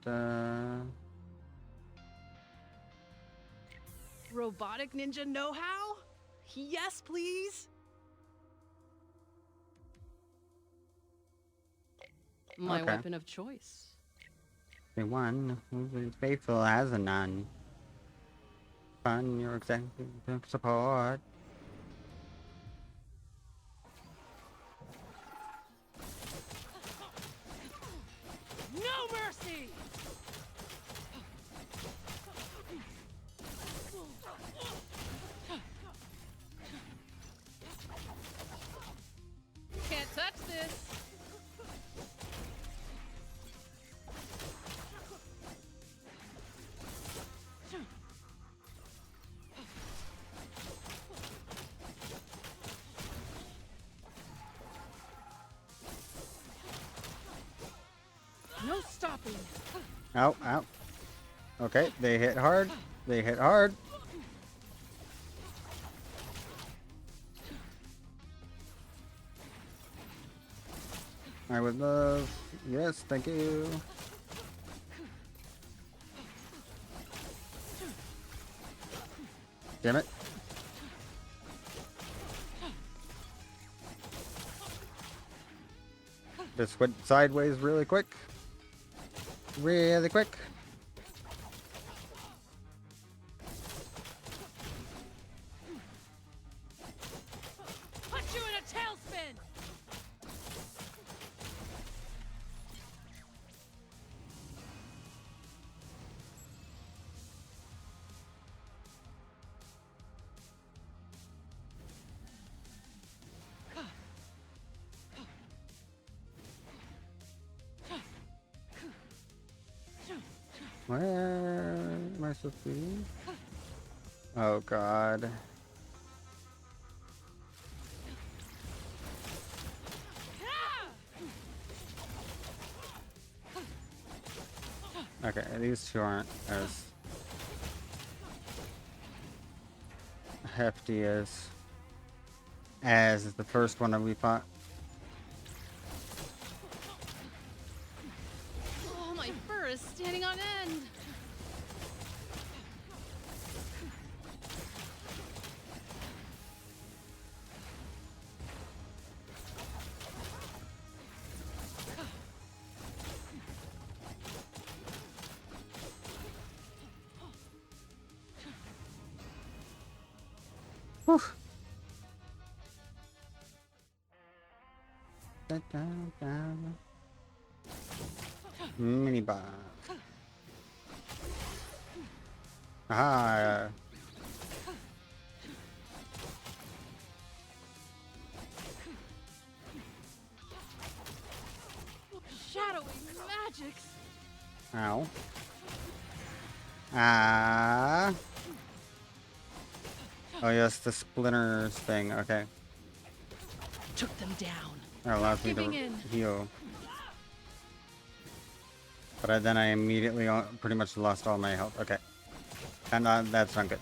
Ta-da. Robotic ninja know-how? Yes, please. My Okay. weapon of choice. The one who is faithful as a nun. Fun your executive support. No mercy! Can't touch this. No stopping. Ow, ow. Okay, they hit hard. They hit hard. I would love... Yes, thank you. Damn it. This went sideways really quick. Really quick. Put you in a tailspin! Where am I supposed to be? Oh god. Okay, these two aren't as hefty as the first one that we fought. Oh, my fur is standing on end. Whew. Mini boss. Ah. Shadowy magics. Ow. Ah. Oh yes, the splinters thing. Okay. Took them down. That allows me to Giving in. heal. But then I immediately pretty much lost all my health. Okay. And that's not good.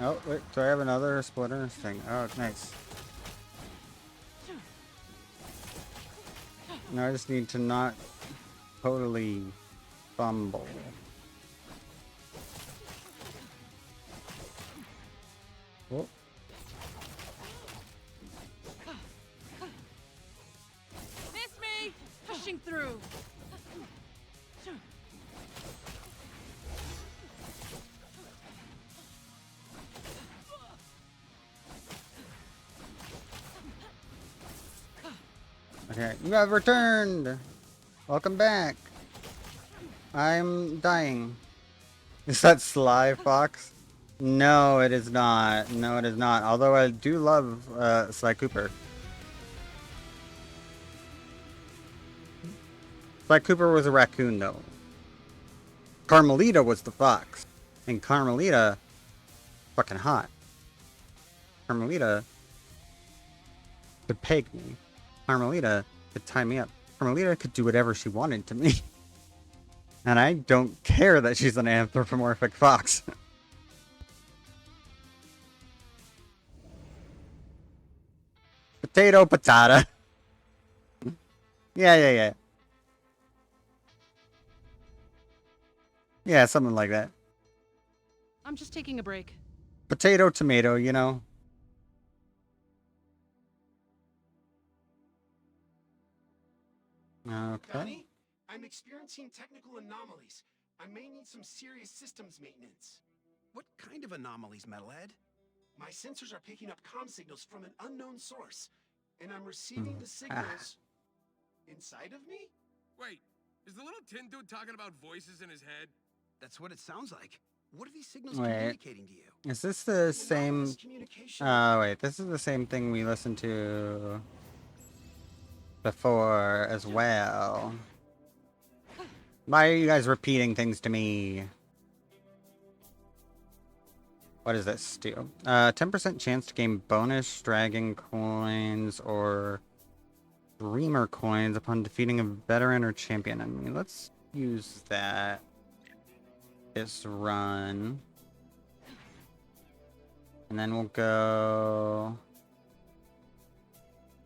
Oh, wait, do I have another splitter thing? Oh, nice. Now I just need to not totally fumble. Oh. Miss me! Pushing through. Okay, you have returned! Welcome back! I'm dying. Is that Sly Fox? No, it is not. No, it is not. Although I do love Sly Cooper. Sly Cooper was a raccoon, though. Carmelita was the fox. And Carmelita, fucking hot. Carmelita could peg me. Carmelita could tie me up. Carmelita could do whatever she wanted to me. And I don't care that she's an anthropomorphic fox. Potato, patata. Yeah. Yeah, something like that. I'm just taking a break. Potato, tomato, you know. Okay. Donnie, I'm experiencing technical anomalies. I may need some serious systems maintenance. What kind of anomalies, Metalhead? My sensors are picking up comm signals from an unknown source, and I'm receiving the signals inside of me? Wait, is the little tin dude talking about voices in his head? That's what it sounds like. What are these signals Wait. communicating to you? Is this the same... Anomalous communication. wait, this is the same thing we listened to before as well. Why are you guys repeating things to me? What does this do? 10% chance to gain bonus dragon coins or dreamer coins upon defeating a veteran or champion enemy. Let's use that this run. And then we'll go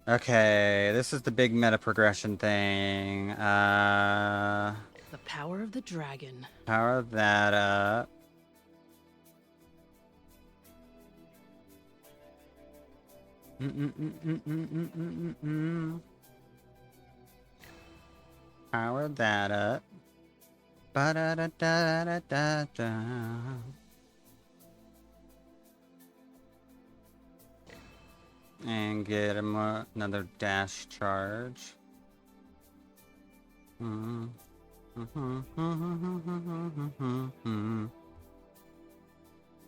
Okay, this is the big meta progression thing. The power of the dragon. Power that up. Power that up. Ba-da-da-da-da-da-da. And get him another dash charge.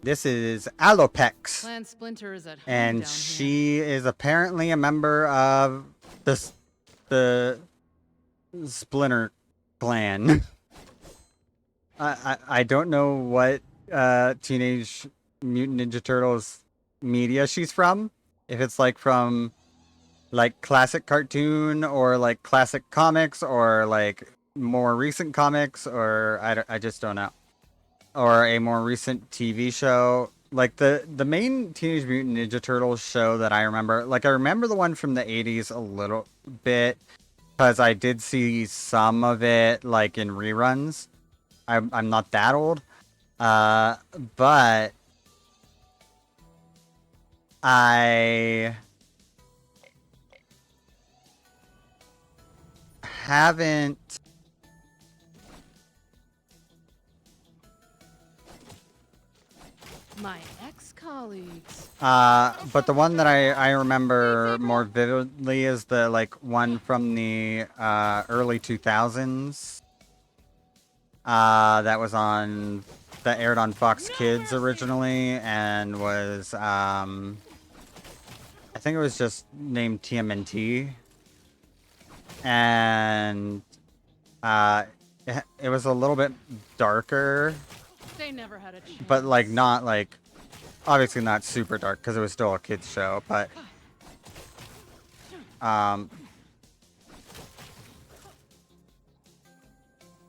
This is Alopex. Clan Splinter is at home And down she is apparently a member of the Splinter clan. I don't know what Teenage Mutant Ninja Turtles media she's from. If it's like from like classic cartoon or like classic comics or like more recent comics, or I just don't know. Or a more recent TV show. Like the main Teenage Mutant Ninja Turtles show that I remember, like I remember the one from the 80s a little bit because I did see some of it like in reruns. I'm not that old. But I haven't my ex-colleagues. but the one that I remember more vividly is the like one from the early 2000s. That was that aired on Fox Kids originally and was I think it was just named TMNT. And it was a little bit darker, They never had a chance. but like not like obviously not super dark because it was still a kids show, but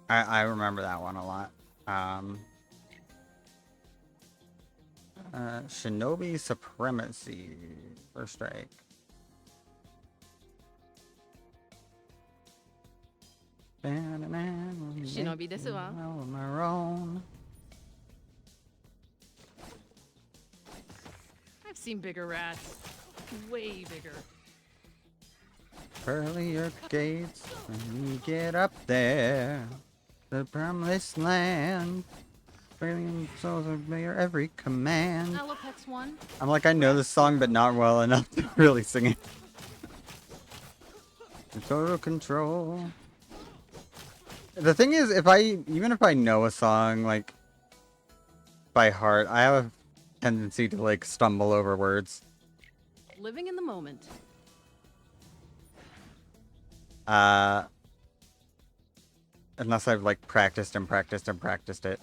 I remember that one a lot. Shinobi Supremacy First Strike. Shinobi desu wa. On my own. I've seen bigger rats. Way bigger. Pearly your gates when you get up there. The promised land. Alien souls obey your every command. Alopex 1. I'm like, I know this song, but not well enough to really sing it. Total control. The thing is, even if I know a song like by heart, I have a tendency to like stumble over words. Living in the moment. Unless I've like practiced and practiced and practiced it.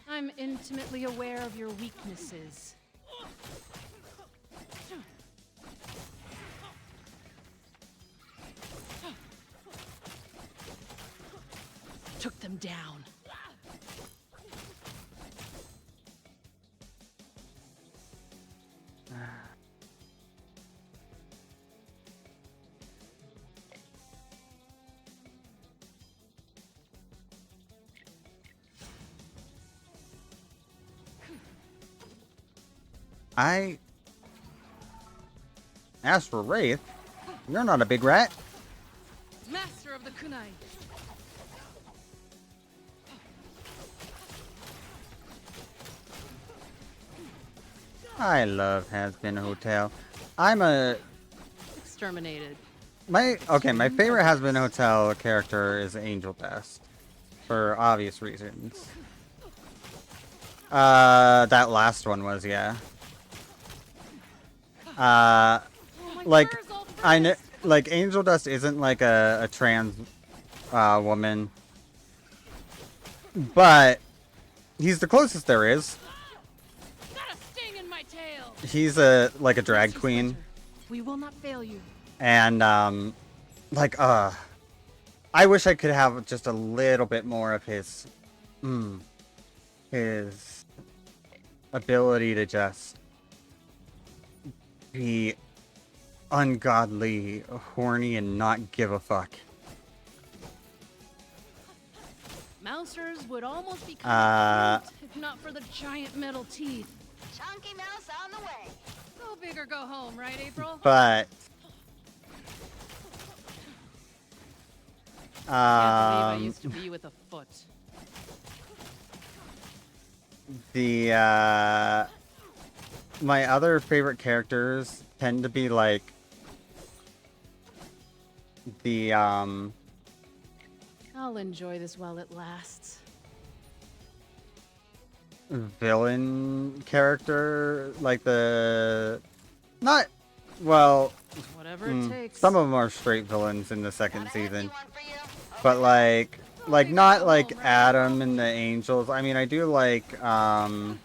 I'm intimately aware of your weaknesses. Took them down. As for Wraith, you're not a big rat. Master of the kunai. I love Has Been Hotel. I'm a Exterminated. my favorite Has Been Hotel character is Angel Dust for obvious reasons. That last one was, yeah. Like I know, like Angel Dust isn't like a trans woman, but he's the closest there is. Got a sting in my tail. He's a drag queen, We will not fail you. and I wish I could have just a little bit more of his ability to just be ungodly horny and not give a fuck. Mousers would almost be kind of cute if not for the giant metal teeth. Chunky mouse on the way. Go big or go home, right, April? But Can't believe I used to be with a foot. the my other favorite characters tend to be like the I'll enjoy this while it lasts. villain character, like the not well Whatever it takes. some of them are straight villains in the second season, but like not like Adam and the Angels. I mean, I do like Threat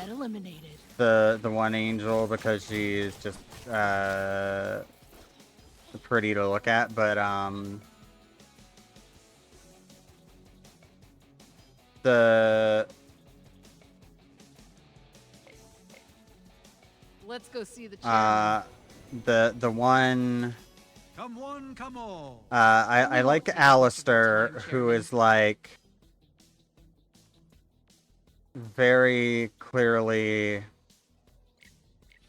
eliminated. the one angel because she's just pretty to look at, but the Let's go see the chairman. the one Come come all. I like Alistair, who is like very clearly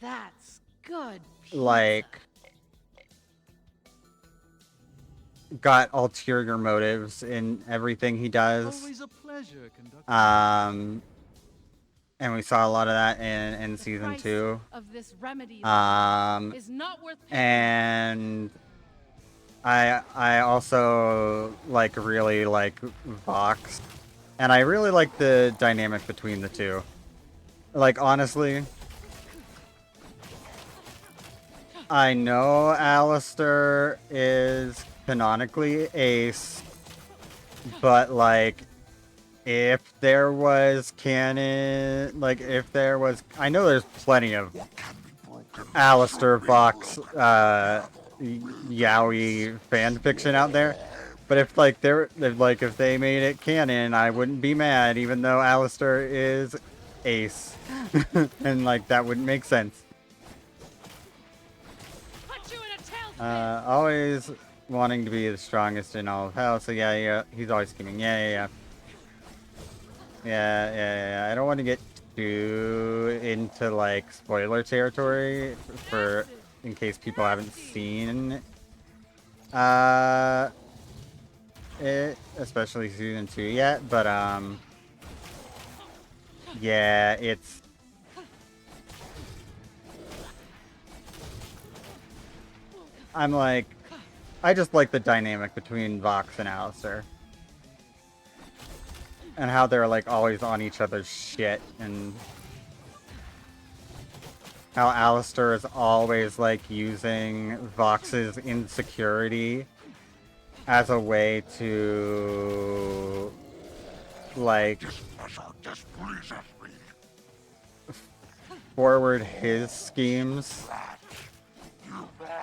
That's good. like got ulterior motives in everything he does. Always a pleasure conducting. And we saw a lot of that in The season price 2. of this remedy Um, is not worth paying. and I also like really like Vox, and I really like the dynamic between the two. Like honestly, I know Alistair is canonically Ace, but like if there was canon, like if there was, I know there's plenty of Alistair Vox yaoi fan fiction out there, but if if they made it canon, I wouldn't be mad, even though Alistair is Ace, and like that wouldn't make sense. Put you in a tailspin. Always wanting to be the strongest in all of hell. So yeah, he's always scheming. Yeah. I don't want to get too into like spoiler territory for in case people haven't seen it, especially season 2 yet. But yeah, it's I just like the dynamic between Vox and Alistair. And how they're like always on each other's shit, and how Alistair is always like using Vox's insecurity as a way to like forward his schemes.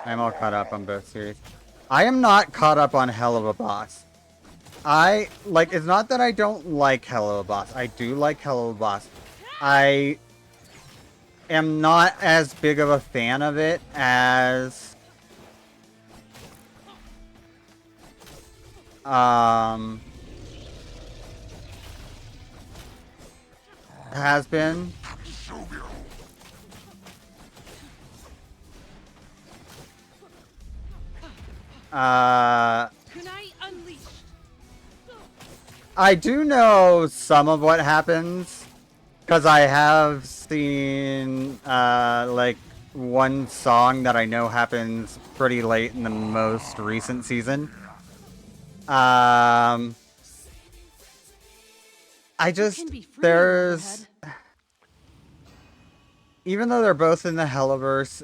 I'm all caught up on both series. I am not caught up on Hell of a Boss. It's not that I don't like Hell of a Boss. I do like Hell of a Boss. I am not as big of a fan of it as has been. I do know some of what happens, because I have seen, like, one song that I know happens pretty late in the most recent season. Even though they're both in the Helliverse,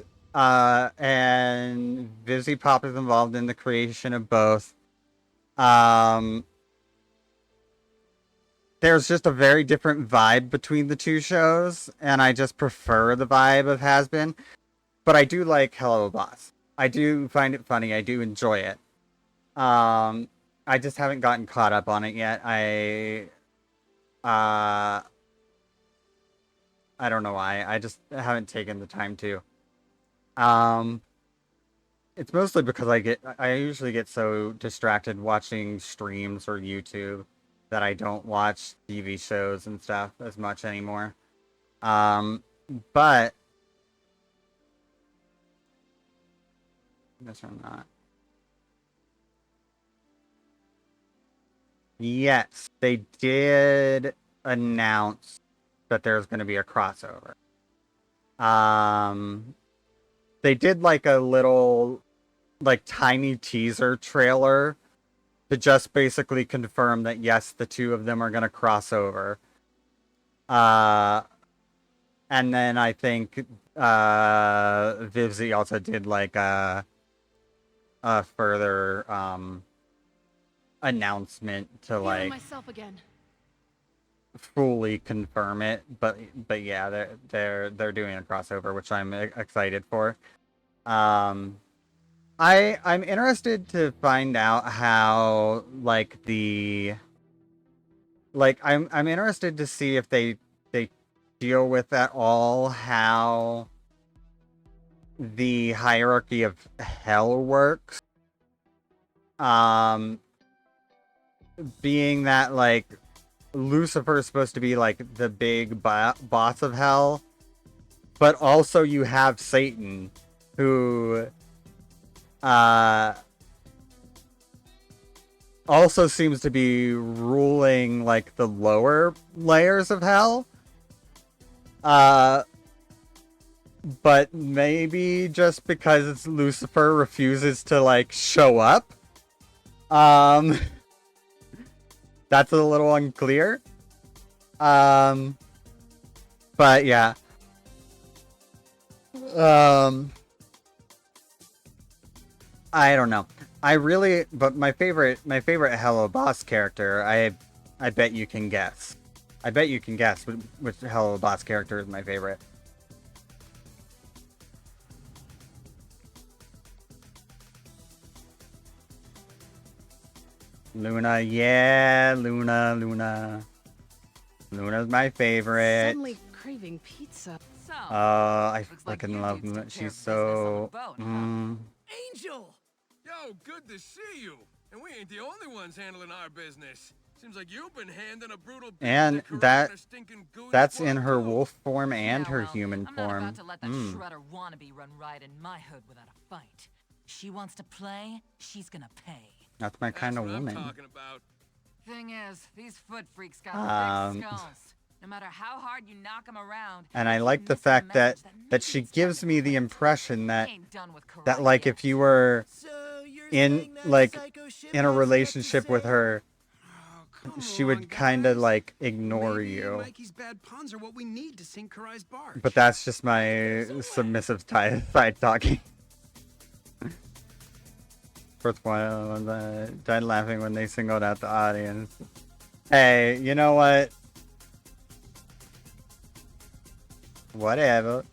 and Vizzy Pop is involved in the creation of both, there's just a very different vibe between the two shows, and I just prefer the vibe of Has Been. But I do like Hello Boss. I do find it funny. I do enjoy it. I just haven't gotten caught up on it yet. I don't know why. I just haven't taken the time to. Um, it's mostly because I usually get so distracted watching streams or YouTube that I don't watch TV shows and stuff as much anymore. Um, but this or not. Yes, they did announce that there's going to be a crossover. They did like a little, like tiny teaser trailer to just basically confirm that yes, the two of them are going to cross over. And then I think Vivzy also did like a further announcement to like myself again. fully confirm it, but yeah, they're doing a crossover, which I'm excited for. I'm interested to find out how like I'm interested to see if they deal with at all how the hierarchy of hell works. Being that like Lucifer is supposed to be like the big boss of hell, but also you have Satan, who also seems to be ruling like the lower layers of hell. But maybe just because Lucifer refuses to like show up. That's a little unclear. But yeah. I don't know. But my favorite Hello Boss character, I bet you can guess. I bet you can guess which Hello Boss character is my favorite. Luna, yeah, Luna. Luna's my favorite. Suddenly craving pizza. So, I looks like fucking you love dudes Luna. took care She's of business on so. the boat, huh? Angel! Yo, good to see you. And we ain't the only ones handling our business. Seems like you've been handing a brutal And that's in her wolf form and Yeah, her well, human I'm not form. about to let that shredder wannabe run riot in my hood without a fight. She wants to play, she's gonna pay. That's my kind of what woman. I'm talking about. Thing is, these foot freaks got thick skulls. No matter how hard you knock them around. And I like the fact that she gives me the impression that like if you were in like in a relationship with her, she would kind of like ignore you. Mikey's bad puns are what we need to sink Karai's barge. But that's just my submissive side talking. First one, I died laughing when they singled out the audience. Hey, you know what? Whatever.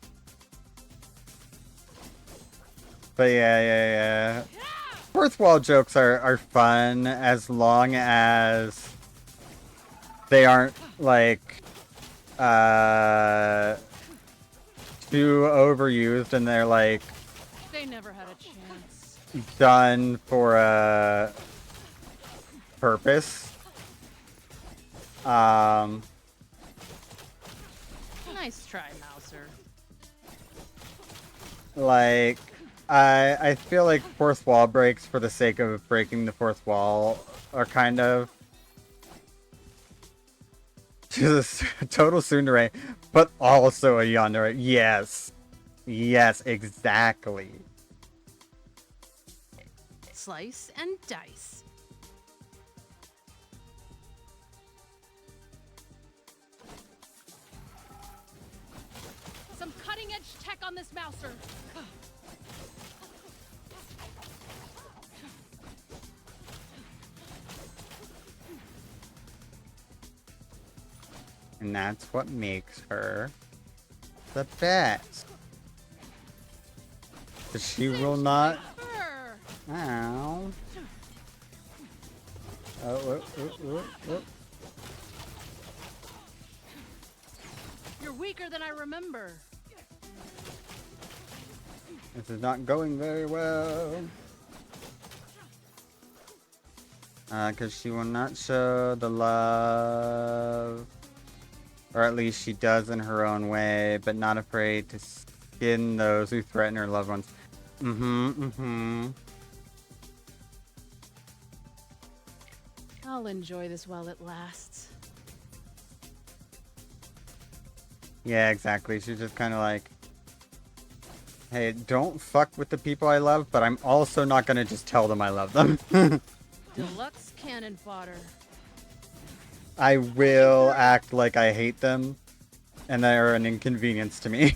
But yeah. Fourth wall jokes are fun as long as they aren't like too overused and they're like They never had a chance. done for a purpose. Nice try, Mouser. Like I feel like fourth wall breaks for the sake of breaking the fourth wall are kind of just a total tsundere, but also a yandere. Yes, exactly. Slice and dice. Some cutting-edge tech on this Mouser. And that's what makes her the best. But she will not. Ow. Oh. You're weaker than I remember. This is not going very well. Because she will not show the love. Or at least she does in her own way, but not afraid to skin those who threaten her loved ones. I'll enjoy this while it lasts. Yeah, exactly. She's just kind of like, hey, don't fuck with the people I love, but I'm also not going to just tell them I love them. Deluxe cannon fodder. I will act like I hate them, and they're an inconvenience to me.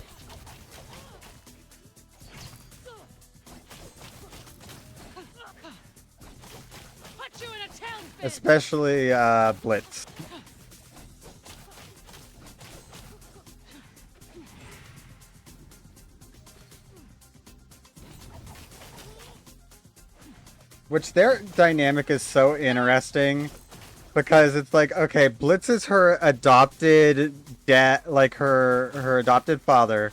Put you in a tailspin. Especially Blitz. Which their dynamic is so interesting. Because it's like, okay, Blitz is her adopted dad, like her adopted father.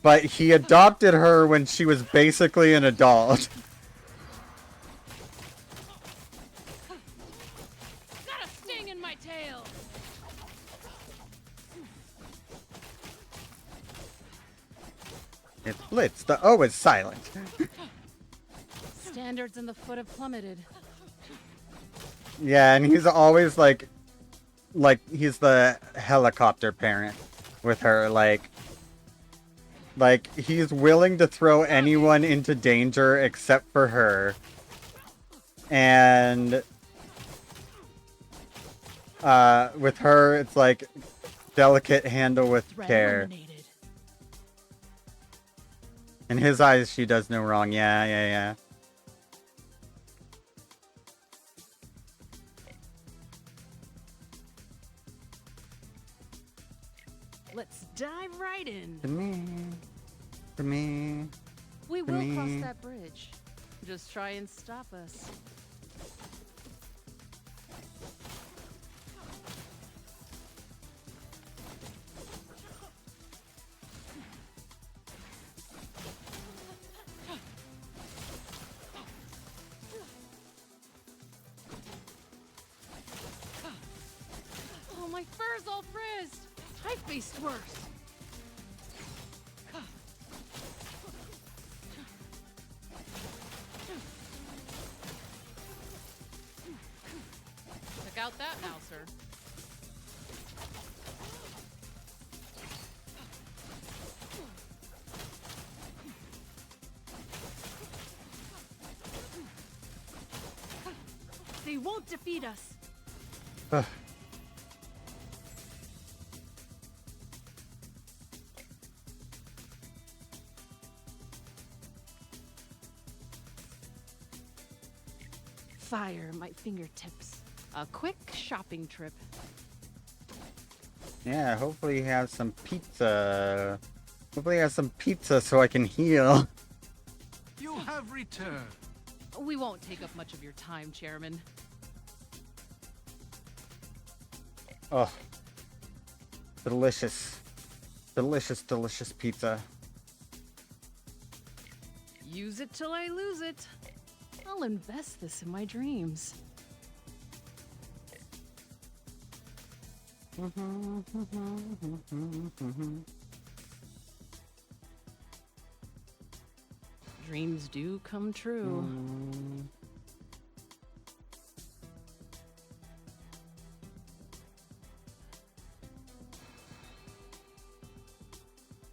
But he adopted her when she was basically an adult. Got a sting in my tail. It's Blitz. The O is silent. Standards in the foot have plummeted. Yeah, and he's always like he's the helicopter parent with her, like he's willing to throw anyone into danger except for her. And with her, it's like delicate, handle with care. In his eyes, she does no wrong. Yeah. Let's dive right in. For me. We will cross that bridge. Just try and stop us. Oh, my fur's all frizzed. I faced worse. Check out that mouser. They won't defeat us. Fire my fingertips. A quick shopping trip. Yeah, hopefully he has some pizza. Hopefully he has some pizza so I can heal. You have returned. We won't take up much of your time, Chairman. Oh. Delicious. Delicious pizza. Use it till I lose it. I'll invest this in my dreams. Dreams do come true.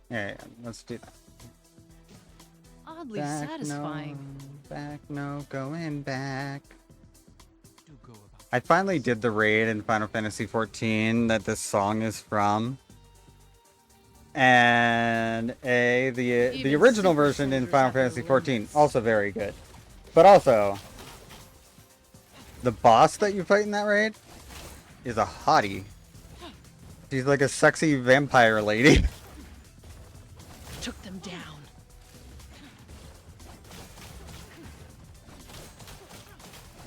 Yeah, let's do that. Oddly satisfying. No going back. Do go about. I finally did the raid in Final Fantasy XIV that this song is from. And the original version in Final Fantasy XIV, also very good. But also, the boss that you fight in that raid is a hottie. She's like a sexy vampire lady. Took them down.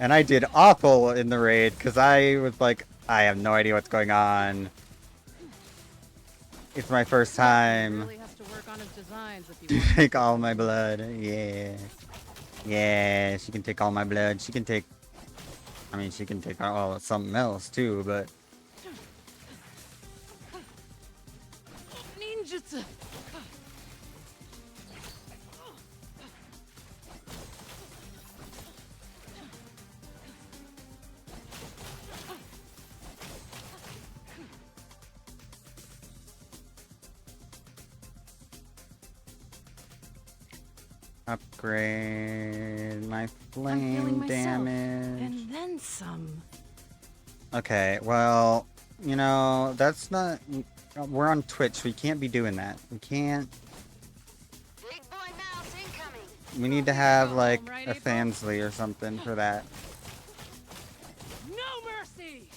And I did awful in the raid because I was like, I have no idea what's going on. It's my first time. Really has to work on his designs if you want. Take all my blood. Yeah. Yeah, she can take all my blood. She can take... I mean, she can take all something else, too, but... Ninjutsu. Upgrade my I'm flame feeling myself. damage. And then some. Okay, well, you know, that's not... We're on Twitch, we can't be doing that. We can't... Big boy mouse incoming. We need to have, like, right, a April? Fansly or something for that. No mercy.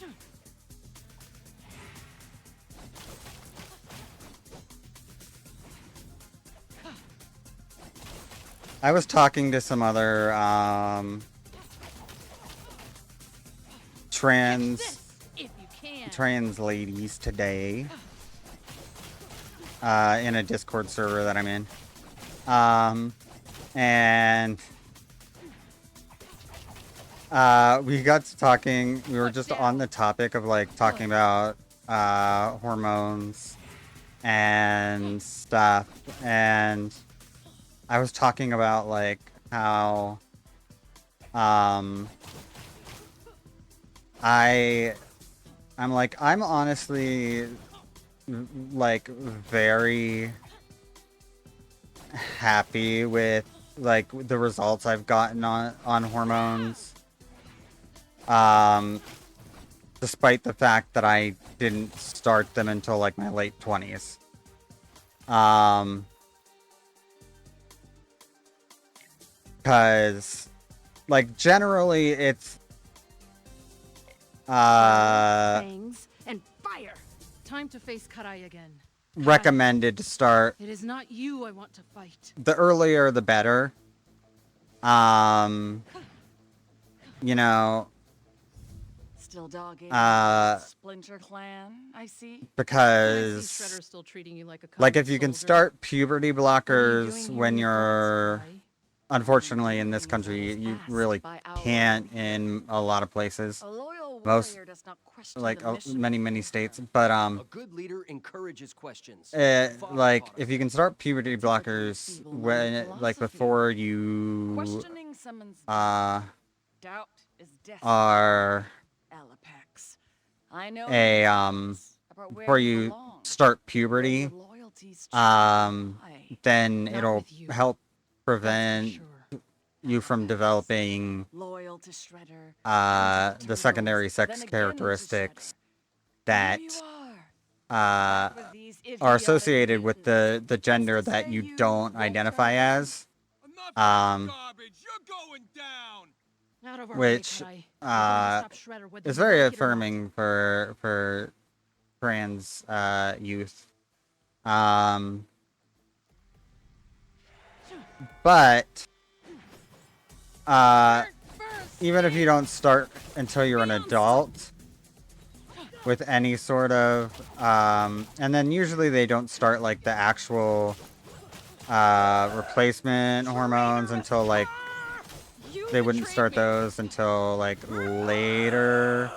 I was talking to some other, trans If you can. trans ladies today in a Discord server that I'm in. And we got to talking, we were just on the topic of like talking about hormones and stuff, and I was talking about like how I'm honestly like very happy with like the results I've gotten on hormones. Despite the fact that I didn't start them until like my late 20s. Cause like generally it's Fangs and fire. Time to face Karai again. recommended to start. It is not you I want to fight. The earlier the better. You know, Still dogging Splinter Clan, I see. because I see Shredder's still treating you like a like common if you can soldier. start puberty blockers doing here when with you're Karai? unfortunately in this country you really can't in a lot of places. A loyal Most warrior does not question like the mission many before states, her. but A good leader encourages questions. like if you can start puberty blockers when like before you Questioning someone's doubt is death. are Alapex. I know a about where before you you belong, start where puberty, your loyalties truly lie. then Not it'll with you. help That's for prevent sure. you from developing Loyal to Shredder. the secondary sex then again to characteristics Shredder. that Here you are. uh With these are idiotic associated with mutants. the gender What's to that say you you don't won't identify try again? as, Enough of that garbage. You're going down. Out of our which way, Karai. We're going to stop Shredder whether is you very like it or not. affirming for trans youth. But even if you don't start until you're an adult with any sort of and then usually they don't start like the actual replacement hormones until like they wouldn't start those until like later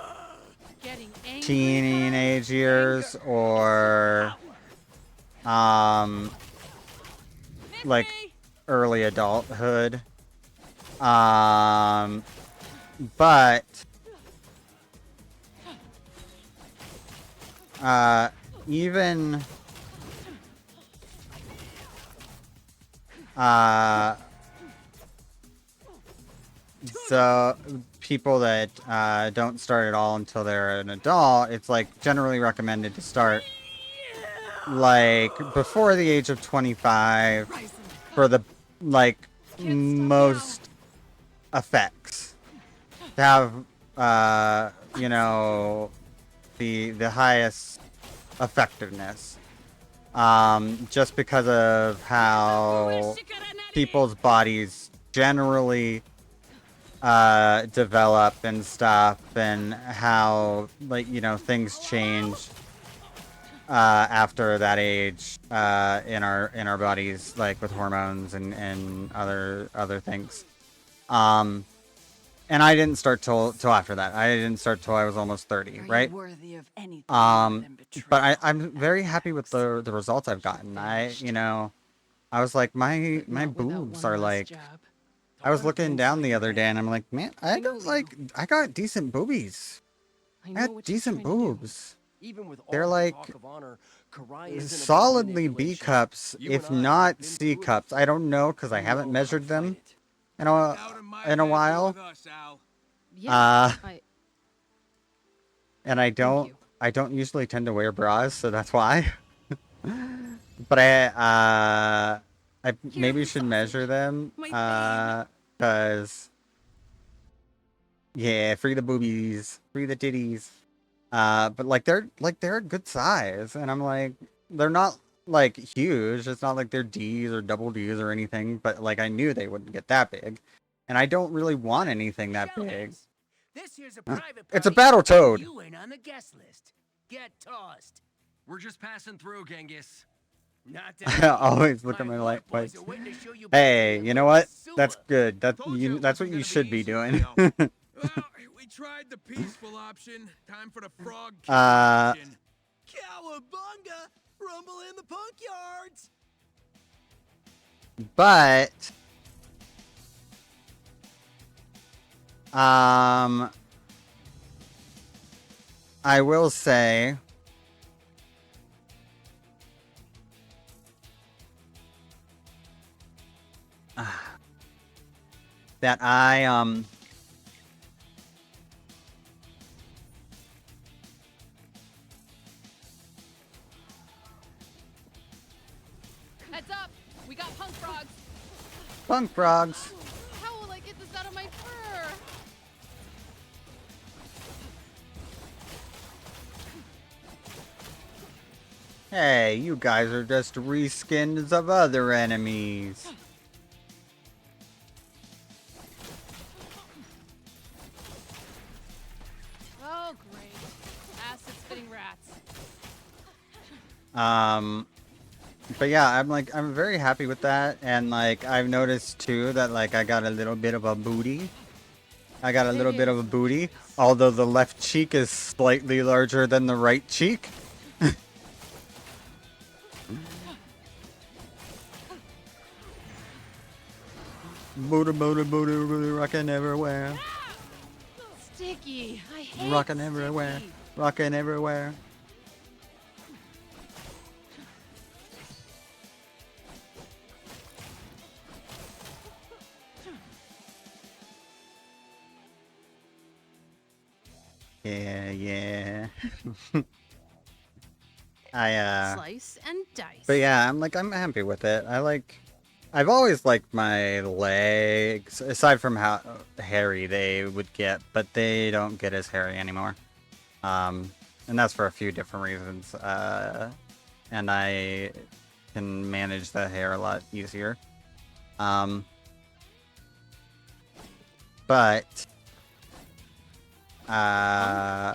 Getting angry, teenage years or like early adulthood. But even so people that don't start at all until they're an adult, it's like generally recommended to start like before the age of 25 for the like most effects to have you know the highest effectiveness, just because of how people's bodies generally develop and stuff, and how like you know things change after that age in our bodies, like with hormones and other things. And I didn't start till after that. I didn't start till I was almost 30, right? Worthy of anything more than But I'm very happy with the results I've gotten. I was like, my boobs are like. I was looking down the other day and I'm like, man, I got decent boobies. I had decent boobs. Even with all They're the like talk of honor, Karai isn't above solidly B manipulation. cups, You if and I not have been C through it cups. I don't know because I You haven't know measured how to them fight it. in a while. Yeah, And I don't usually tend to wear bras, so that's why. But I maybe should measure them because yeah, free the boobies, free the titties. But they're a good size, and I'm like, they're not like huge. It's not like they're D's or double D's or anything, but like I knew they wouldn't get that big, and I don't really want anything that big. This here's a private It's a party, battle and toad. You ain't on the guest list. Get tossed. We're just passing through, Genghis. Not I always look at my light points. Hey, you know what? That's good. That's what you should be doing. Well, we tried the peaceful option. Time for the frog king Uh, option. Cowabunga! Rumble in the punk yards! But I will say that Heads up! We got punk frogs! punk frogs. How will I get this out of my fur? Hey, you guys are just reskins of other enemies. Oh, great. Acid-spitting rats. But yeah, I'm very happy with that, and like I've noticed too that like I got a little bit of a booty. I got a little bit of a booty, although the left cheek is slightly larger than the right cheek. Booty, booty, booty, booty, rockin' everywhere. Sticky. I hate Rockin' everywhere. Rockin' everywhere. Yeah. Slice and dice. But yeah, I'm happy with it. I've always liked my legs, aside from how hairy they would get, but they don't get as hairy anymore. And that's for a few different reasons. And I can manage the hair a lot easier. But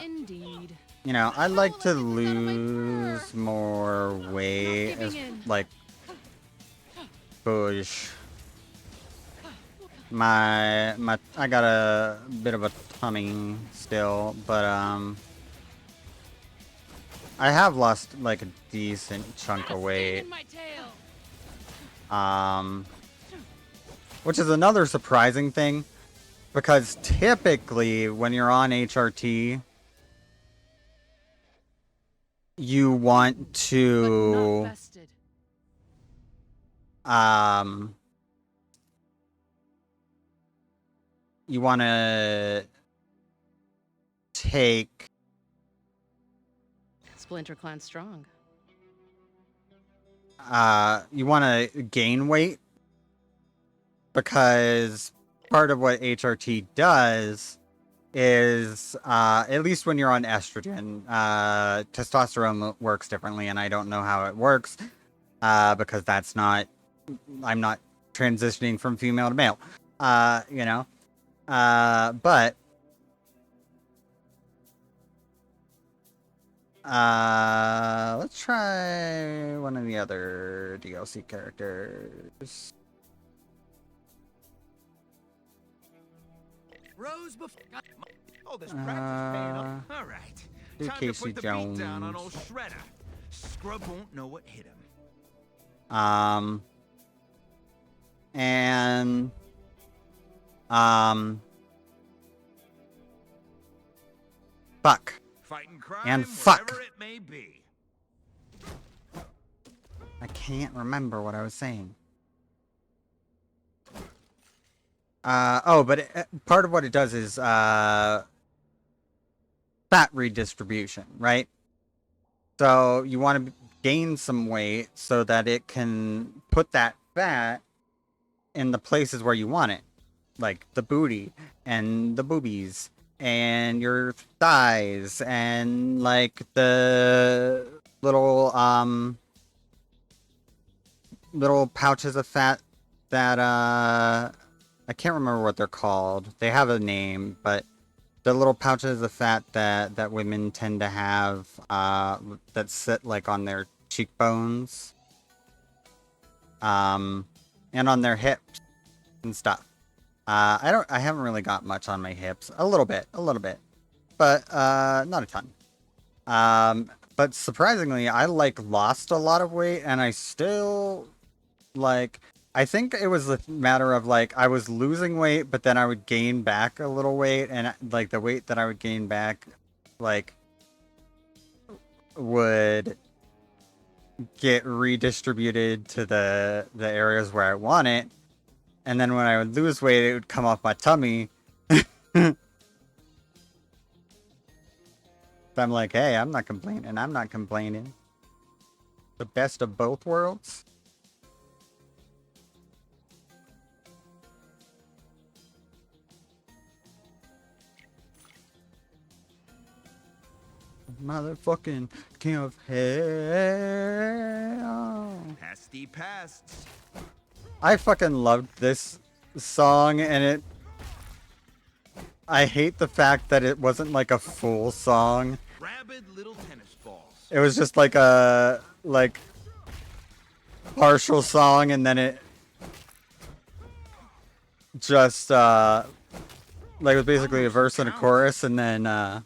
indeed. you know, I'd like to lose more weight as like push. I got a bit of a tummy still, but I have lost like a decent chunk of weight. Which is another surprising thing, because typically when you're on HRT, you want to you want to take Splinter Clan strong. you want to gain weight, because part of what HRT does is, at least when you're on estrogen, testosterone works differently, and I don't know how it works, because I'm not transitioning from female to male, you know, but Let's try one of the other DLC characters. Rose before. Oh, this practice paying off. All right. Do Time Casey to put the beat down on Jones. old Shredder. Scrub won't know what hit him. And fuck. Fighting crime, And fuck. wherever it may be. I can't remember what I was saying. But part of what it does is fat redistribution, right? So you want to gain some weight so that it can put that fat in the places where you want it, like the booty and the boobies and your thighs and like the little pouches of fat that I can't remember what they're called. They have a name, but the little pouches of fat that women tend to have that sit like on their cheekbones, and on their hips and stuff. I haven't really got much on my hips. A little bit, but not a ton. But surprisingly, I like lost a lot of weight, and I still like. I think it was a matter of like I was losing weight, but then I would gain back a little weight, and like the weight that I would gain back, like would get redistributed to the areas where I want it, and then when I would lose weight, it would come off my tummy. So I'm like, hey, I'm not complaining. The best of both worlds. Motherfucking king of hell. Pasty pasts. I fucking loved this song, and I hate the fact that it wasn't like a full song. Rabid little tennis balls. It was just like a partial song, and then it just it was basically a verse and a chorus, and then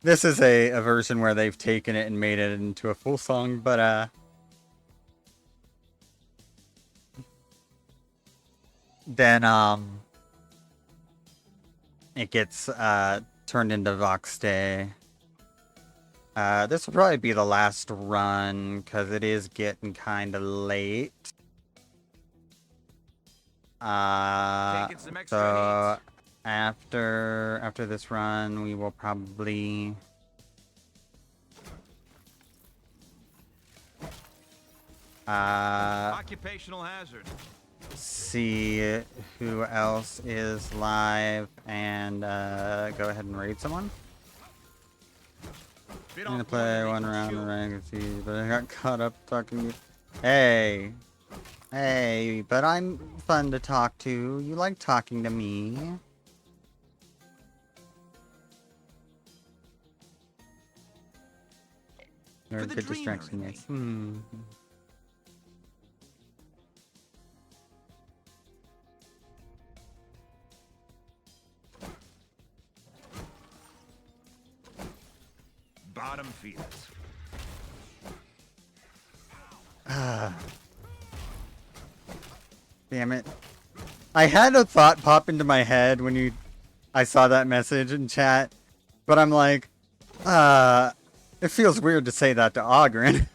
this is a version where they've taken it and made it into a full song, but then it gets turned into Vox Day. This will probably be the last run because it is getting kind of late. Taking some extra So after this run, we will probably occupational hazard. see who else is live and go ahead and raid someone. I'm gonna play one round of ranked, but I got caught up talking to you. Hey, but I'm fun to talk to. You like talking to me. You're a good distraction, yes. Bottom feeders. Damn it. I had a thought pop into my head when I saw that message in chat, but I'm like, it feels weird to say that to Ogren.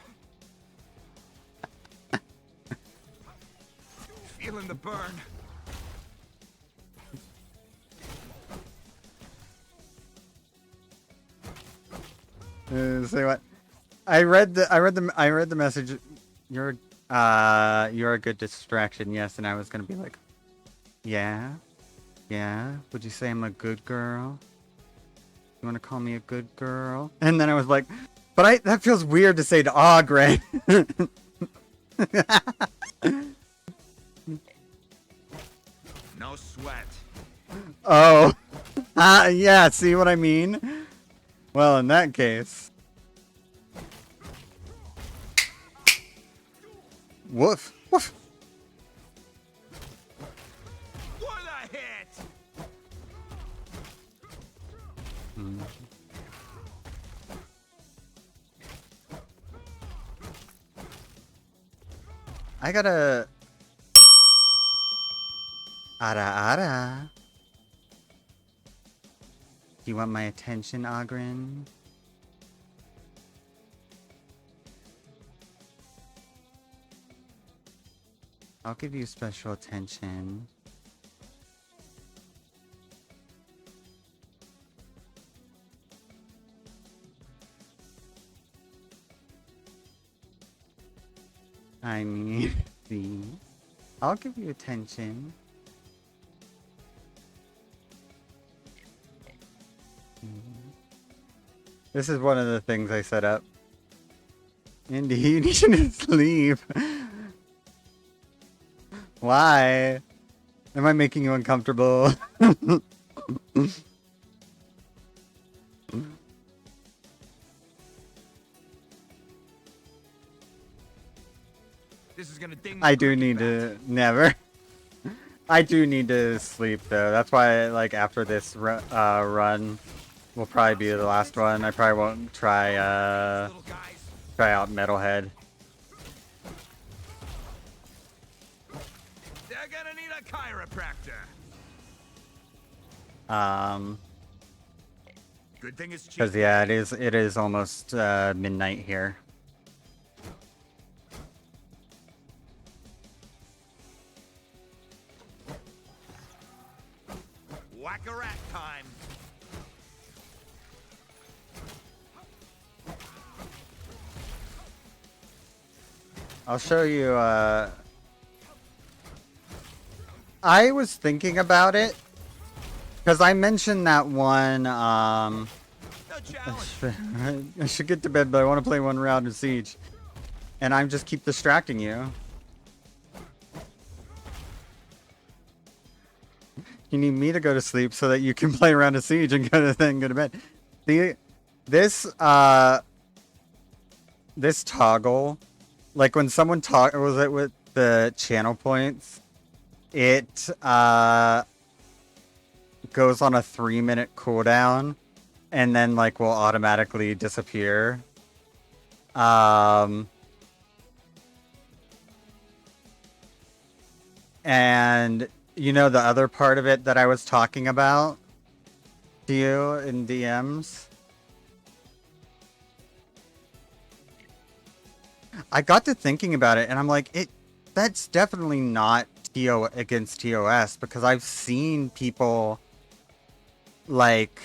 Feeling the burn. Say what? I read the message. You're a good distraction, yes, and I was gonna be like, yeah. Would you say I'm a good girl? You wanna call me a good girl? And then I was like, but that feels weird to say to Ogren. No sweat. Oh, yeah. See what I mean? Well, in that case. Woof. Woof. What a hit! I gotta... Ara. Do you want my attention, Ogren? I'll give you special attention. I mean, see, I'll give you attention. This is one of the things I set up. Indy, you need to sleep. Why? Am I making you uncomfortable? This is gonna ding. I do need to never. I do need to sleep though. That's why, like, after this run, will probably be the last one. I probably won't try out Metalhead. They're gonna need a chiropractor. Good thing it's cheap. Because yeah, it is almost midnight here. Whack-a-rat time. I'll show you. I was thinking about it because I mentioned that one. I should get to bed, but I want to play one round of Siege, and I'm just keep distracting you. You need me to go to sleep so that you can play around a Siege and go to bed. See, this this toggle, like when someone was it with the channel points, it goes on a 3-minute cooldown, and then like will automatically disappear. And you know the other part of it that I was talking about to you in DMs? I got to thinking about it, and I'm like, that's definitely not against TOS, because I've seen people like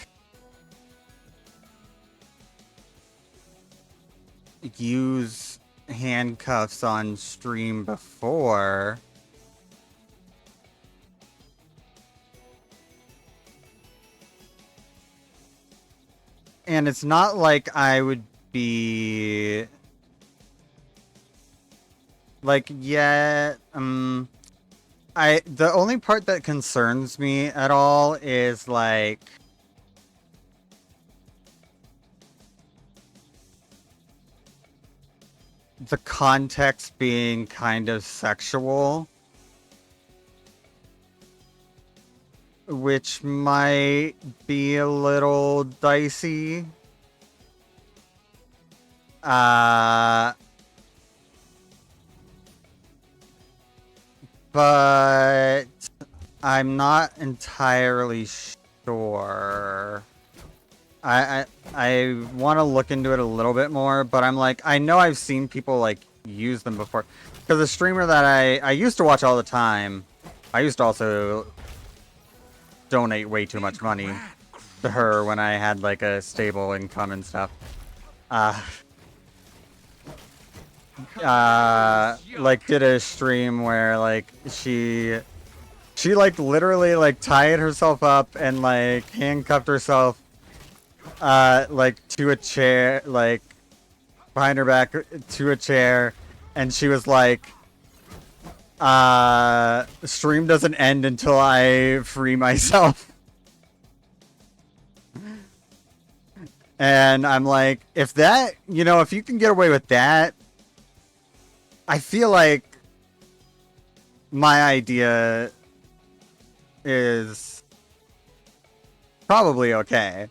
use handcuffs on stream before. And it's not like I would be like, yeah, the only part that concerns me at all is like the context being kind of sexual, which might be a little dicey. But I'm not entirely sure. I want to look into it a little bit more, but I'm like, I know I've seen people like use them before. Because the streamer that I used to watch all the time, I used to also donate way too much money to her when I had like a stable income and stuff. Like did a stream where like she like literally like tied herself up and like handcuffed herself like to a chair, like behind her back to a chair, and she was like, stream doesn't end until I free myself. And I'm like, if that, if you can get away with that, I feel like my idea is probably okay.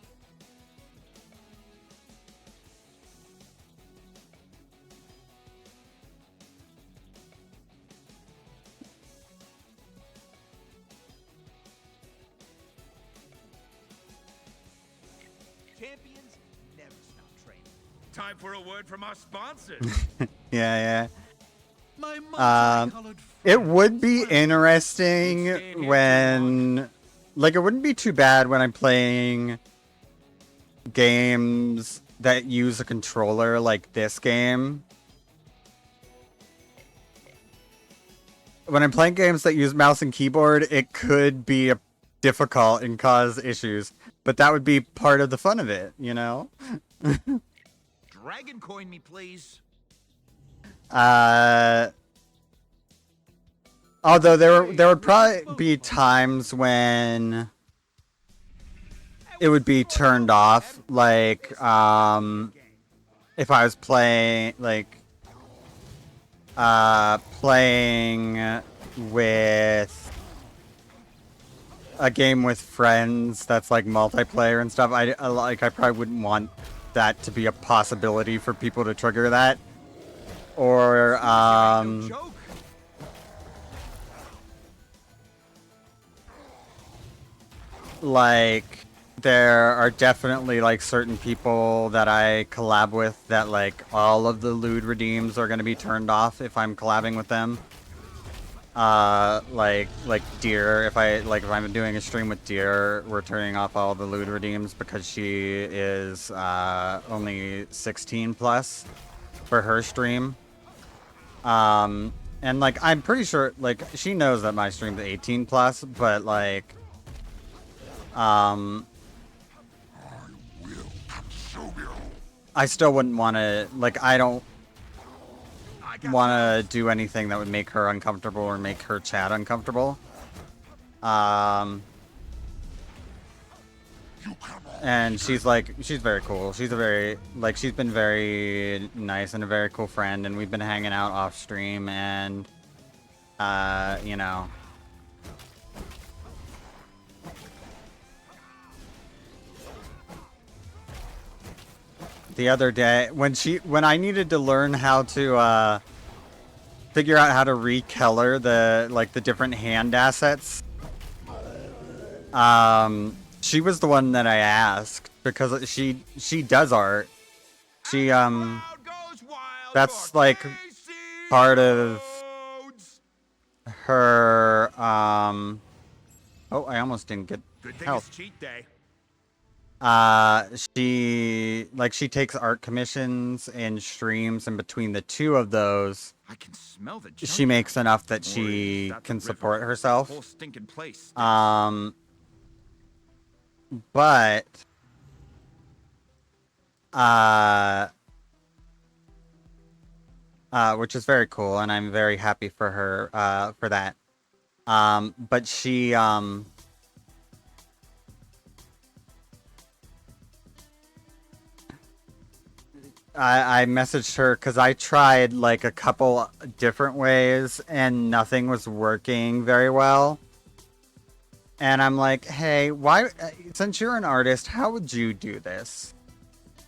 Champions never stop training. Time for a word from our sponsors. Yeah. My multicolored It would be interesting when, like, it wouldn't be too bad when I'm playing games that use a controller like this game. When I'm playing games that use mouse and keyboard, it could be difficult and cause issues, but that would be part of the fun of it, Dragon coin me, please. Although there would probably be times when it would be turned off, like if I was playing with a game with friends that's like multiplayer and stuff. I probably wouldn't want that to be a possibility for people to trigger that, or like there are definitely like certain people that I collab with that like all of the lewd redeems are going to be turned off if I'm collabing with them. Like Deer, if I'm doing a stream with Deer, we're turning off all the lewd redeems because she is only 16 plus for her stream. And like I'm pretty sure like she knows that my stream's 18 plus, but like I still wouldn't want to, like, I don't want to do anything that would make her uncomfortable or make her chat uncomfortable. And she's very cool. She's she's been very nice and a very cool friend, and we've been hanging out off stream, and, the other day when I needed to learn how to figure out how to recolor the different hand assets, she was the one that I asked because she does art. She that's like part of her oh, I almost didn't get health. Cheat day. She takes art commissions and streams, and between the two of those, I can smell the she makes enough that she can support herself. Whole stinking place. But which is very cool, and I'm very happy for her for that. But she I messaged her because I tried like a couple different ways and nothing was working very well. And I'm like, hey, why, since you're an artist, how would you do this?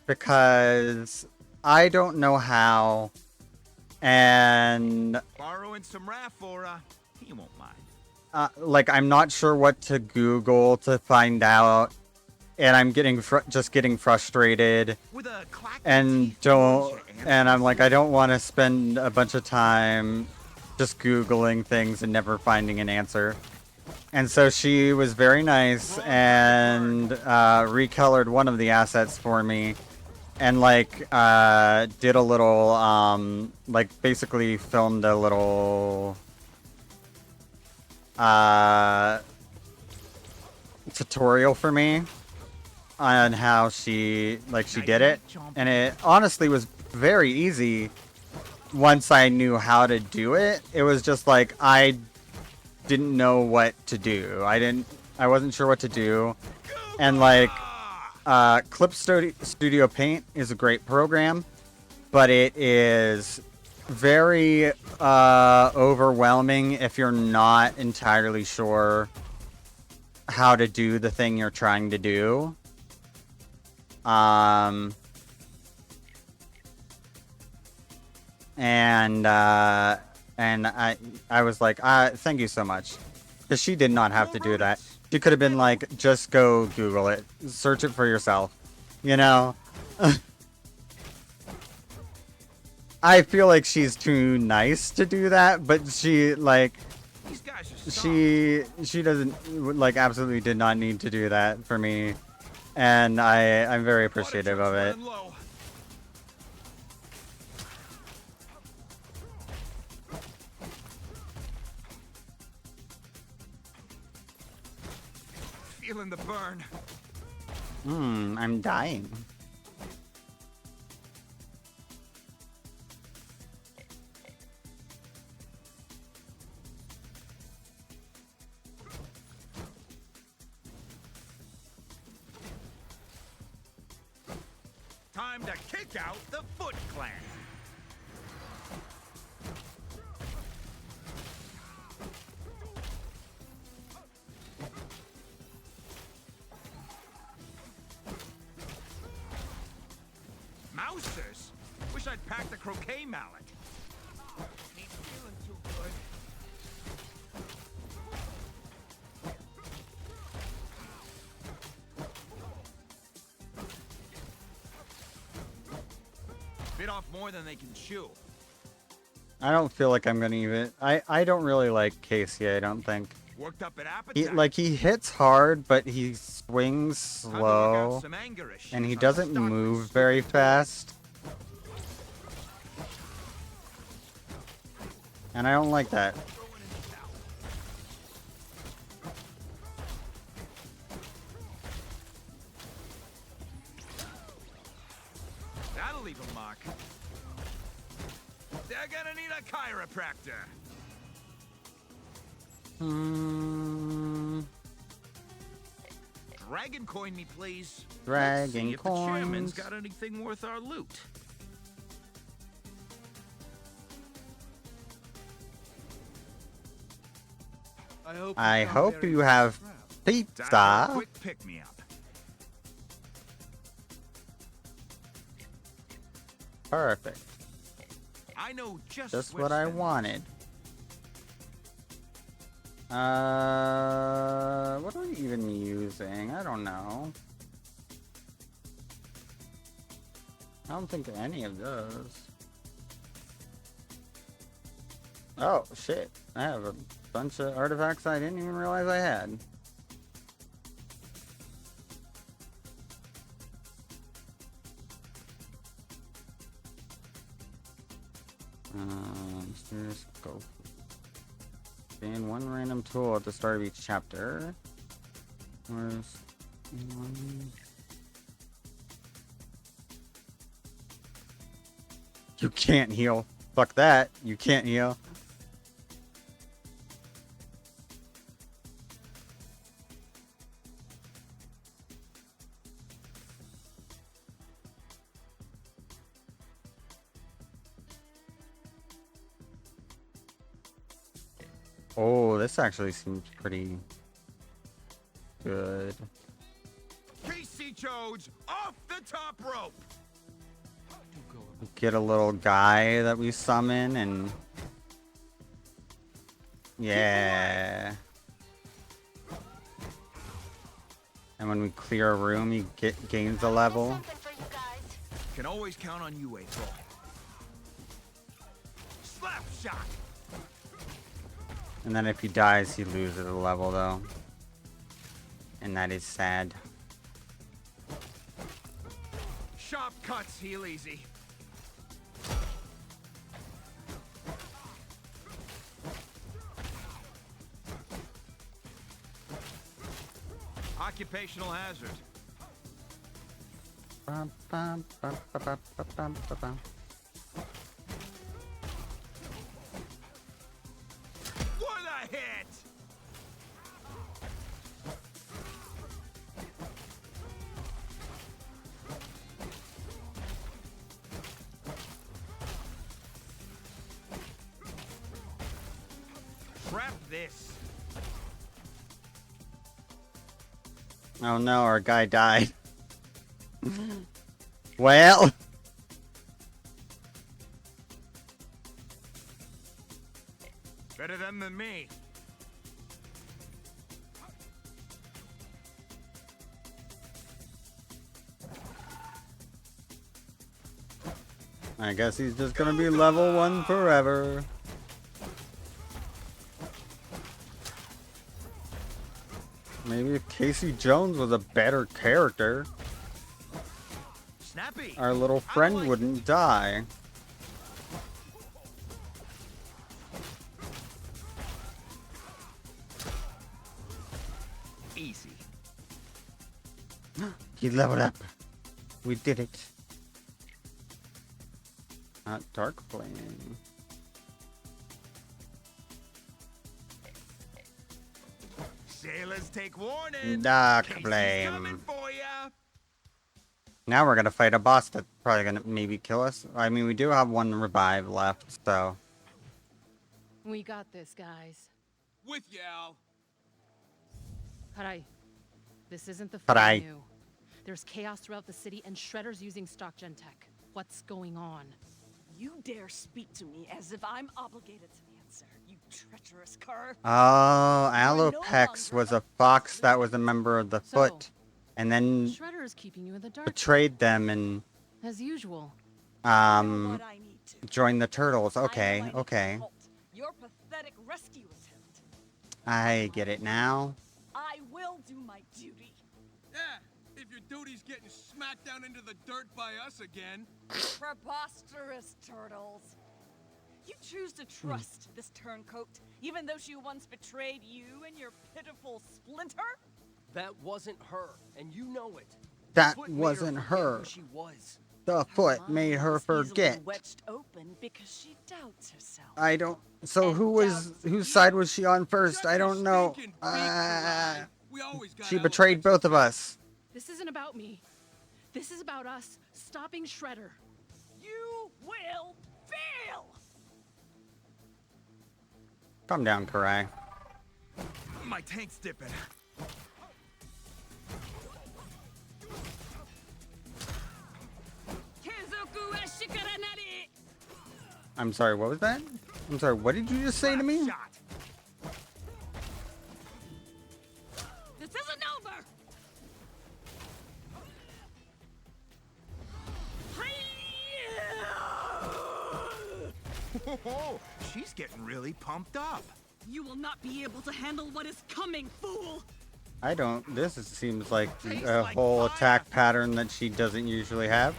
Because I don't know how. And Borrowing some Raphora, he won't mind. like, I'm not sure what to Google to find out. And I'm getting frustrated, and I'm like, I don't want to spend a bunch of time just Googling things and never finding an answer. And so she was very nice and recolored one of the assets for me, and like did a little like basically filmed a little tutorial for me on how she did it, and it honestly was very easy once I knew how to do it. It was just like I didn't know what to do. I wasn't sure what to do, and like Studio Paint is a great program, but it is very overwhelming if you're not entirely sure how to do the thing you're trying to do. And I was like, thank you so much, because she did not have to do that. She could have been like, just go Google it, search it for yourself, you know. I feel like she's too nice to do that, but she like she doesn't like absolutely did not need to do that for me, and I'm very appreciative of it. Feeling the burn. I'm dying. Time to kick out the Foot Clan. Mousers? Wish I'd packed a croquet mallet. Ain't feeling too good. Bit off more than they can chew. I don't feel like I'm gonna even. I don't really like Casey. I don't think. Worked up an appetite. He hits hard, but he swings slow, and he doesn't move very fast. And I don't like that. That'll leave a mark. They're gonna need a chiropractor. Dragon coin me, please. Dragon Let's see if the chairman's coins. got anything worth our loot. I hope you have Time for a pizza. quick pick-me-up. Perfect. I know just Just where what to I spend wanted. What are we even using? I don't know. I don't think any of those. Oh, shit. I have a bunch of artifacts I didn't even realize I had. Serious scope. Gain one random tool at the start of each chapter. Where's one? You can't heal. Fuck that. You can't heal. Oh, this actually seems pretty good. Casey Jones off the top rope. Get a little guy that we summon and yeah. And when we clear a room, he gains a level. Can always count on you, April. Slap shot. And then if he dies, he loses a level though. And that is sad. Sharp cuts, heal easy. Occupational hazard. Bum, bum, bum, bum, bum, bum, bum, bum. What a hit! Trap this. Oh no, our guy died. Well. Better them than me. I guess he's just gonna be level 1 forever. Maybe if Casey Jones was a better character, Snappy. our little friend wouldn't die. Easy. He leveled up. We did it. Not Dark Flame. Sailors take warning. Dark Casey's Flame. coming for ya. Now we're gonna fight a boss that's probably gonna maybe kill us. I mean, we do have 1 revive left, so. We got this, guys. With you, Al. Karai, this isn't the Karai. fight new. There's chaos throughout the city, and Shredder's using stock gen tech. What's going on? You dare speak to me as if I'm obligated to answer, you treacherous cur. Oh, Alopex was a fox that was a member of the Foot, and then Shredder is keeping you in the dark. betrayed them and As usual. joined the Turtles. Okay, okay. Your pathetic rescue attempt. I get it now. I will do my duty. Yeah, if your duty's getting smacked down into the dirt by us again. Preposterous, Turtles. You choose to trust this turncoat, even though she once betrayed you and your pitiful Splinter? That wasn't her, and you know it. That Foot made wasn't forget her. who she was. The Foot made her forget. Wedged open because she doubts herself. I don't. So whose side was she on first? I don't know. She betrayed both of us. This isn't about me. This is about us stopping Shredder. You will fail! Calm down, Karai. My tank's dipping. I'm sorry, what was that? I'm sorry, what did you just say to me? This isn't over! Whoa, she's getting really pumped up. You will not be able to handle what is coming, fool! I don't. Seems like a whole attack pattern that she doesn't usually have.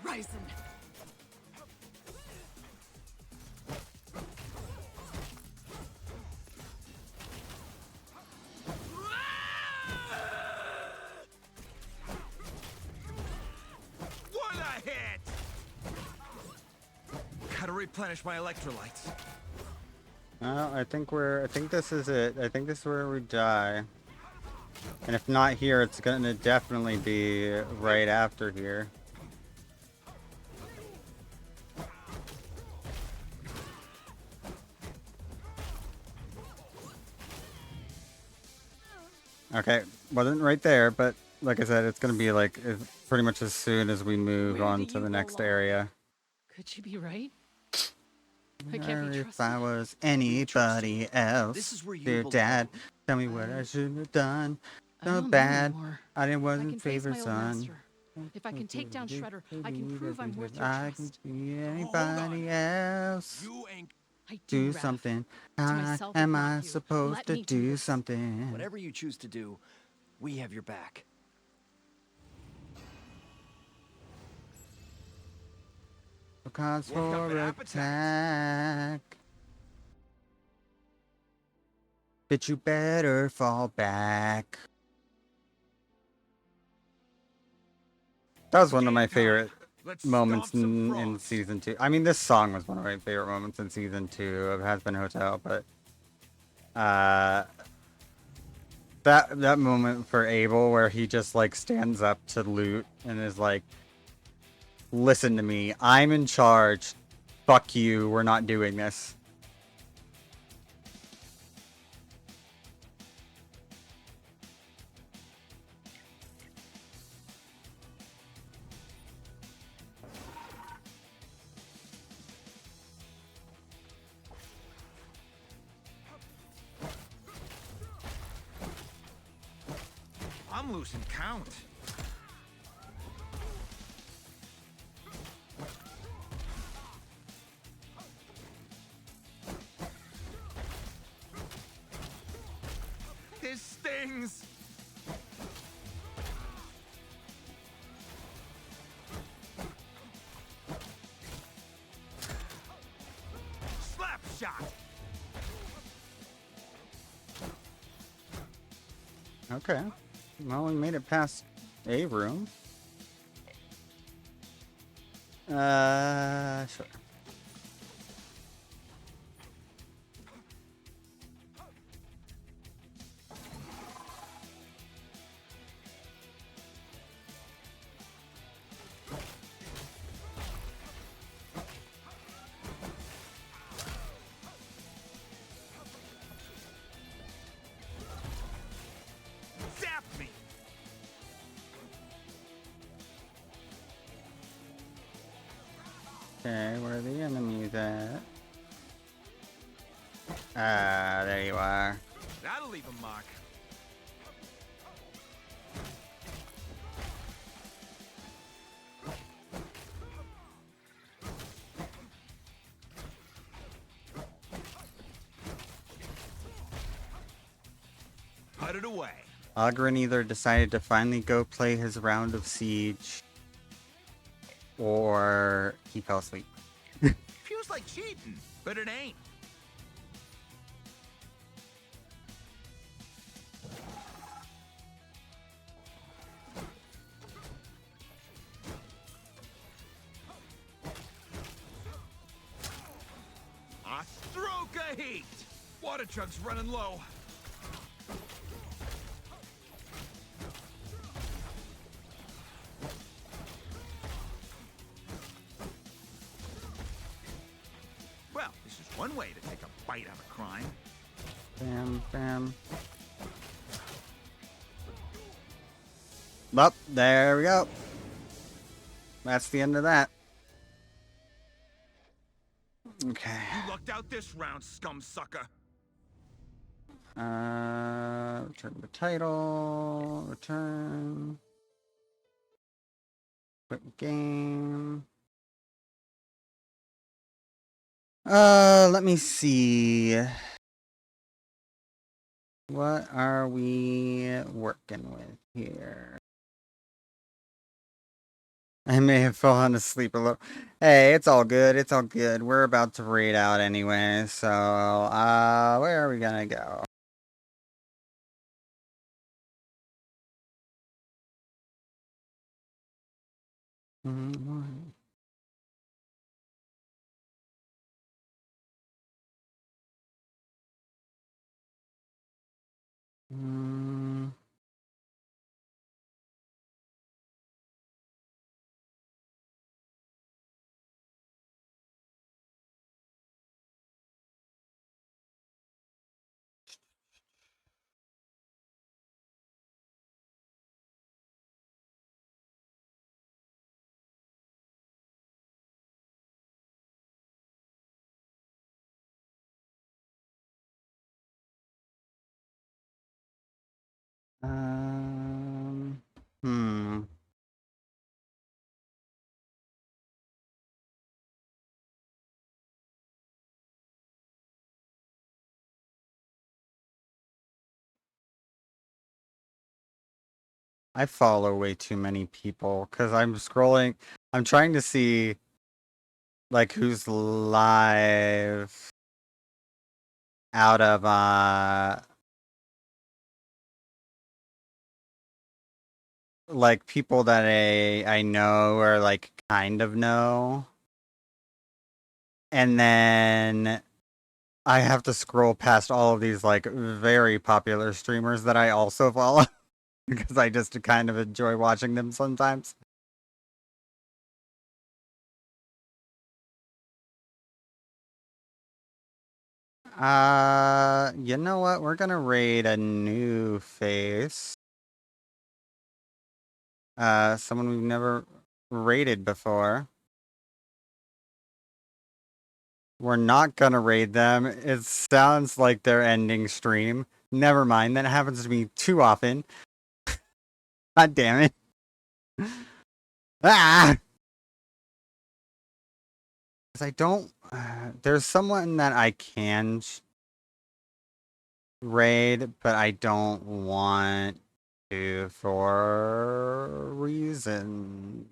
Horizon. What a hit! Gotta replenish my electrolytes. I think this is it. I think this is where we die. And if not here, it's gonna definitely be right after here. Okay, wasn't right there, but like I said, it's gonna be like pretty much as soon as we move on to the next area. Could she be right? I can't be If trusted. I was anybody else, This is where you dear belong. Dad, tell me what I should have done. I So don't know bad, anymore. I didn't I wasn't can face favorite my own son. master. If I can take down Shredder, I can prove I'm worth your I trust. can be anybody else. You ain't. I do, Do Raph. something. To How myself, am if not I you. supposed Let to me do do this. something? Whatever you choose to do, we have your back. Cause Worked up for an appetite. attack. Bitch, you better fall back. That was one of my favorite Let's moments stomp some in frogs. season 2. I mean, this song was one of my favorite moments in season 2 of Has Been Hotel, but that moment for Abel where he just like stands up to Loot and is like, "Listen to me, I'm in charge. fuck you, we're not doing this. I'm losing count. This stings. Slap shot. Okay. Well, we made it past a room. Sure. Zap me. Okay, where are the enemies at? There you are. That'll leave a mark. Put it away. Ogren either decided to finally go play his round of Siege, or he fell asleep. Feels like cheating, but it ain't. A stroke of heat. Water jug's running low. Well, this is one way to take a bite out of crime. Bam, bam. Well, there we go. That's the end of that. Okay. You lucked out this round, scum sucker. Return the title. Return. Quit game. Let me see. What are we working with here? I may have fallen asleep a little. Hey, it's all good. It's all good. We're about to raid out anyway. So, where are we gonna go? Hmm. I follow way too many people because I'm scrolling. I'm trying to see like who's live out of like people that I know or like kind of know. And then I have to scroll past all of these like very popular streamers that I also follow because I just kind of enjoy watching them sometimes. You know what? We're gonna raid a new face. Someone we've never raided before. We're not gonna raid them. It sounds like they're ending stream. Never mind, that happens to me too often. God damn it. Ah! Because I don't... there's someone that I can raid, but I don't want to for reason.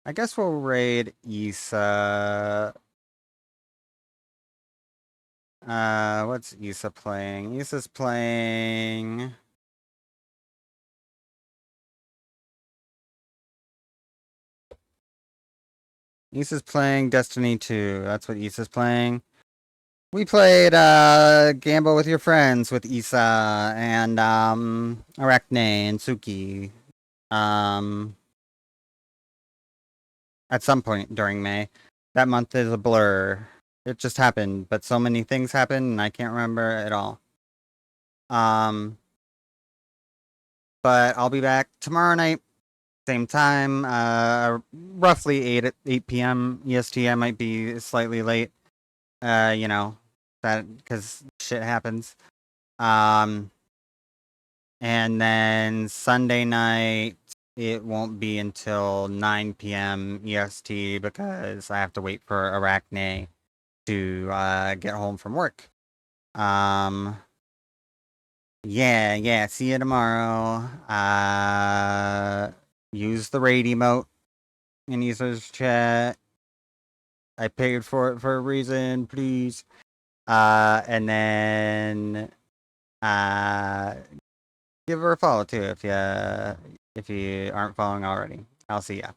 I guess we'll raid Issa. What's Issa playing? Issa's playing... Issa's playing Destiny 2. That's what Issa's playing. We played Gamble with Your Friends with Issa and Arachne and Suki. At some point during May. That month is a blur. It just happened, but so many things happened and I can't remember it all. But I'll be back tomorrow night, same time, roughly 8 p.m. EST. I might be slightly late. You know, that because shit happens. And then Sunday night, it won't be until 9 p.m. EST because I have to wait for Arachne to get home from work. Yeah, see you tomorrow. Use the raid emote in Issa's chat. I paid for it for a reason, please. And then give her a follow too if you aren't following already. I'll see ya.